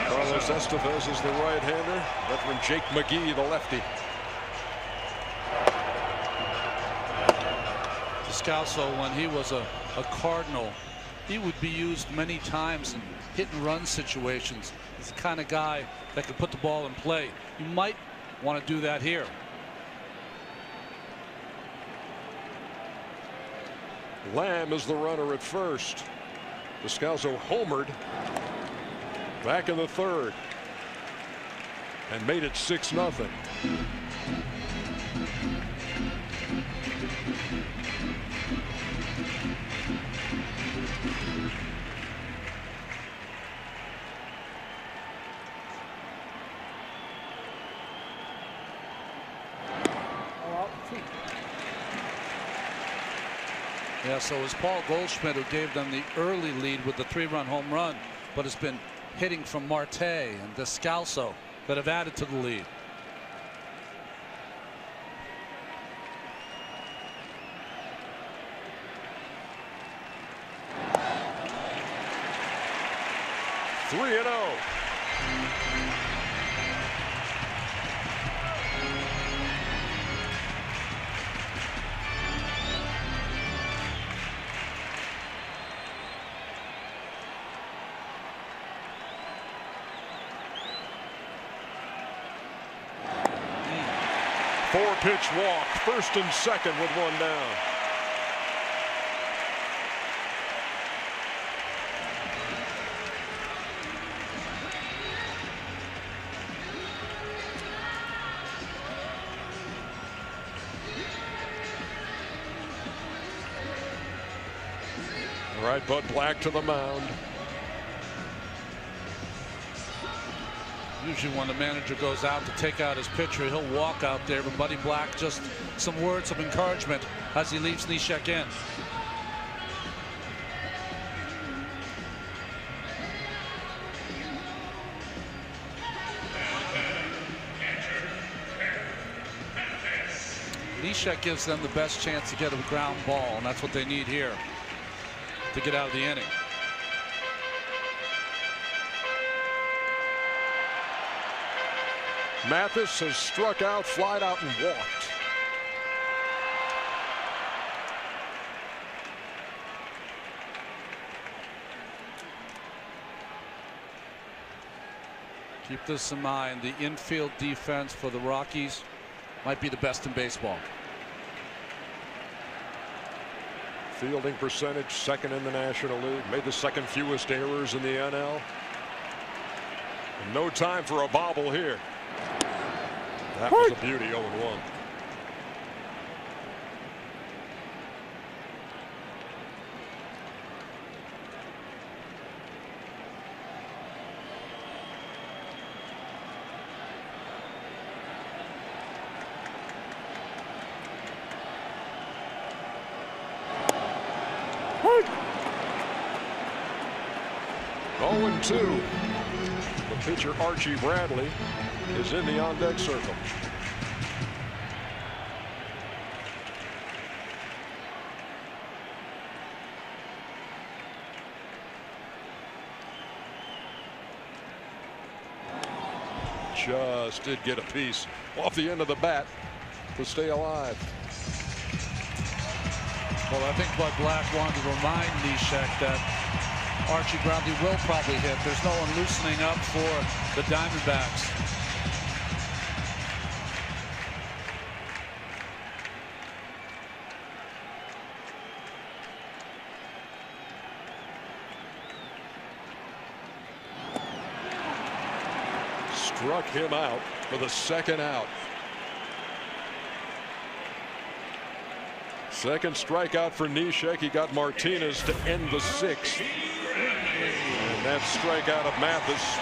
Carlos Estevez is the right-hander. Veteran Jake McGee, the lefty. Descalso, when he was a Cardinal, he would be used many times in hit and run situations. He's the kind of guy that could put the ball in play. You might want to do that here. Lamb is the runner at first. Descalso homered back in the 3rd and made it 6-0. Yeah, so it was Paul Goldschmidt who gave them the early lead with the 3-run home run, but it's been hitting from Marte and Descalso that have added to the lead. Three and 0. Four-pitch walk, 1st and 2nd with 1 down. All right, Bud Black to the mound. Usually when the manager goes out to take out his pitcher, he'll walk out there, but Buddy Black, just some words of encouragement as he leaves Neshek in. Neshek gives them the best chance to get a ground ball, and that's what they need here to get out of the inning. Mathis has struck out, flied out, and walked. Keep this in mind. The infield defense for the Rockies might be the best in baseball. Fielding percentage, second in the National League. Made the second fewest errors in the NL. And no time for a bobble here. That was a beauty, 0-1. Oh, 2. The pitcher Archie Bradley is in the on-deck circle. Just did get a piece off the end of the bat to stay alive. Well, I think Bud Black wanted to remind Neshek that Archie Bradley will probably hit. There's no one loosening up for the Diamondbacks. Struck him out for the second out. Second strikeout for Neshek. He got Martinez to end the 6th. And that strikeout of Mathis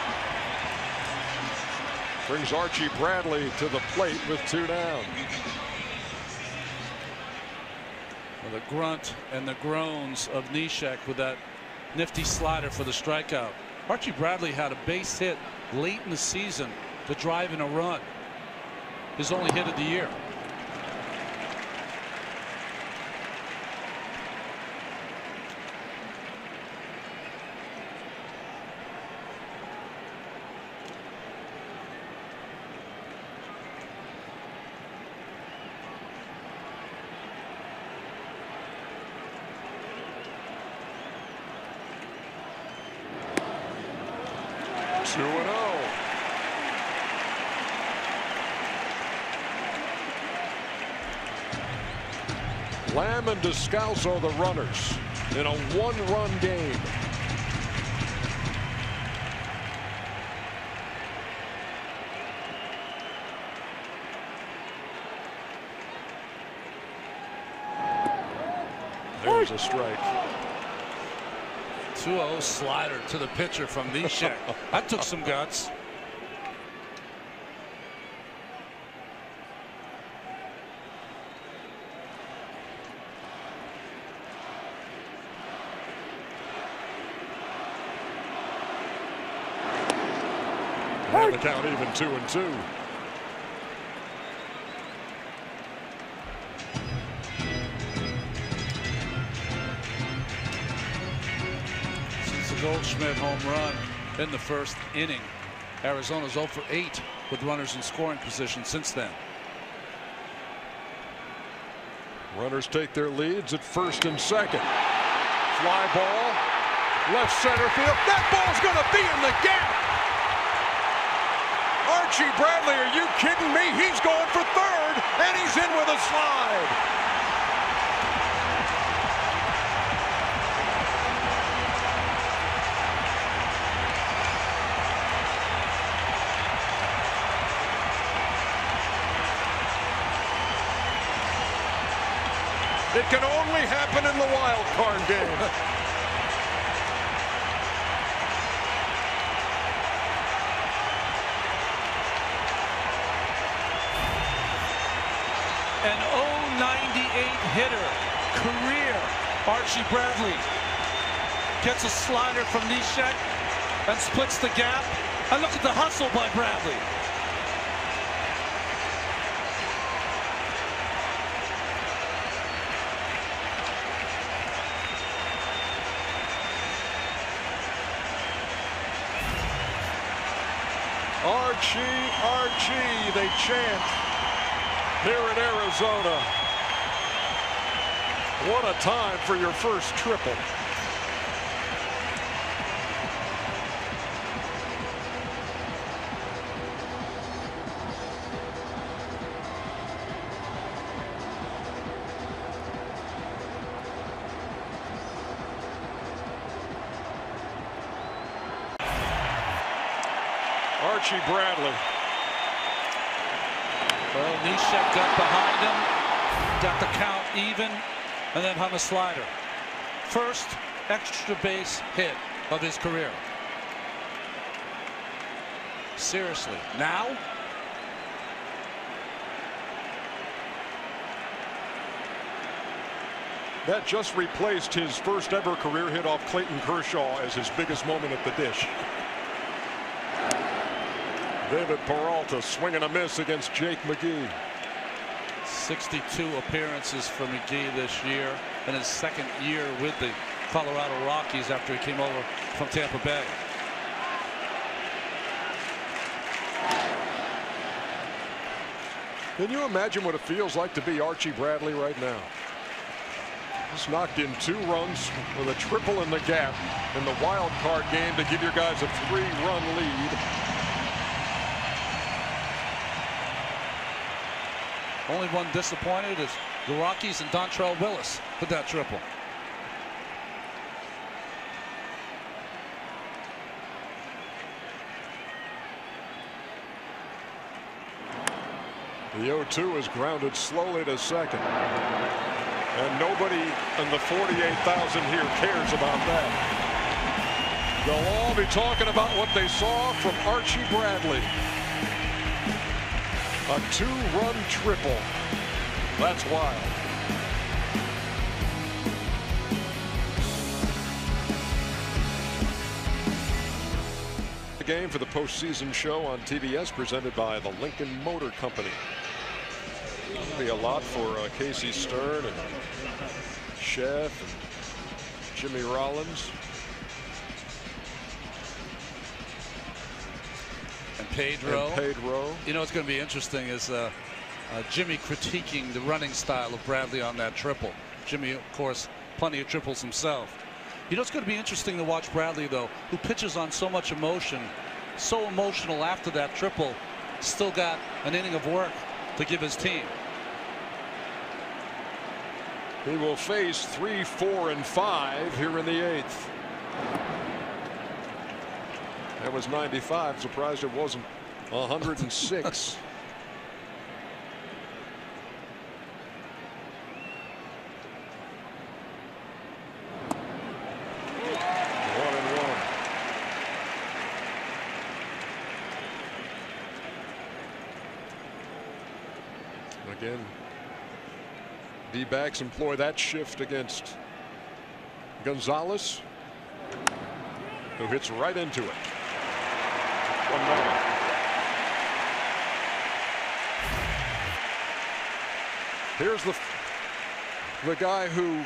brings Archie Bradley to the plate with 2 down. Well, the grunt and the groans of Neshek with that nifty slider for the strikeout. Archie Bradley had a base hit late in the season to drive in a run. His only hit of the year. Lamb and Descalso the runners in a 1-run game. There's a strike. 2-0 slider to the pitcher from Neshek. That took some guts. And the count even 2-2. Since the Goldschmidt home run in the first inning, Arizona's 0 for 8 with runners in scoring position since then. Runners take their leads at first and second. Fly ball, left center field. That ball's going to be in the gap. Archie Bradley, are you kidding me? He's going for third, and he's in with a slide. It can only happen in the wild card game. hitter, career. Archie Bradley gets a slider from Neshek and splits the gap. And look at the hustle by Bradley. Archie, Archie, they chant here in Arizona. What a time for your first triple. Archie Bradley. Well, Neshek got behind him, got the count even, and then hung a slider. First extra base hit of his career. Seriously, now? That just replaced his first ever career hit off Clayton Kershaw as his biggest moment at the dish. David Peralta swing and a miss against Jake McGee. 62 appearances for McGee this year in his second year with the Colorado Rockies after he came over from Tampa Bay. Can you imagine what it feels like to be Archie Bradley right now? Just knocked in 2 runs with a triple in the gap in the wild card game to give your guys a 3-run lead. Only one disappointed is the Rockies and Dontrell Willis with that triple. The 0-2 is grounded slowly to second. And nobody in the 48,000 here cares about that. They'll all be talking about what they saw from Archie Bradley. A 2-run triple. That's wild. The game for the postseason show on TBS presented by the Lincoln Motor Company. It'll be a lot for Casey Stern and Chef and Jimmy Rollins. And Pedro. You know, it's going to be interesting is Jimmy critiquing the running style of Bradley on that triple. Jimmy, of course, plenty of triples himself. You know, it's going to be interesting to watch Bradley, though, who pitches on so much emotion, so emotional after that triple, still got an inning of work to give his team. He will face 3, 4, and 5 here in the 8th. That was 95. Surprised it wasn't 106. Again, D-backs employ that shift against Gonzalez, who hits right into it. 1-0. Here's the guy who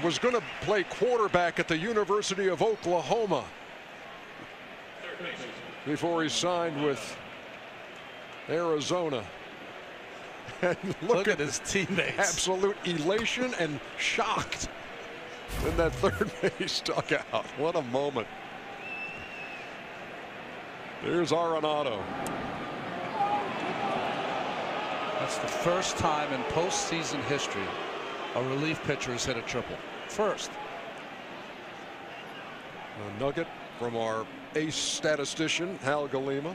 was going to play quarterback at the University of Oklahoma before he signed with Arizona. And look at his teammates. Absolute elation and shocked in that third base dugout. What a moment. There's Arenado. That's the first time in postseason history a relief pitcher has hit a triple. First. A nugget from our ace statistician, Hal Galima.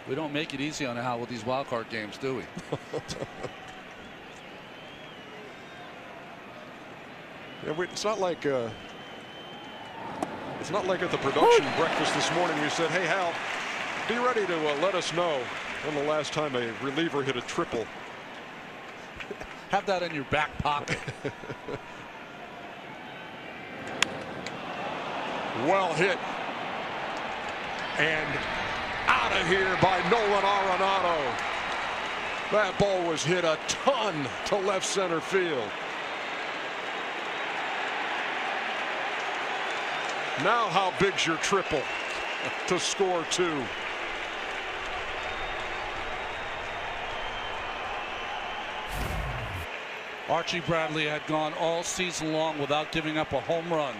We don't make it easy on Hal with these wild card games, do we? Yeah, it's not like at the production breakfast this morning we said, hey Hal, be ready to let us know When the last time a reliever hit a triple? Have that in your back pocket. Well hit. And out of here by Nolan Arenado. That ball was hit a ton to left center field. Now how big's your triple to score 2? Archie Bradley had gone all season long without giving up a home run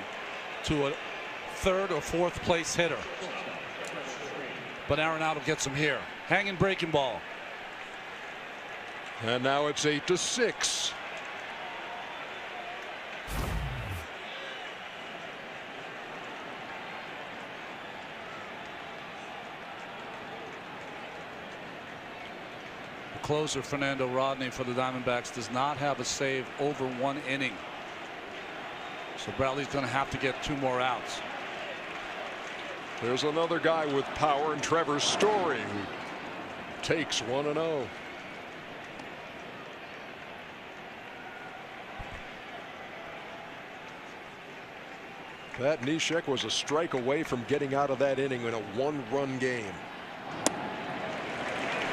to a third or fourth place hitter. But Arenado gets him here. Hanging breaking ball. And now it's 8-6. Closer Fernando Rodney for the Diamondbacks does not have a save over 1 inning. So Bradley's going to have to get 2 more outs. There's another guy with power, and Trevor Story, who takes 1-0. That Neshek was a strike away from getting out of that inning in a 1-run game.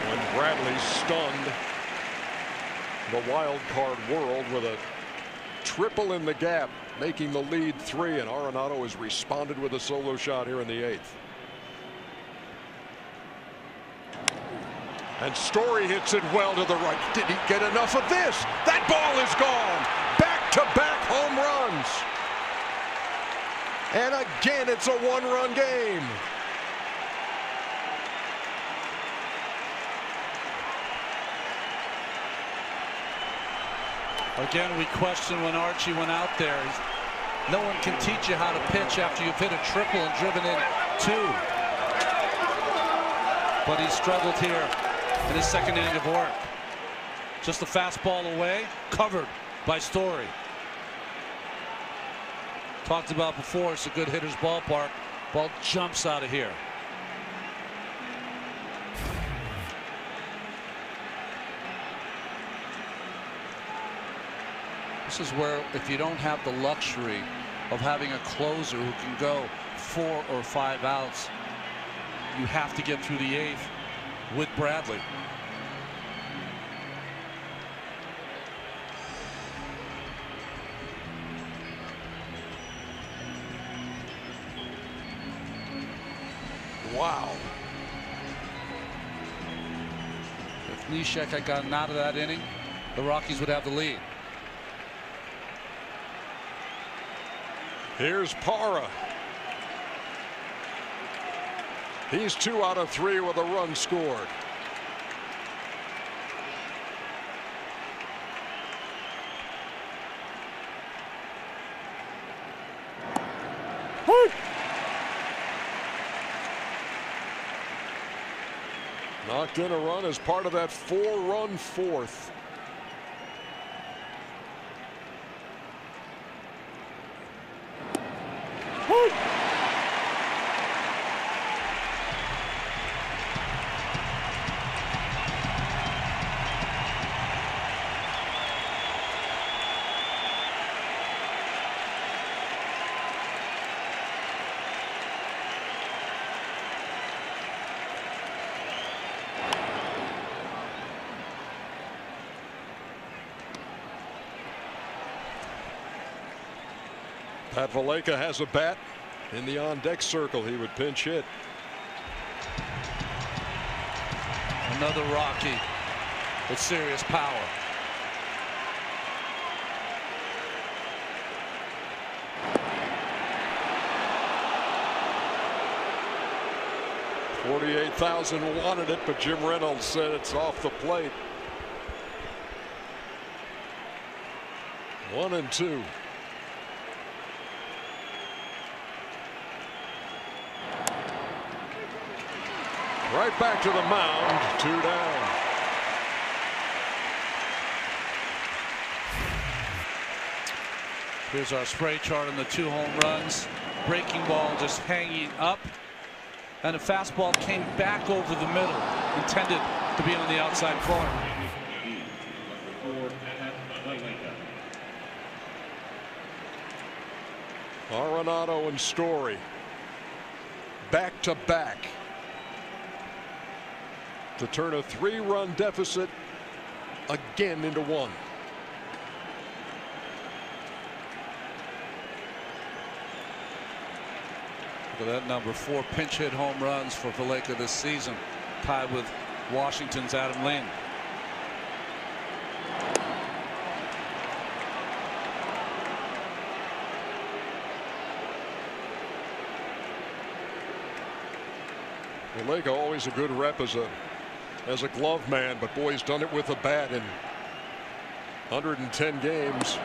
When Bradley stunned the wild card world with a triple in the gap, making the lead 3, and Arenado has responded with a solo shot here in the 8th. And Story hits it well to the right. Did he get enough of this? That ball is gone. Back-to-back home runs. And again, it's a 1-run game. Again, we question when Archie went out there. No one can teach you how to pitch after you've hit a triple and driven in 2. But he struggled here in his second inning of work. Just a fastball away, covered by Story. Talked about before, it's a good hitter's ballpark. Ball jumps out of here. This is where, if you don't have the luxury of having a closer who can go 4 or 5 outs, you have to get through the 8th with Bradley. Wow. If Neshek had gotten out of that inning, the Rockies would have the lead. Here's Parra. He's 2 out of 3 with a run scored. Knocked in a run as part of that 4-run 4th. Pat Valaika has a bat in the on-deck circle. He would pinch hit. Another Rocky with serious power. $48,000 wanted it, but Jim Reynolds said it's off the plate. 1-2. Right back to the mound, 2 down. Here's our spray chart on the 2 home runs. Breaking ball just hanging up. And a fastball came back over the middle, intended to be on the outside corner. Arenado and Story back to back to turn a 3-run deficit again into one. Look at that number, 4 pinch hit home runs for Valaika this season, tied with Washington's Adam Lane. Valaika always a good rep as a glove man, but boy, he's done it with a bat in 110 games,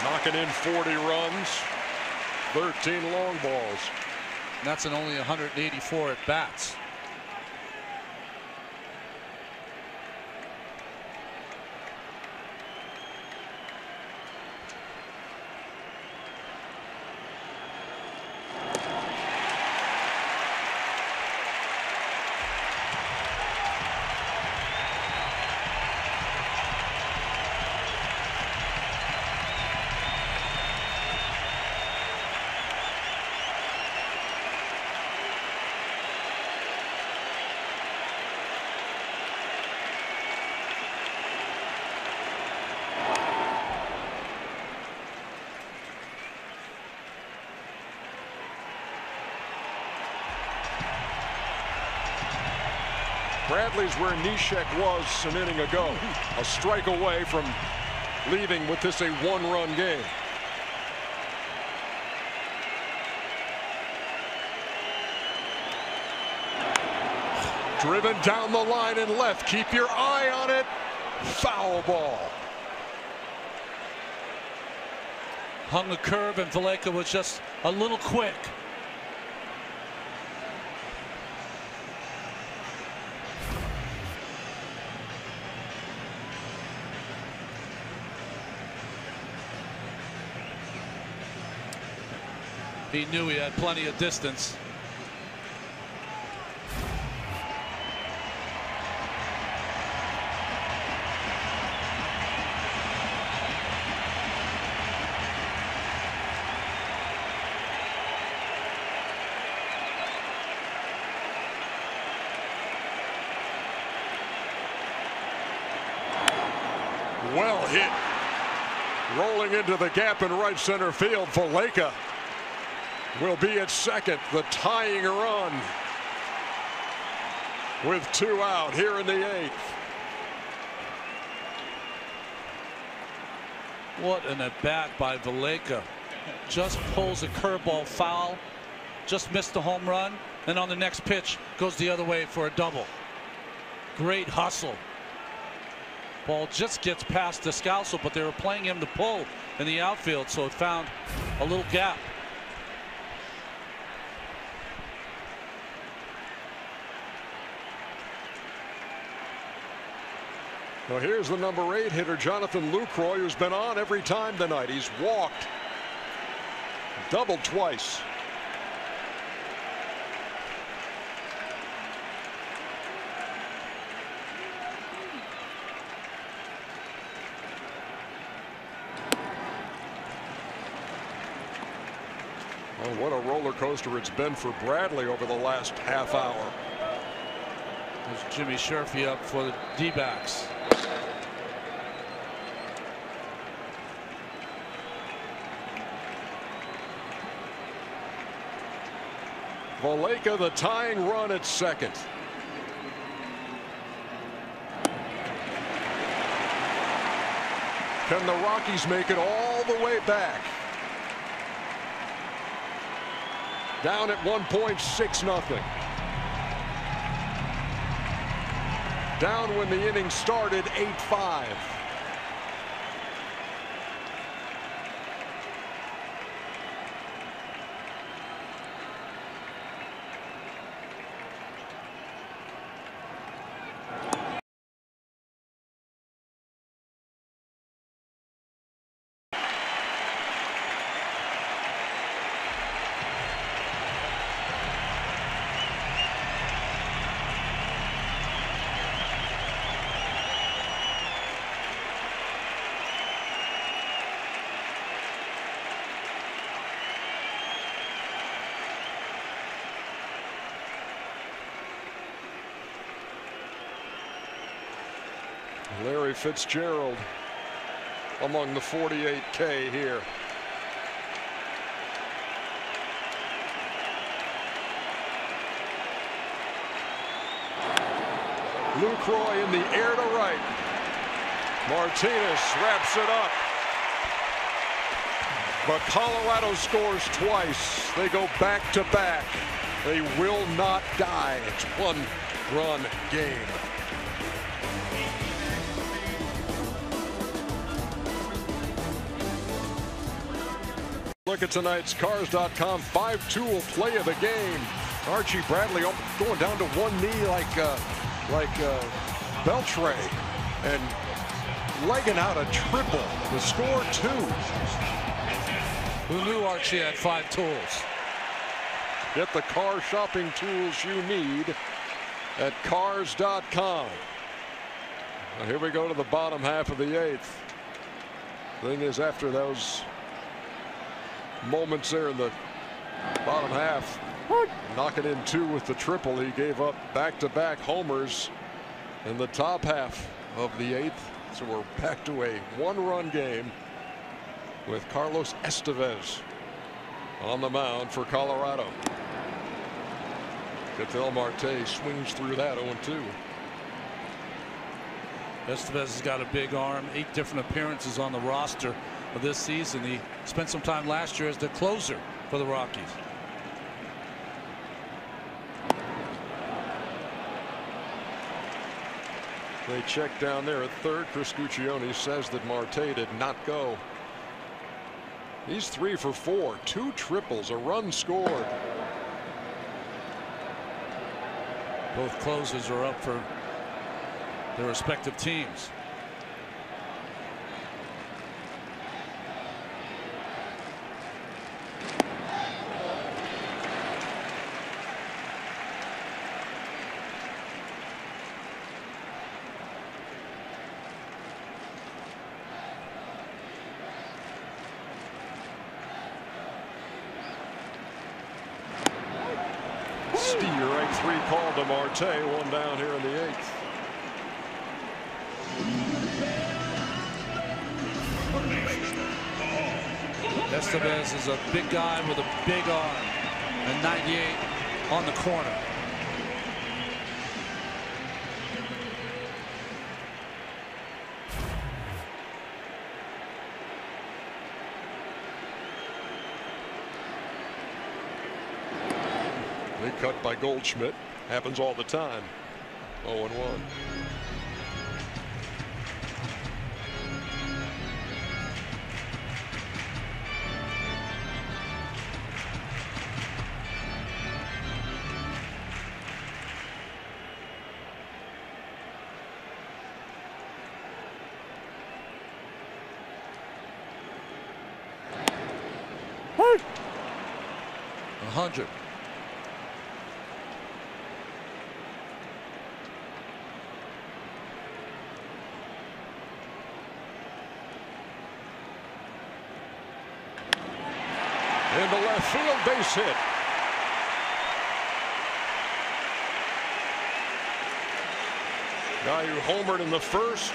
knocking in 40 runs, 13 long balls. And that's in only 184 at bats. Bradley's where Neshek was an inning ago. A strike away from leaving with this a 1-run game. Driven down the line and left. Keep your eye on it. Foul ball. Hung the curve, and Valaika was just a little quick. He knew he had plenty of distance. Well hit. Rolling into the gap in right center field. Valaika will be at second, the tying run with 2 out here in the 8th. What an at bat by Valaika. Just pulls a curveball foul, just missed the home run, and on the next pitch goes the other way for a double. Great hustle. Ball just gets past Descalso, but they were playing him to pull in the outfield, so it found a little gap. Well, here's the number 8 hitter, Jonathan Lucroy, who's been on every time tonight. He's walked, doubled twice. Oh, what a roller coaster it's been for Bradley over the last half hour. There's Jimmy Sherfy up for the D-backs. Valaika the tying run at second. Can the Rockies make it all the way back? Down at 1 point, 6-0. Down when the inning started, 8-5. Larry Fitzgerald among the 48K here. Lucroy in the air to right. Martinez wraps it up. But Colorado scores twice. They go back to back. They will not die. It's one-run game. Look at tonight's Cars.com 5-tool play of the game. Archie Bradley going down to one knee like Beltray and legging out a triple to score 2. Who knew Archie had 5 tools? Get the car shopping tools you need at Cars.com. Now here we go to the bottom half of the 8th. Thing is, after those moments there in the bottom half, knocking in 2 with the triple, he gave up back-to-back homers in the top half of the 8th. So we're back to a one-run game with Carlos Estevez on the mound for Colorado. Ketel Marte swings through that 0-2. Estevez has got a big arm, 8 different appearances on the roster of this season. He spent some time last year as the closer for the Rockies. They check down there at third. Chris Guccione says that Marte did not go. He's 3 for 4, 2 triples, a run scored. Both closers are up for their respective teams. Strike 3 called to Marte, 1 down here in the 8th. Estevez is a big guy with a big arm, and 98 on the corner. Big cut by Goldschmidt. Happens all the time. 0-1. Hey! 100. Into left field, base hit. Guy who homered in the first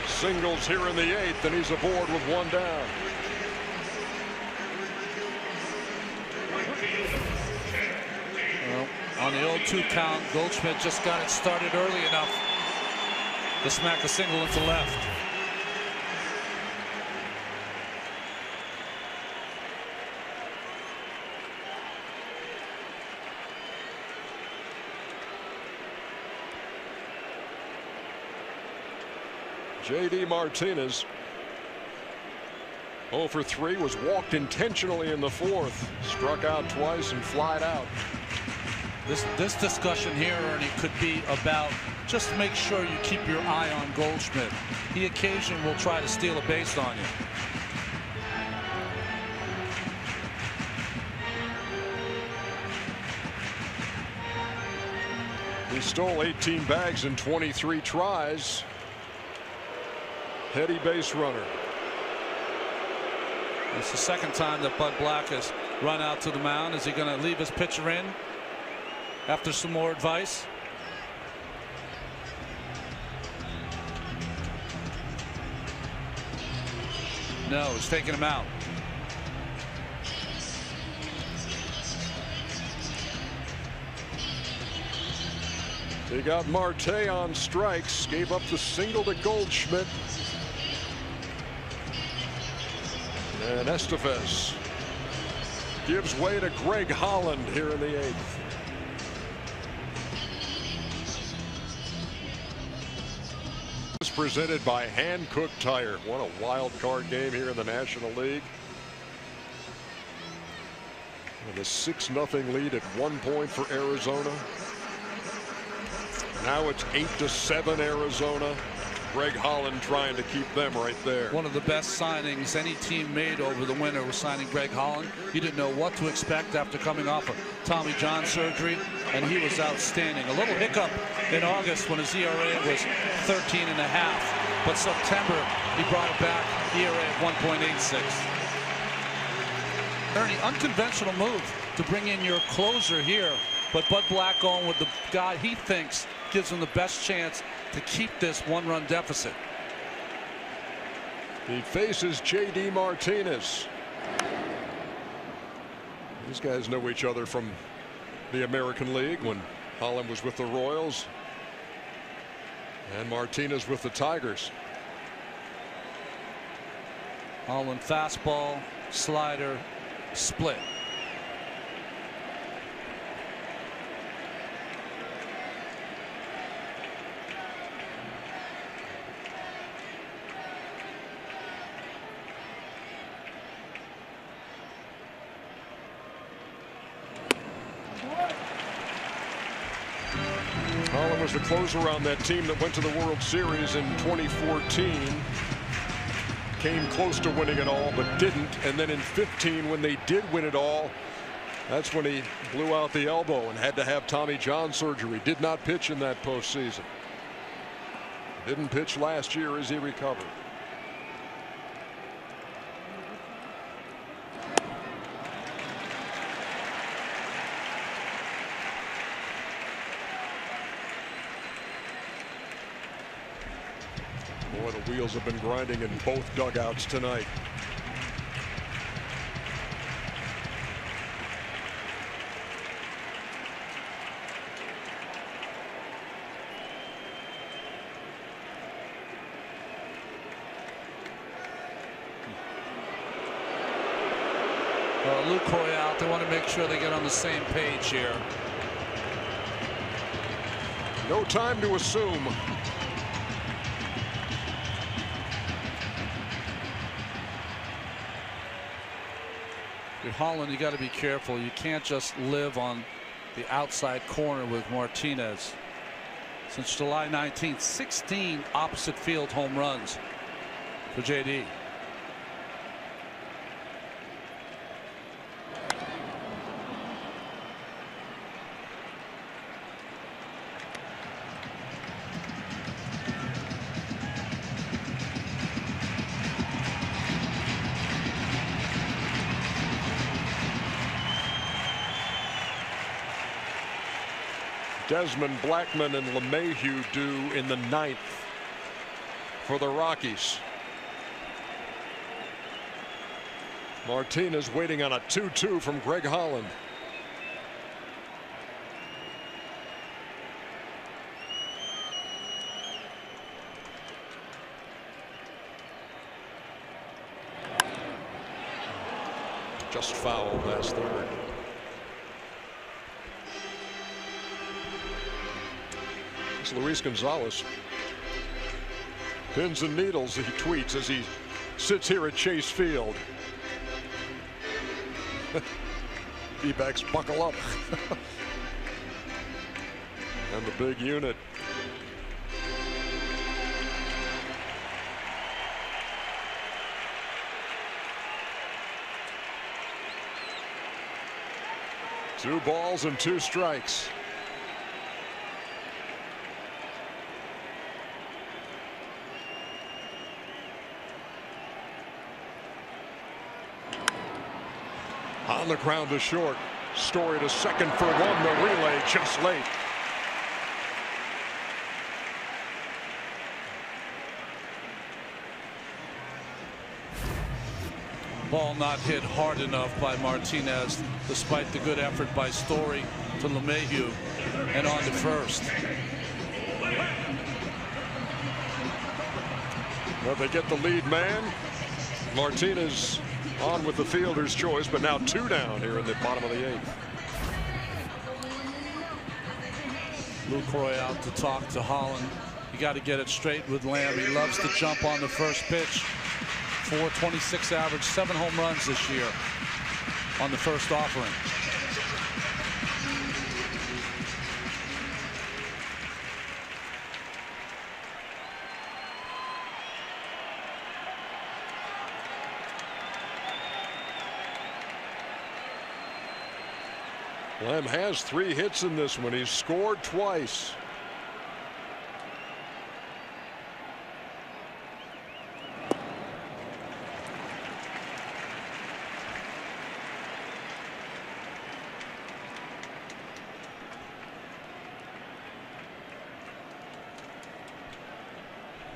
singles here in the 8th, and he's aboard with 1 down. Well, on the 0-2 count, Goldschmidt just got it started early enough to smack a single into left. J.D. Martinez 0 for 3, was walked intentionally in the 4th, struck out twice and flied out. This discussion here, Ernie, could be about just make sure you keep your eye on Goldschmidt. He occasionally will try to steal a base on you. He stole 18 bags in 23 tries. Heady base runner. It's the second time that Bud Black has run out to the mound. Is he going to leave his pitcher in after some more advice? No, it's taking him out. They got Marte on strikes, gave up the single to Goldschmidt. And Estevez gives way to Greg Holland here in the 8th. This is presented by Hankook Tire. What a wild card game here in the National League. With a 6-0 lead at 1 point for Arizona. Now it's 8-7 Arizona. Greg Holland trying to keep them right there. One of the best signings any team made over the winter was signing Greg Holland. You didn't know what to expect after coming off of Tommy John surgery, and he was outstanding. A little hiccup in August when his ERA was 13.5, but September he brought it back, ERA at 1.86. Ernie, unconventional move to bring in your closer here, but Bud Black going with the guy he thinks gives him the best chance to keep this 1-run deficit. He faces J.D. Martinez. These guys know each other from the American League when Holland was with the Royals and Martinez with the Tigers. Holland fastball, slider, split. Holland was the closer on that team that went to the World Series in 2014. Came close to winning it all, but didn't. And then in 15, when they did win it all, that's when he blew out the elbow and had to have Tommy John surgery. Did not pitch in that postseason. Didn't pitch last year as he recovered. Boy, the wheels have been grinding in both dugouts tonight. Luke Royale, they want to make sure they get on the same page here. No time to assume. Holland, you got to be careful. You can't just live on the outside corner with Martinez. Since July 19th, 16 opposite field home runs for JD. Desmond Blackmon and LeMahieu due in the 9th for the Rockies. Martinez waiting on a 2-2 from Greg Holland. Just foul last third. Luis Gonzalez. Pins and needles, he tweets as he sits here at Chase Field. D-backs buckle up. And the big unit. Two balls and two strikes. On the ground to short. Story to second for one. The relay just late. Ball not hit hard enough by Martinez, despite the good effort by Story to LeMahieu and on to first. Well, they get the lead man. Martinez on with the fielder's choice, but now 2 down here in the bottom of the 8th. Lucroy out to talk to Holland. You got to get it straight with Lamb. He loves to jump on the first pitch. 426 average, 7 home runs this year on the first offering. Lamb has 3 hits in this one. He's scored twice.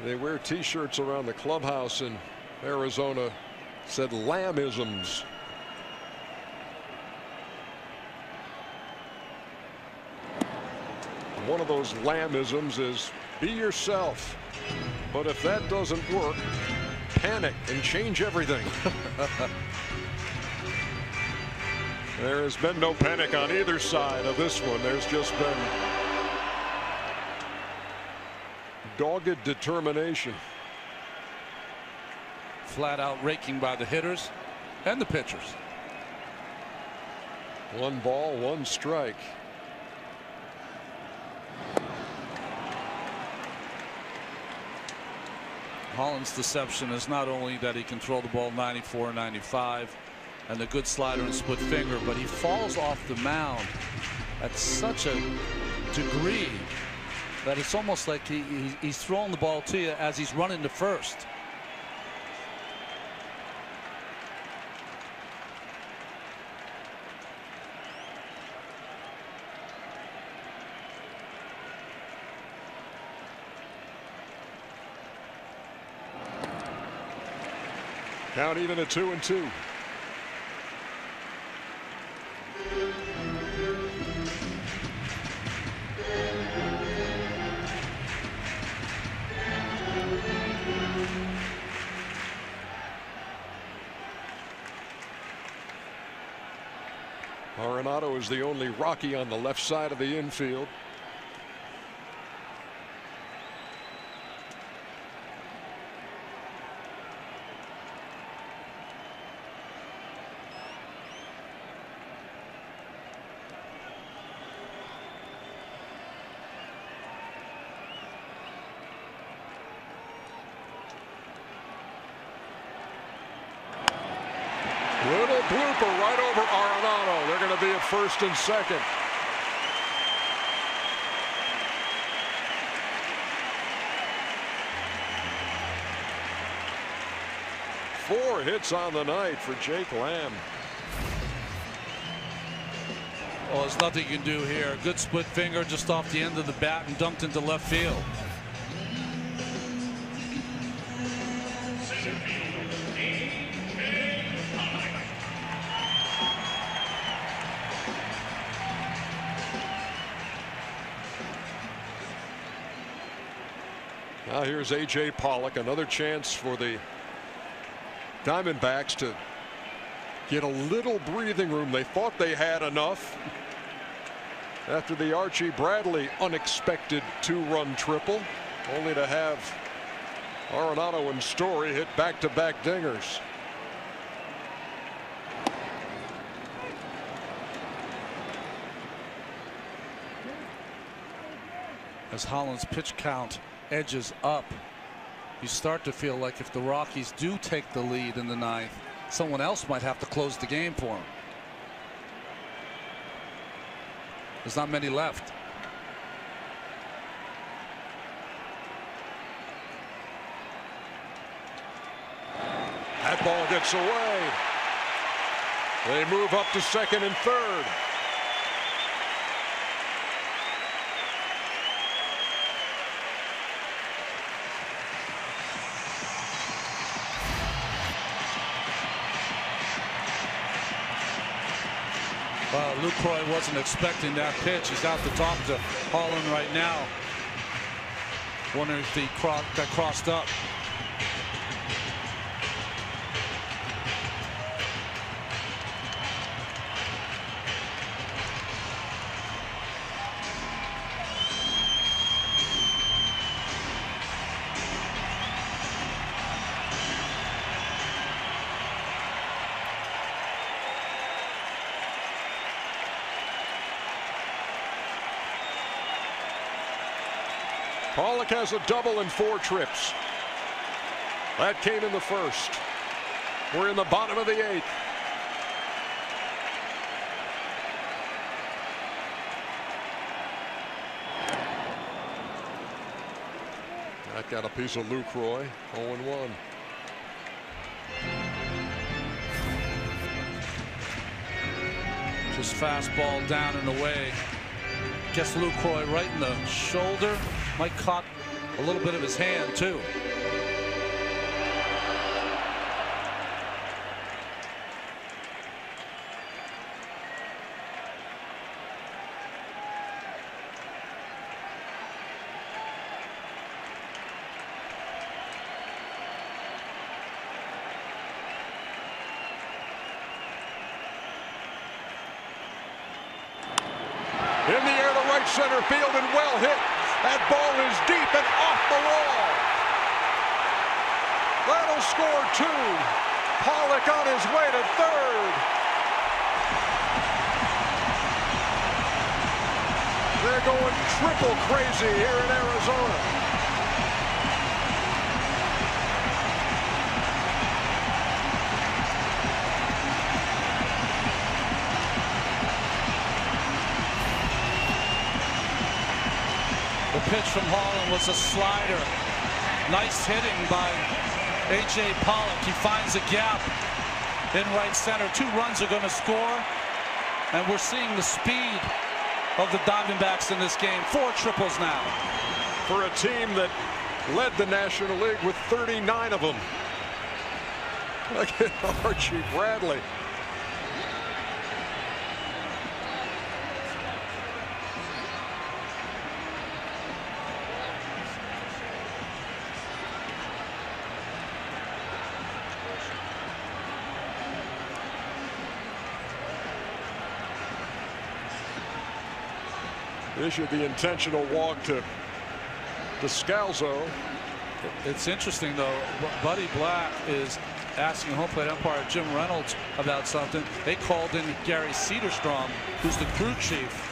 They wear T-shirts around the clubhouse in Arizona, said Lambisms. One of those Lambisms is be yourself. But if that doesn't work, panic and change everything. There has been no panic on either side of this one. There's just been dogged determination. Flat out raking by the hitters and the pitchers. 1 ball, 1 strike. Holland's deception is not only that he can throw the ball 94, 95 and a good slider and split finger, but he falls off the mound at such a degree that it's almost like he's throwing the ball to you as he's running to first. Count even at 2-2. Arenado is the only Rocky on the left side of the infield. Little blooper right over Arenado. They're going to be at first and second. Four hits on the night for Jake Lamb. Well, there's nothing you can do here. Good split finger just off the end of the bat and dunked into left field. Now here's A.J. Pollock, another chance for the Diamondbacks to get a little breathing room. They thought they had enough after the Archie Bradley unexpected 2-run triple, only to have Arenado and Story hit back-to-back dingers. As Holland's pitch count edges up, you start to feel like if the Rockies do take the lead in the ninth, someone else might have to close the game for them. There's not many left. That ball gets away. They move up to second and third. Lucroy wasn't expecting that pitch. He's out to talk to Holland right now. Wondering if he got crossed up. Pollock has a double in 4 trips. That came in the first. We're in the bottom of the 8th. That got a piece of Lucroy. 0-1. Just fastball down and away. Gets Lucroy right in the shoulder. Might caught a little bit of his hand too. In the air to right center field and well hit. That ball is deep and off the wall. That'll score 2. Pollock on his way to third. They're going triple crazy here in Arizona. The pitch from Holland was a slider. Nice hitting by A.J. Pollock. He finds a gap in right center. 2 runs are going to score. And we're seeing the speed of the Diamondbacks in this game. 4 triples now. For a team that led the National League with 39 of them. Look at Archie Bradley. Issued the intentional walk to Descalso. It's interesting though. Buddy Black is asking home plate umpire Jim Reynolds about something. They called in Gary Cederstrom, who's the crew chief.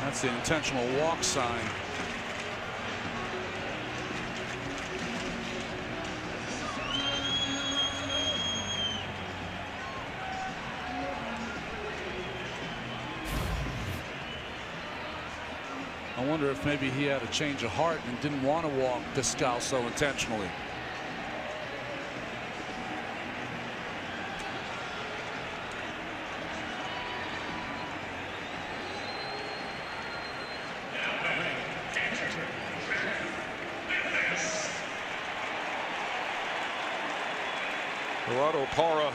That's the intentional walk sign. I wonder if maybe he had a change of heart and didn't want to walk Descalso intentionally. Gerardo Parra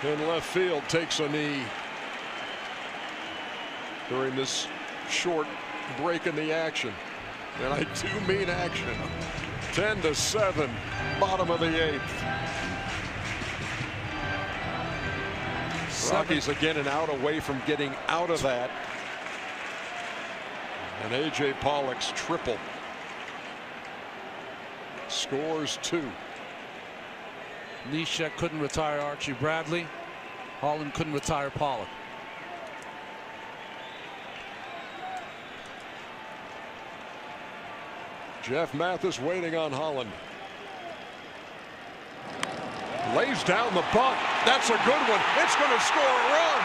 in left field takes a knee during this short break in the action, and I do mean action. 10-7, bottom of the 8th. Rockies again an out away from getting out of that, and A.J. Pollock's triple scores 2. Neshek couldn't retire Archie Bradley. Holland couldn't retire Pollock. Jeff Mathis waiting on Holland. Lays down the bunt. That's a good one. It's going to score a run.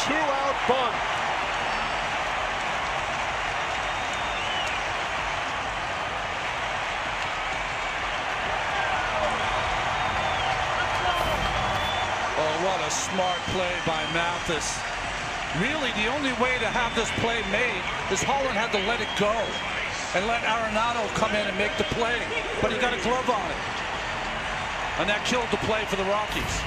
Two-out bunt. Oh, what a smart play by Mathis. Really, the only way to have this play made is Holland had to let it go. and let Arenado come in and make the play. But he got a glove on it. And that killed the play for the Rockies.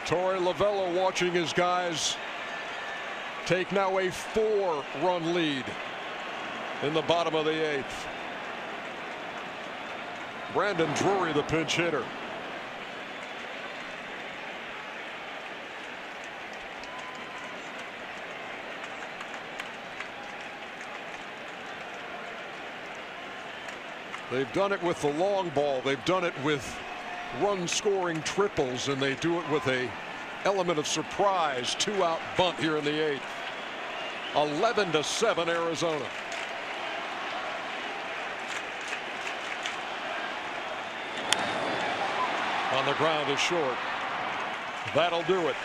Torey Lovullo watching his guys take now a 4-run lead in the bottom of the 8th. Brandon Drury, the pinch hitter. They've done it with the long ball. They've done it with run-scoring triples, and they do it with a element of surprise 2-out bunt here in the 8th. 11-7 Arizona. On the ground is short. That'll do it.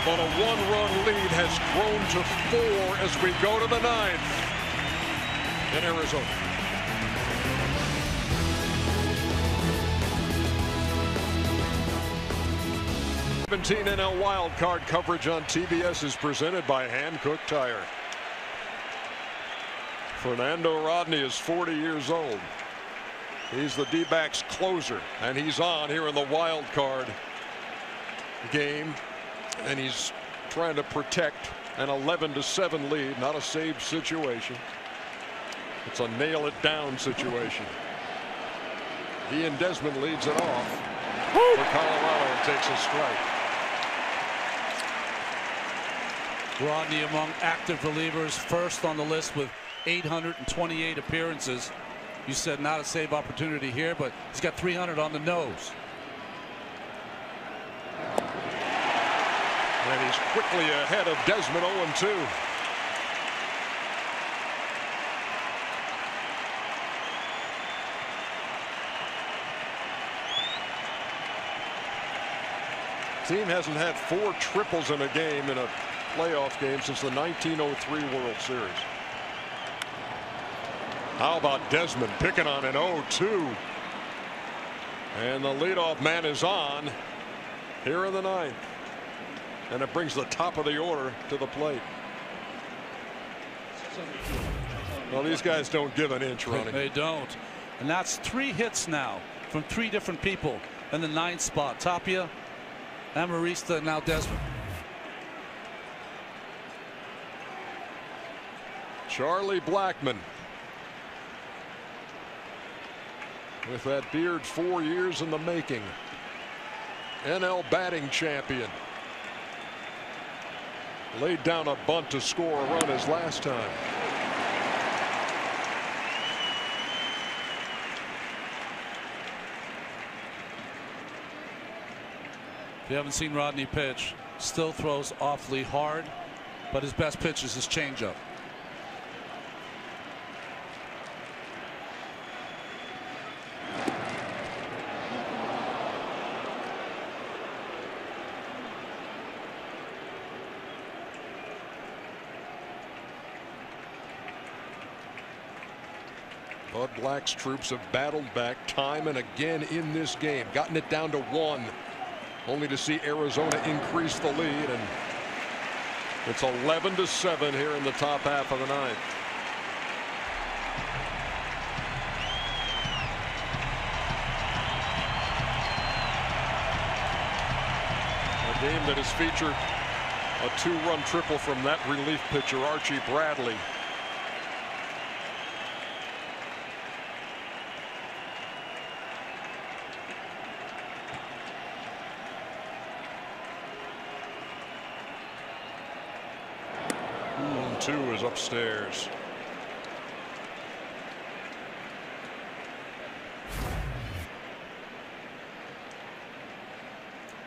But a 1-run lead has grown to 4 as we go to the 9th in Arizona. NL wild card coverage on TBS is presented by Hankook Tire. Fernando Rodney is 40 years old. He's the D-backs closer, and he's on here in the wild card game, and he's trying to protect an 11-7 lead, not a save situation. It's a nail it down situation. Ian Desmond leads it off for Colorado and takes a strike. Rodney among active relievers, first on the list with 828 appearances. You said not a save opportunity here, but he's got 300 on the nose. And he's quickly ahead of Desmond, 0-2. Team hasn't had 4 triples in a game in a playoff game since the 1903 World Series. How about Desmond picking on an 0-2? And the leadoff man is on here in the 9th. And it brings the top of the order to the plate. Well, these guys don't give an inch, Ronnie. They don't. And that's 3 hits now from 3 different people in the 9th spot. Tapia, Amarista, and now Desmond. Charlie Blackmon with that beard 4 years in the making. NL batting champion. Laid down a bunt to score a run his last time. If you haven't seen Rodney pitch, still throws awfully hard, but his best pitch is his changeup. Bud Black's troops have battled back time and again in this game, gotten it down to 1, only to see Arizona increase the lead, and it's 11-7 here in the top half of the 9th. A game that has featured a 2-run triple from that relief pitcher Archie Bradley. Two is upstairs.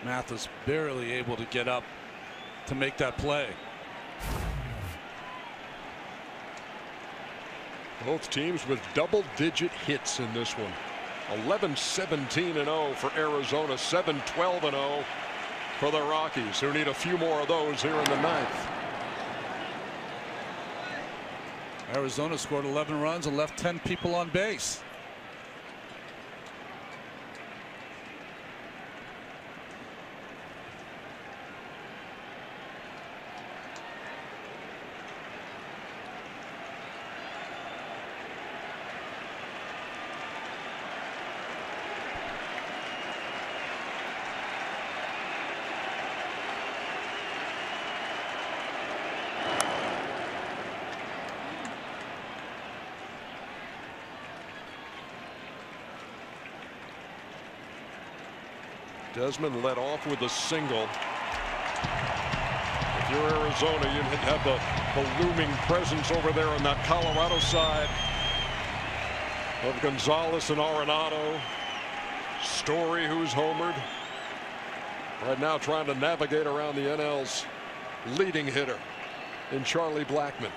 Mathis barely able to get up to make that play. Both teams with double-digit hits in this one. 11-17-0 for Arizona, 7-12-0 for the Rockies, who need a few more of those here in the 9th. Arizona scored 11 runs and left 10 people on base. Desmond led off with a single. If you're Arizona, you have the looming presence over there on that Colorado side of Gonzalez and Arenado. Story, who's homered. Right now trying to navigate around the NL's leading hitter in Charlie Blackmon.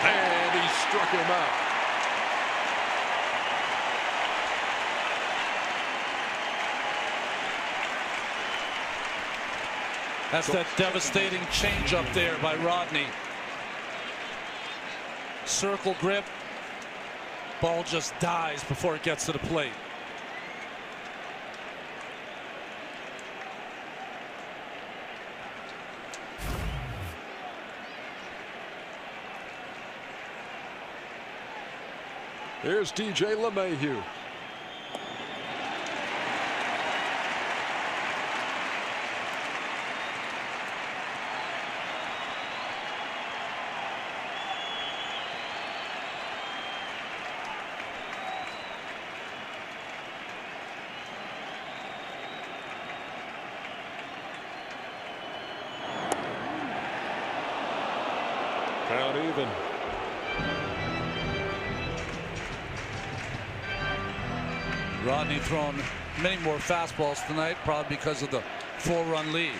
And he struck him out. That's that devastating changeup there by Rodney. Circle grip. Ball just dies before it gets to the plate. Here's DJ LeMahieu. Count even. Rodney throwing many more fastballs tonight, probably because of the 4-run lead.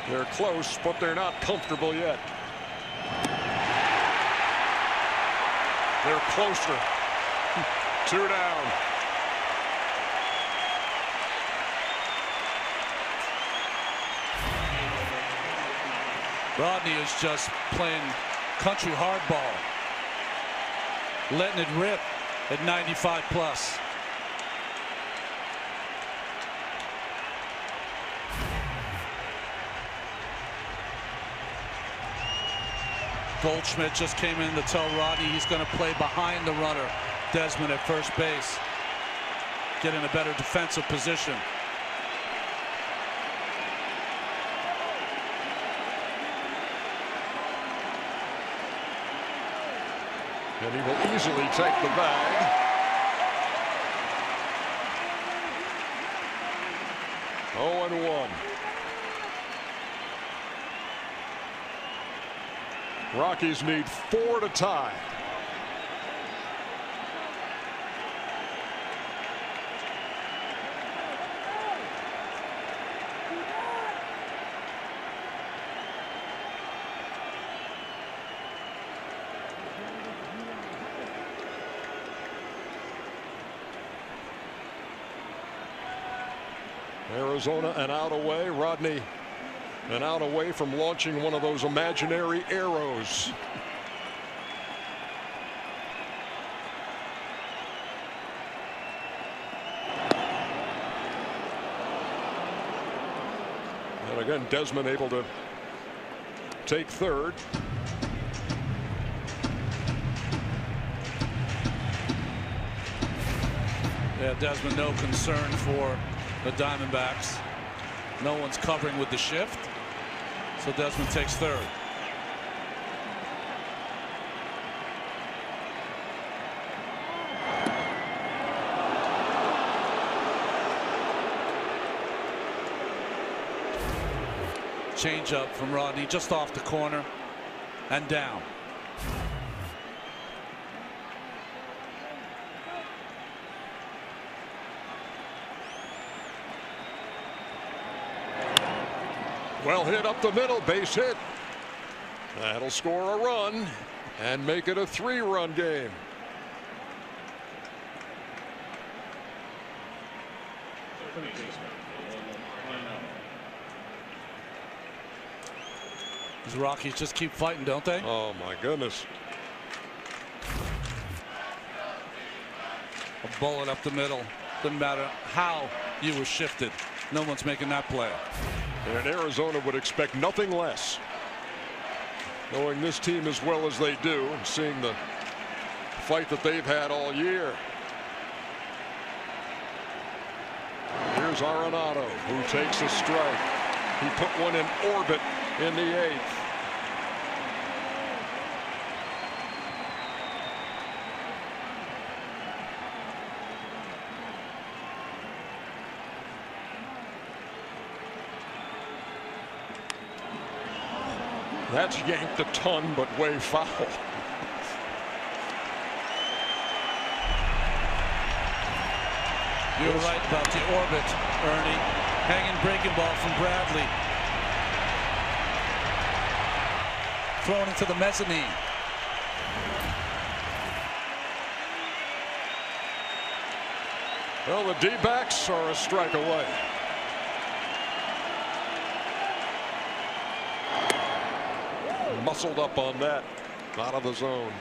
They're close, but they're not comfortable yet. They're closer. 2 down. Rodney is just playing country hardball, letting it rip at 95 plus. Goldschmidt just came in to tell Rodney he's going to play behind the runner, Desmond, at first base. Get in a better defensive position. And he will easily take the bag. Oh, and 1. Rockies need 4 to tie. Arizona an out away. Rodney an out away from launching one of those imaginary arrows. And again, Desmond able to take third. Yeah, Desmond, no concern for the Diamondbacks. No one's covering with the shift. So Desmond takes third. changeup from Rodney just off the corner and down. Well hit up the middle, base hit. That'll score a run and make it a 3-run game. These Rockies just keep fighting, don't they? Oh my goodness. A bullet up the middle. Doesn't matter how you were shifted. No one's making that play. And Arizona would expect nothing less. Knowing this team as well as they do and seeing the fight that they've had all year. Here's Arenado, who takes a strike. He put one in orbit in the 8th. That's yanked a ton, but way foul. You're right about the orbit, Ernie. Hanging breaking ball from Bradley. Thrown into the mezzanine. Well, the D-backs are a strike away. Muscled up on that, out of the zone.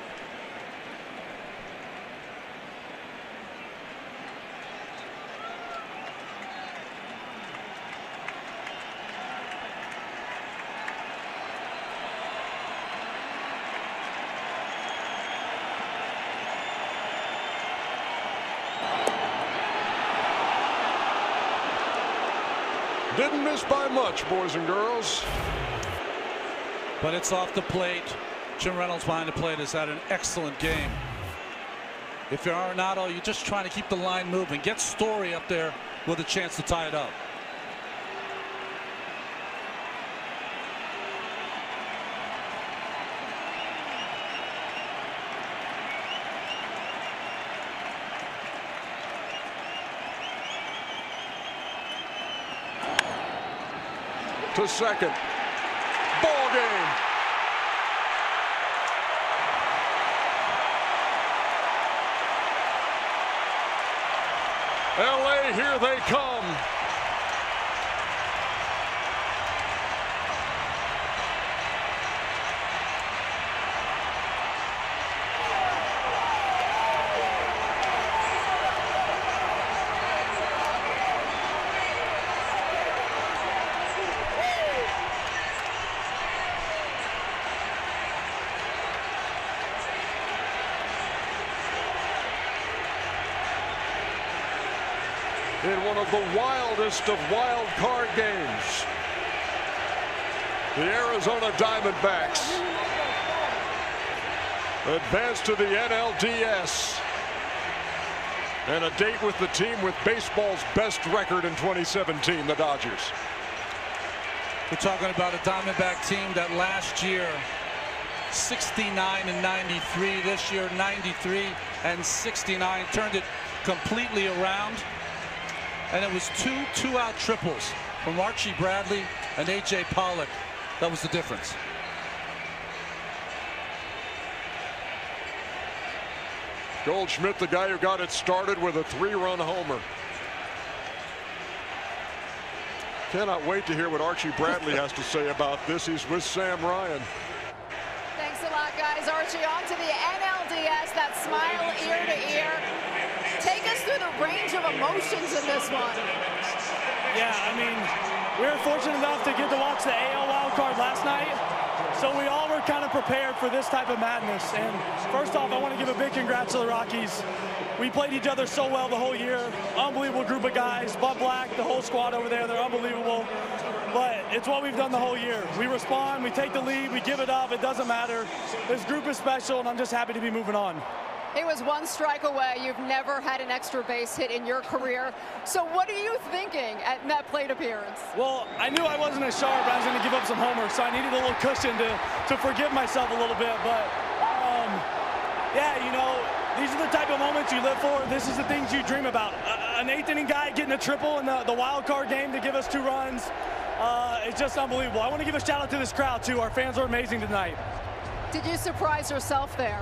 Didn't miss by much, boys and girls. But it's off the plate. Jim Reynolds behind the plate has had an excellent game. If you're Arenado, you're just trying to keep the line moving. Get Story up there with a chance to tie it up. To second. Ball game. LA, here they come. In one of the wildest of wild card games, the Arizona Diamondbacks advance to the NLDS and a date with the team with baseball's best record in 2017, the Dodgers. We're talking about a Diamondback team that last year 69 and 93, this year 93 and 69, turned it completely around. And it was two-out triples from Archie Bradley and A.J. Pollock. That was the difference. Goldschmidt, the guy who got it started with a 3-run homer. Cannot wait to hear what Archie Bradley has to say about this. He's with Sam Ryan. Thanks a lot, guys. Archie, on to the NLDS. That smile ear to ear. Take us through the range of emotions in this one. Yeah, I mean, we were fortunate enough to get to watch the AL wild card last night, so we all were kind of prepared for this type of madness. And first off, I want to give a big congrats to the Rockies. We played each other so well the whole year. Unbelievable group of guys. Bud Black, the whole squad over there, they're unbelievable. But it's what we've done the whole year. We respond, we take the lead, we give it up, it doesn't matter. This group is special, and I'm just happy to be moving on. He was one strike away. You've never had an extra base hit in your career. So what are you thinking at that plate appearance? Well, I knew I wasn't as sharp. I was going to give up some homers, so I needed a little cushion to forgive myself a little bit. But, yeah, you know, these are the type of moments you live for. This is the things you dream about. An eighth-inning guy getting a triple in the wild card game to give us 2 runs. It's just unbelievable. I want to give a shout-out to this crowd, too. Our fans are amazing tonight. Did you surprise yourself there?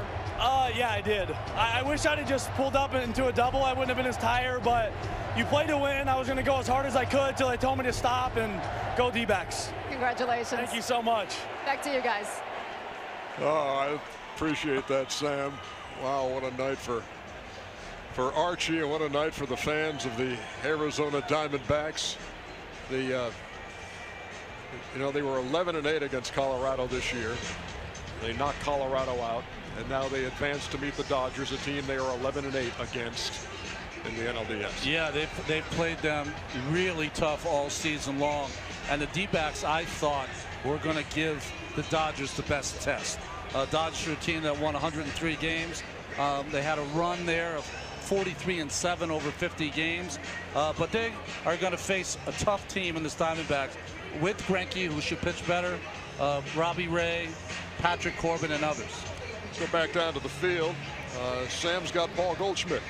Yeah, I did. I wish I'd have just pulled up into a double. I wouldn't have been as tired, but you play to win. I was going to go as hard as I could till they told me to stop and go D-backs. Congratulations. Thank you so much. Back to you guys. Oh, I appreciate that, Sam. Wow, what a night for Archie, and what a night for the fans of the Arizona Diamondbacks. You know, they were 11-8 against Colorado this year. They knocked Colorado out, and now they advance to meet the Dodgers, a team they are 11-8 against in the NLDS. Yeah, they've played them really tough all season long, and the D-backs, I thought, were going to give the Dodgers the best test. Dodgers are a team that won 103 games. They had a run there of 43-7 over 50 games, but they are going to face a tough team in the Diamondbacks with Greinke, who should pitch better, Robbie Ray, Patrick Corbin, and others. Let's go back down to the field. Sam's got Paul Goldschmidt.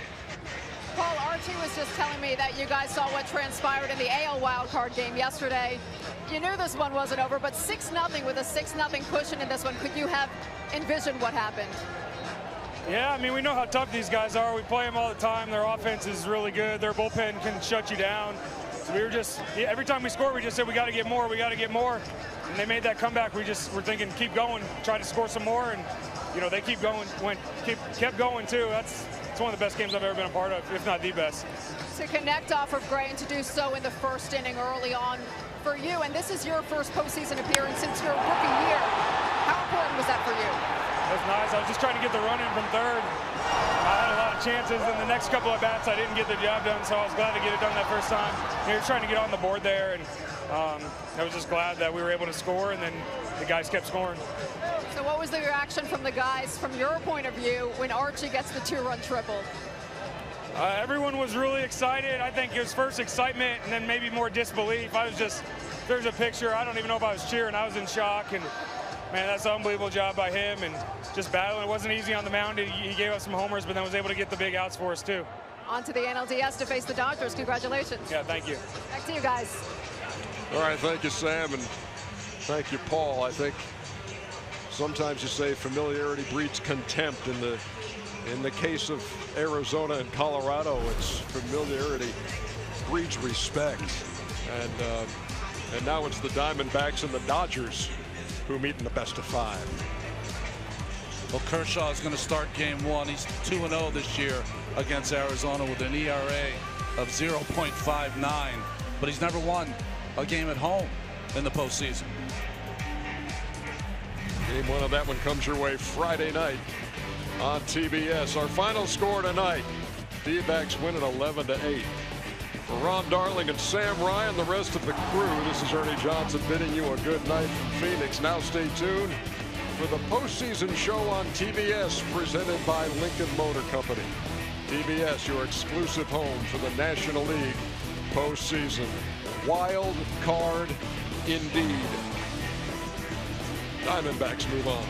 Paul, Archie was just telling me that you guys saw what transpired in the AL wildcard game yesterday. You knew this one wasn't over, but 6-0 with a 6-0 cushion in this one. Could you have envisioned what happened? Yeah, I mean, we know how tough these guys are. We play them all the time. Their offense is really good. Their bullpen can shut you down. So we were just, every time we scored, we just said, we got to get more, we got to get more. And they made that comeback. We just were thinking, keep going, try to score some more. And, you know, they keep going, kept going too. It's one of the best games I've ever been a part of, if not the best. To connect off of Gray and to do so in the first inning early on for you, and this is your first postseason appearance since your rookie year. How important was that for you? That was nice. I was just trying to get the run in from third. I had a lot of chances, and the next couple of bats I didn't get the job done, so I was glad to get it done that first time. We were trying to get on the board there, and I was just glad that we were able to score, and then the guys kept scoring. So what was the reaction from the guys, from your point of view, when Archie gets the 2-run triple? Everyone was really excited. I think it was first excitement and then maybe more disbelief. I was just, there's a picture, I don't even know if I was cheering. I was in shock, and man, that's an unbelievable job by him, and just battling. It wasn't easy on the mound. He gave us some homers, but then was able to get the big outs for us too. On to the NLDS to face the Dodgers. Congratulations. Yeah, thank you. Back to you guys. All right, thank you, Sam, and thank you, Paul. I think sometimes you say familiarity breeds contempt. In the case of Arizona and Colorado, it's familiarity breeds respect. And now it's the Diamondbacks and the Dodgers who meet in the best of 5. Well, Kershaw is going to start game 1. He's 2-0 this year against Arizona with an ERA of 0.59, but he's never won a game at home in the postseason. Game 1 of that one comes your way Friday night on TBS. Our final score tonight, D-backs win at 11-8. For Ron Darling and Sam Ryan, the rest of the crew, this is Ernie Johnson bidding you a good night from Phoenix. Now stay tuned for the postseason show on TBS presented by Lincoln Motor Company. TBS, your exclusive home for the National League postseason. Wild card indeed. Diamondbacks move on.